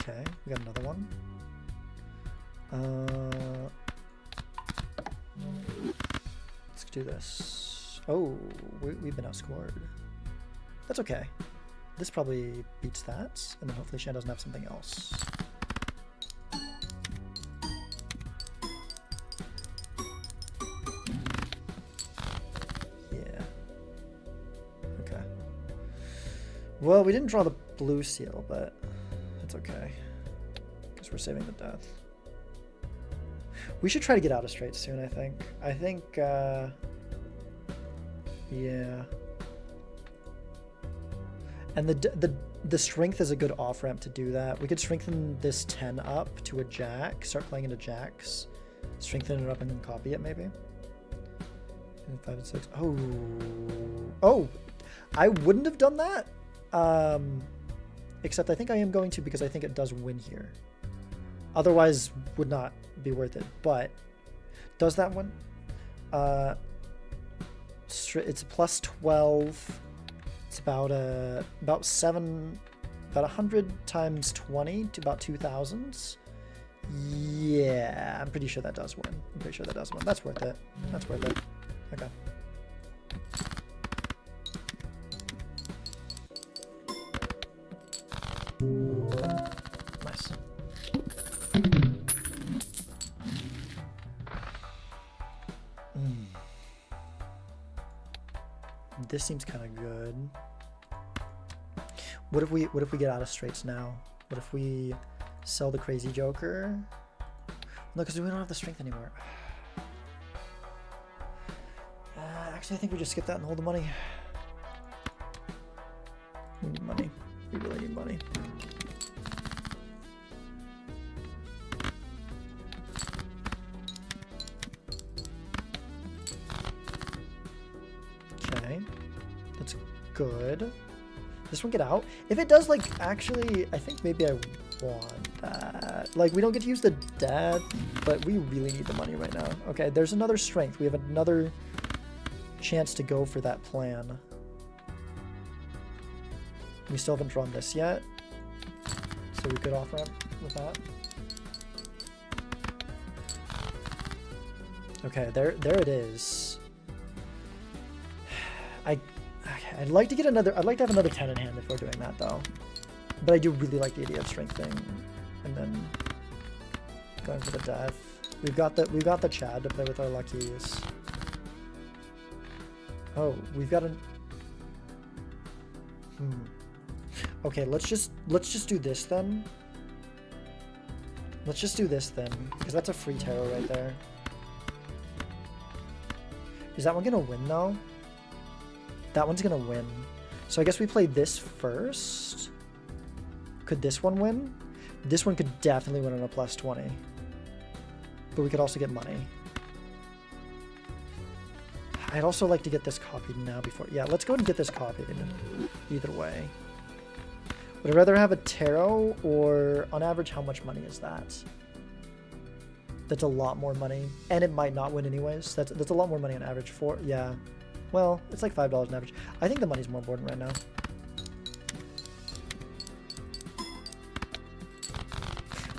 Okay, we got another one. Let's do this. Oh, we've been outscored. That's okay. This probably beats that, and then hopefully Shan doesn't have something else. Yeah. Okay. Well, we didn't draw the blue seal, but it's okay. Because we're saving the death. We should try to get out of straight soon, I think. Yeah. And the strength is a good off-ramp to do that. We could strengthen this 10 up to a jack, start playing into jacks, strengthen it up and then copy it maybe. And 5 and 6. Oh, I wouldn't have done that. Except I think I am going to because I think it does win here. Otherwise, would not be worth it. But does that one? It's a plus 12. It's about 100 times 20 to about 2,000. Yeah, I'm pretty sure that does win. That's worth it. Okay. Nice. This seems kind of good. What if we get out of straights now? What if we sell the crazy joker? No, because we don't have the strength anymore. Actually, I think we just skip that and hold the money. We need money. We really need money. Okay. That's good. This one get out? If it does, like, actually, I think maybe I want that. Like, we don't get to use the death, but we really need the money right now. Okay, there's another strength. We have another chance to go for that plan. We still haven't drawn this yet, so we could off-ramp with that. Okay, there it is. I'd like to get another. I'd like to have another 10 in hand if we're doing that, though. But I do really like the idea of strengthening and then going for the death. We've got the Chad to play with our luckies. Oh, we've got an. Okay, let's just do this then. Let's just do this then, because that's a free tarot right there. Is that one gonna win though? That one's gonna win. So I guess we play this first. Could this one win? This one could definitely win on a plus 20. But we could also get money. I'd also like to get this copied now before... Yeah, let's go ahead and get this copied either way. Would I rather have a tarot or on average how much money is that? That's a lot more money. And it might not win anyways. That's a lot more money on average for... Yeah. Well, it's like $5 on average. I think the money's more important right now.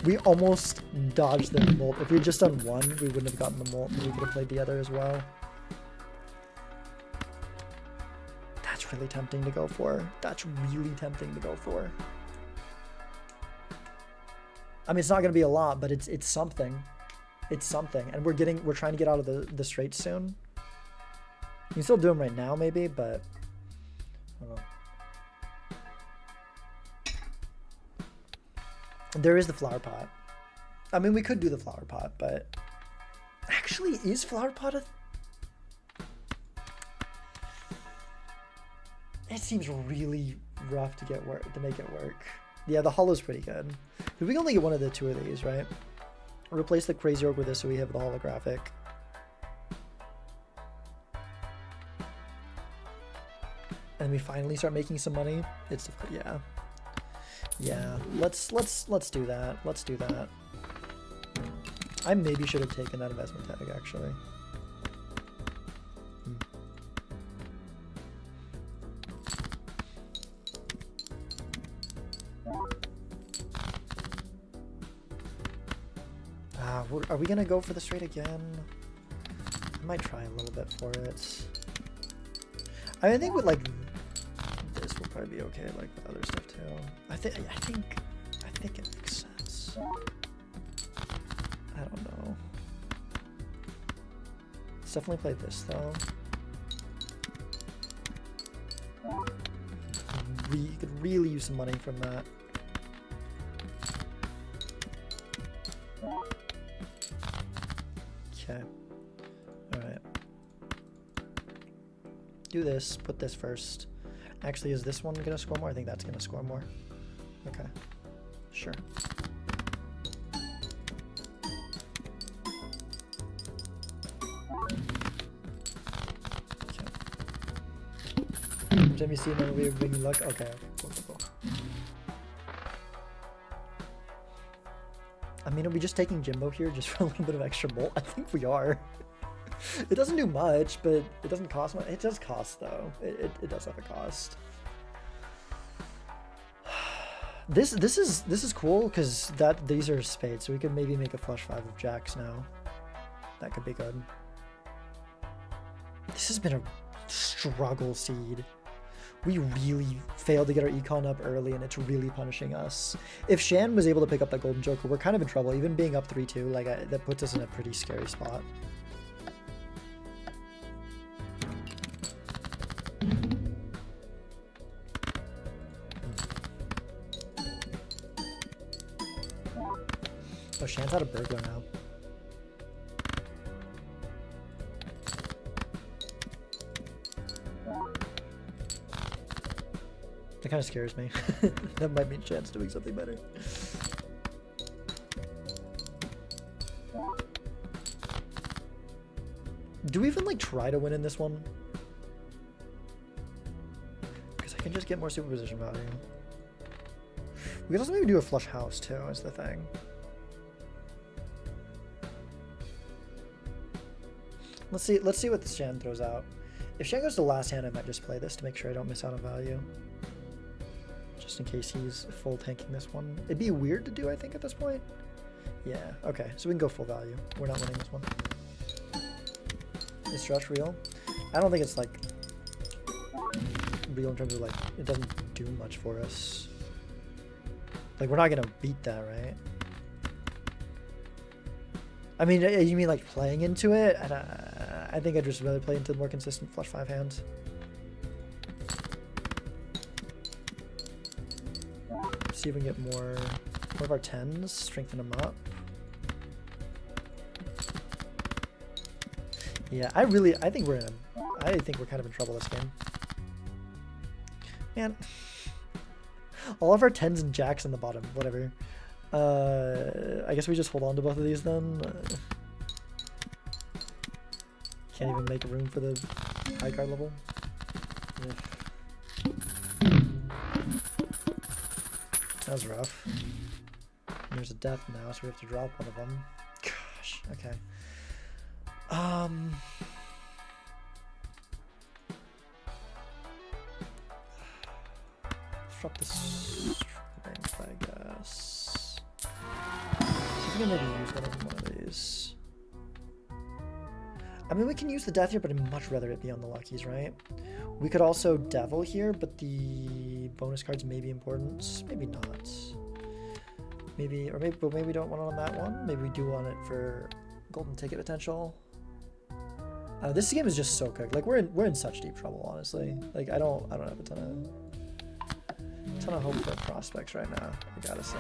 We almost dodged the molt. If we had just done one, we wouldn't have gotten the molt. We could have played the other as well. That's really tempting to go for. That's really tempting to go for. I mean, it's not going to be a lot, but it's something. It's something. And we're trying to get out of the straight soon. You can still do them right now, maybe, but I don't know. There is the flower pot. I mean, we could do the flower pot, but actually, is flower pot a... It seems really rough to make it work. Yeah, the hollow's pretty good. We can only get one of the two of these, right? Replace the crazy orc with this so we have the holographic. And we finally start making some money. It's yeah. Yeah, let's do that. Let's do that. I maybe should have taken that investment tag actually. Are we gonna go for the straight again? I might try a little bit for it. I think with like this will probably be okay, like with other stuff too. I think it makes sense. I don't know. Let's definitely play this though. You could really use some money from that. Okay. Alright. Do this. Put this first. Actually, is this one going to score more? I think that's going to score more. Okay. Sure. Okay. Let me see another way of bringing luck. Okay. Cool, cool, cool. I mean, are we just taking Jimbo here just for a little bit of extra bolt? I think we are. It doesn't do much, but it doesn't cost much. It does cost, though. It does have a cost. This is cool because these are spades, so we could maybe make a flush 5 of jacks now. That could be good. This has been a struggle seed. We really failed to get our econ up early, and it's really punishing us. If Shan was able to pick up that golden joker, we're kind of in trouble. Even being up 3-2, like that puts us in a pretty scary spot. Oh, Shan's out of burglar now. That kind of scares me. That might mean Shan's doing something better. Do we even like try to win in this one? Because I can just get more superposition value. We could also maybe do a flush house too, is the thing. Let's see what Shan throws out. If Shan goes to last hand, I might just play this to make sure I don't miss out on value. Just in case he's full tanking this one. It'd be weird to do, I think, at this point. Yeah, okay. So we can go full value. We're not winning this one. Is Stretch real? I don't think it's, like, real in terms of, like, it doesn't do much for us. Like, we're not going to beat that, right? I mean, you mean, like, playing into it? I think I'd just rather play into the more consistent flush 5 hands. See if we can get more of our 10s, strengthen them up. Yeah, I think we're kind of in trouble this game. Man, all of our 10s and jacks on the bottom, whatever. I guess we just hold on to both of these then. Can't even make room for the high card level. Yeah. That was rough. And there's a death now, so we have to drop one of them. Gosh, okay. Let's drop this strength, I guess. So I think I maybe use one of these. I mean, we can use the death here, but I'd much rather it be on the luckies, right? We could also devil here, but the bonus cards may be important. Maybe not. But maybe we don't want it on that one. Maybe we do want it for golden ticket potential. This game is just so cooked. Like we're in such deep trouble, honestly. Like I don't have a ton of hope for prospects right now, I gotta say.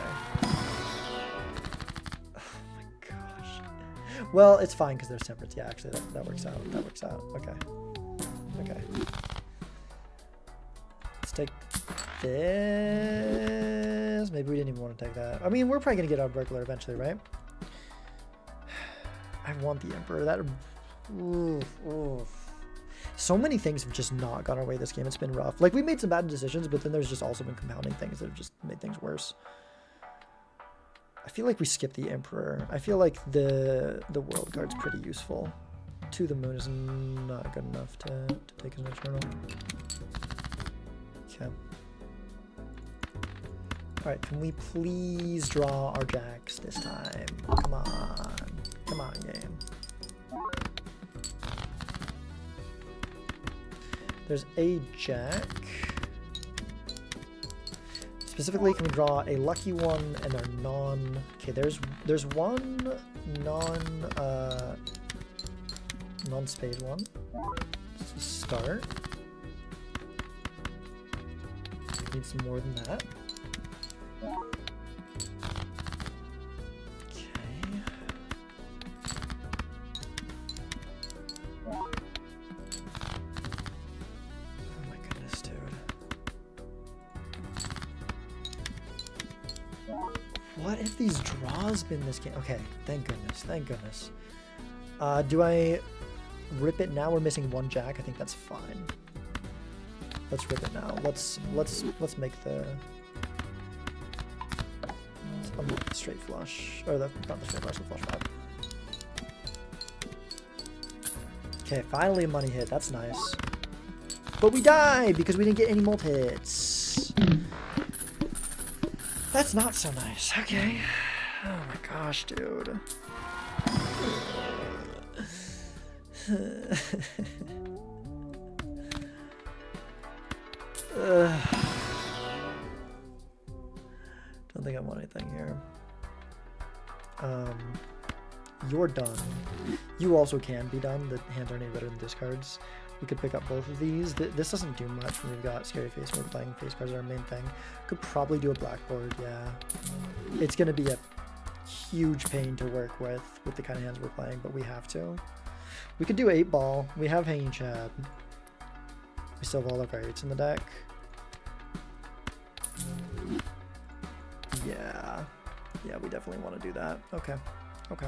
Oh my gosh. Well, it's fine because there's temperates. Yeah, actually that works out. That works out. Okay. Okay. Let's take this. Maybe we didn't even want to take that. I mean, we're probably gonna get out burglar eventually, right? I want the Emperor. That. Oof, oof. So many things have just not gone our way this game. It's been rough. Like we made some bad decisions, but then there's just also been compounding things that have just made things worse. I feel like we skipped the Emperor. I feel like the world card's pretty useful. To the Moon is not good enough to take as an Eternal. Okay. Alright, can we please draw our jacks this time? Come on. Come on, game. There's a jack. Specifically, can we draw a lucky one and our non... Okay, there's one non-spade one. Let's just start. Need some more than that. Okay. Oh my goodness, dude. What have these draws been this game? Okay, thank goodness, thank goodness. Do I rip it now? We're missing one jack. I think that's fine. Let's rip it now. Let's make the straight flush, or not the straight flush, the flush five. Okay, finally a money hit. That's nice. But we die because we didn't get any multi hits. That's not so nice. Okay. Oh my gosh, dude. Don't think I want anything here. You're done. You also can be done. The hands aren't any better than discards. We could pick up both of these. This doesn't do much when we've got Scary Face and we're playing face cards are our main thing. Could probably do a blackboard, yeah. It's gonna be a huge pain to work with the kind of hands we're playing, but we have to. We could do 8-ball. We have Hanging Chad. We still have all of our 8s in the deck. Yeah. Yeah, we definitely want to do that. Okay. Okay.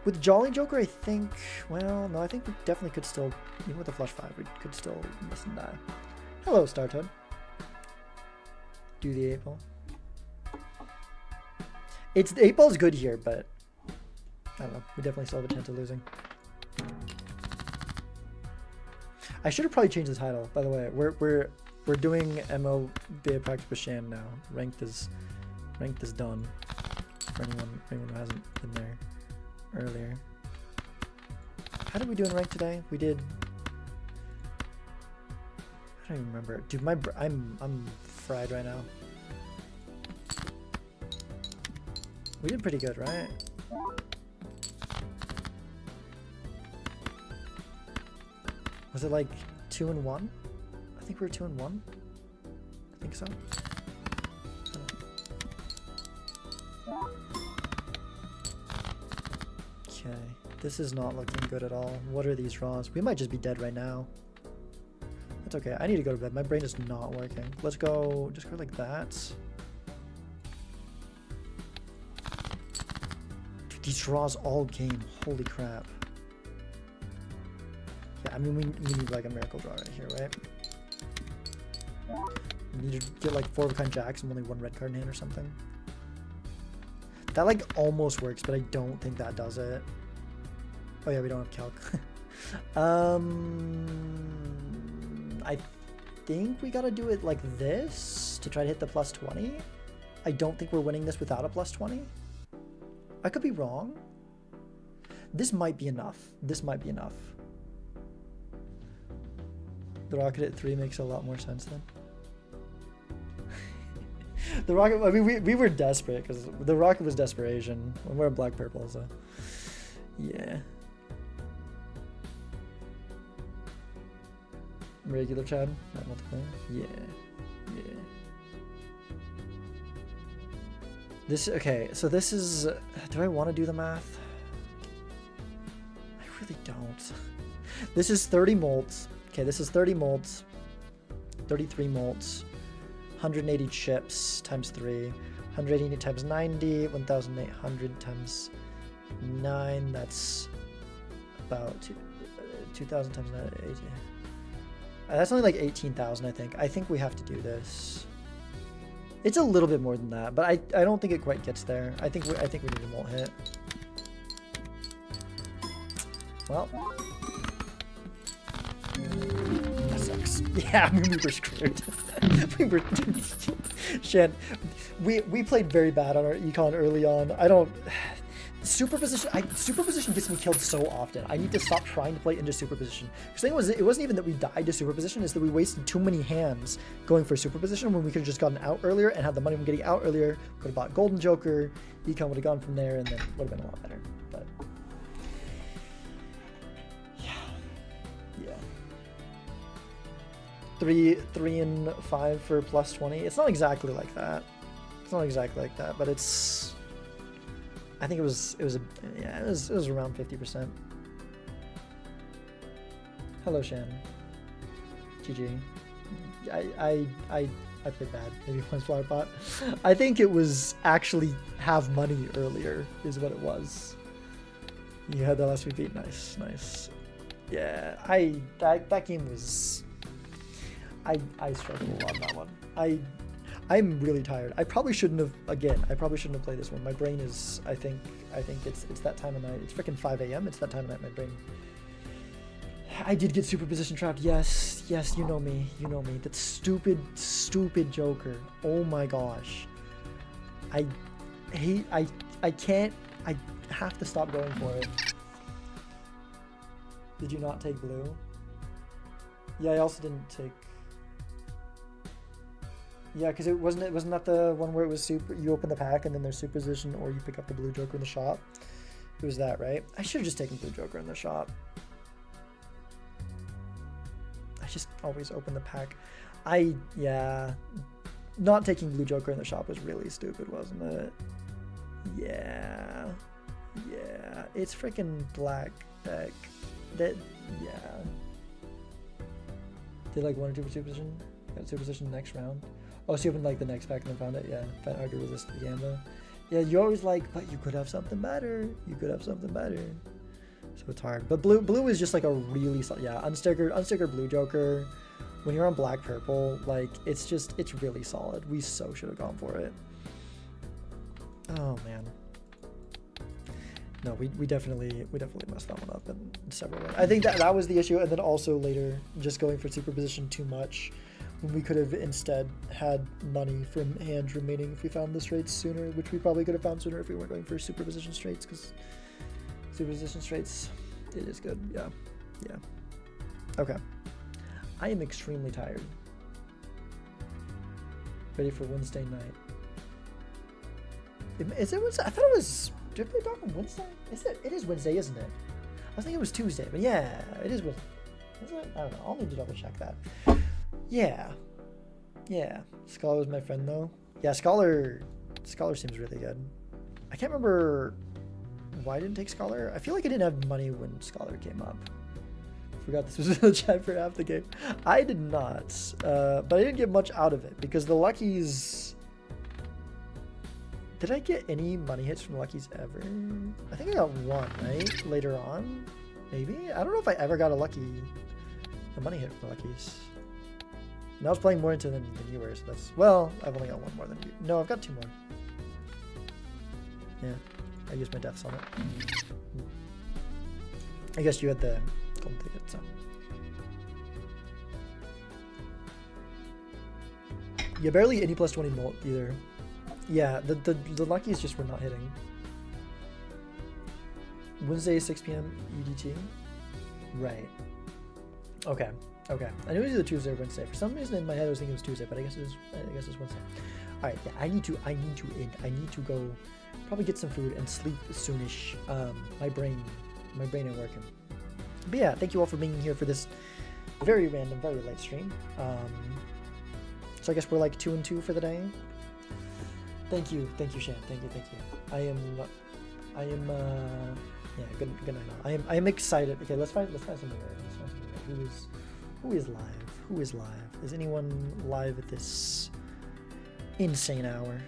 With Jolly Joker, I think... Well, no, I think we definitely could still... Even with the flush 5, we could still miss and die. Hello, Startoad. Do the 8-ball. It's... The 8-ball's good here, but... I don't know. We definitely still have a chance of losing. I should have probably changed the title, by the way. We're doing MLB Practice with Shan now. Ranked is done. For anyone who hasn't been there earlier. How did we do in rank today? We did. I don't even remember. Dude, I'm fried right now. We did pretty good, right? Was it like 2-1? I think we were 2-1. I think so. Okay, this is not looking good at all. What are these draws? We might just be dead right now. That's okay. I need to go to bed. My brain is not working. Let's go. Just go like that. Dude, these draws all game. Holy crap. Yeah, I mean, we need like a miracle draw right here, right? We need to get like 4 of a kind jacks and only 1 red card in hand or something. That like almost works, but I don't think that does it. Oh yeah, we don't have calc. I think we gotta do it like this to try to hit the +20. I don't think we're winning this without a +20. I could be wrong. This might be enough. This might be enough. The rocket at 3 makes a lot more sense then. The rocket, I mean, we were desperate because the rocket was desperation. We're in black purple, so yeah. Regular Chad, not multiplayer. Yeah, yeah. This, okay, so this is, do I want to do the math? I really don't. This is 30 molts. Okay, this is 30 molts, 33 molts, 180 chips times 3, 180 times 90, 1,800 times 9, that's about 2,000 times 9, 80. That's only like 18,000, I think. I think we have to do this. It's a little bit more than that, but I don't think it quite gets there. I think we need a molt hit. Well, that sucks. Yeah, I mean, we were screwed. We were... Shan, we played very bad on our econ early on. I don't... Superposition gets me killed so often. I need to stop trying to play into superposition. The thing was, it wasn't even that we died to superposition, it's that we wasted too many hands going for superposition when we could have just gotten out earlier and had the money from getting out earlier. Could have bought Golden Joker, econ would have gone from there, and then would have been a lot better. But yeah. 3 and 5 for plus 20. It's not exactly like that. It's not exactly like that, but it's... I think it was around 50%. Hello, Shan. GG. I played bad. Maybe once flower pot. I think it was actually have money earlier is what it was. You had that last repeat. Nice. Yeah, that game was. I struggled a lot on that one. I'm really tired. I probably shouldn't have played this one. My brain is, I think it's that time of night. It's freaking 5 a.m. It's that time of night, my brain. I did get superposition trapped. Yes, you know me. That stupid Joker. Oh my gosh. I have to stop going for it. Did you not take blue? Yeah, I also didn't take... Yeah, because wasn't that the one where it was you open the pack and then there's superposition or you pick up the blue Joker in the shop? It was that, right? I should have just taken blue Joker in the shop. I just always open the pack. Not taking blue Joker in the shop was really stupid, wasn't it? Yeah. It's freaking black deck. Did like 1 or 2 for superposition? Got superposition next round. Oh, so you opened like the next pack and then found it? Yeah. Found hard to resist the Gamba. Yeah, you're always like, but you could have something better. So it's hard. But blue is just like a really solid, unstickered blue Joker. When you're on black purple, like it's really solid. We so should have gone for it. Oh man. No, we definitely messed that one up in several ways. I think that was the issue, and then also later just going for superposition too much. When we could have instead had money from hand remaining if we found the straights sooner, which we probably could have found sooner if we weren't going for superposition straights, because superposition straights, it is good. Yeah. Okay. I am extremely tired. Ready for Wednesday night. Is it Wednesday? I thought it was... Did we play Dark on Wednesday? It is Wednesday, isn't it? I was thinking it was Tuesday, but yeah, it is Wednesday. Is it? I don't know. I'll need to double check that. Yeah. Scholar was my friend though. Yeah, Scholar seems really good. I can't remember why I didn't take Scholar. I feel like I didn't have money when Scholar came up. Forgot this was in the chat for half the game. I did not, but I didn't get much out of it because the Luckies... Did I get any money hits from Luckies ever? I think I got one, right? Later on? Maybe? I don't know if I ever got a money hit from the Luckies. And I was playing more into than you were, so that's... Well, I've only got one more than you. No, I've got 2 more. Yeah, I used my deaths on it. I guess you had the golden ticket, so... Yeah, barely any plus 20 molt either. Yeah, the Luckies just were not hitting. Wednesday, 6 p.m. EDT? Right. Okay. I knew it was either Tuesday or Wednesday. For some reason in my head I was thinking it was Tuesday, but I guess it's Wednesday. Alright, yeah, I need to end. I need to go probably get some food and sleep soonish. My brain ain't working. But yeah, thank you all for being here for this very random, very late stream. So I guess we're like 2 and 2 for the day. Thank you, Shan. Thank you. I am yeah, good night all. I am excited. Okay, let's find something rare. Who is live? Is anyone live at this insane hour?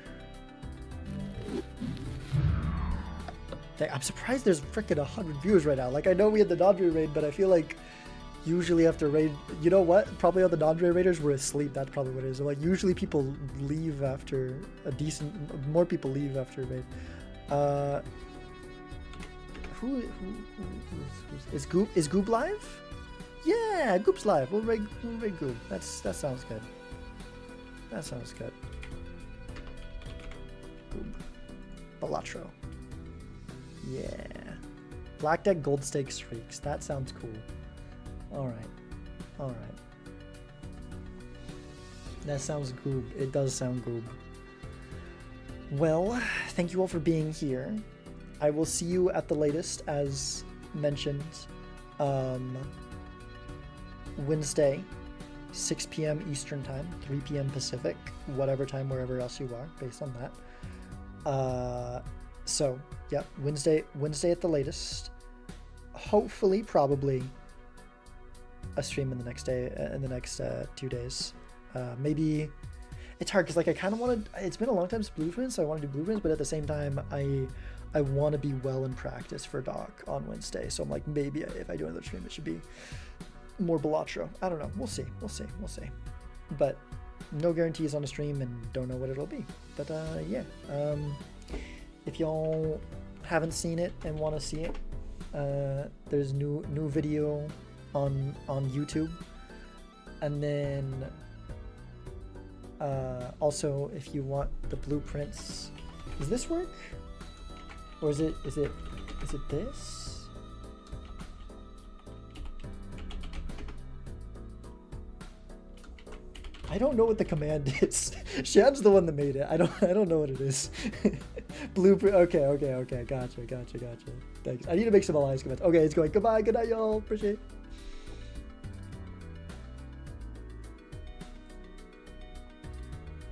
I'm surprised there's freaking 100 viewers right now. Like, I know we had the Nandre raid, but I feel like usually after raid, you know what? Probably all the Nandre raiders were asleep. That's probably what it is. So, like, usually people leave after more people leave after a raid. Is Goob live? Yeah, Goop's live. We'll raid Goop. That sounds good. That sounds good. Goop. Balatro. Yeah. Black Deck Gold Stake Streaks. That sounds cool. Alright. Alright. That sounds goob. It does sound goob. Well, thank you all for being here. I will see you at the latest, as mentioned, Wednesday, 6 p.m. Eastern Time, 3 p.m. Pacific, whatever time, wherever else you are, based on that. So, yeah, Wednesday at the latest. Hopefully, probably a stream in the next day, in the next 2 days. Maybe it's hard because like I kind of want to. It's been a long time since Blueprints, so I want to do Blueprints, but at the same time, I want to be well in practice for Doc on Wednesday. So I'm like, maybe if I do another stream, it should be more Balatro. I don't know. We'll see. But no guarantees on the stream, and don't know what it'll be. But yeah. If y'all haven't seen it and want to see it, there's new video on YouTube, and then also if you want the blueprints, does this work, or is it this? I don't know what the command is. Shad's the one that made it. I don't know what it is. Blueprint. Okay. Gotcha. Thanks. I need to make some alliance comments. Okay, it's going. Goodbye. Good night, y'all. Appreciate it.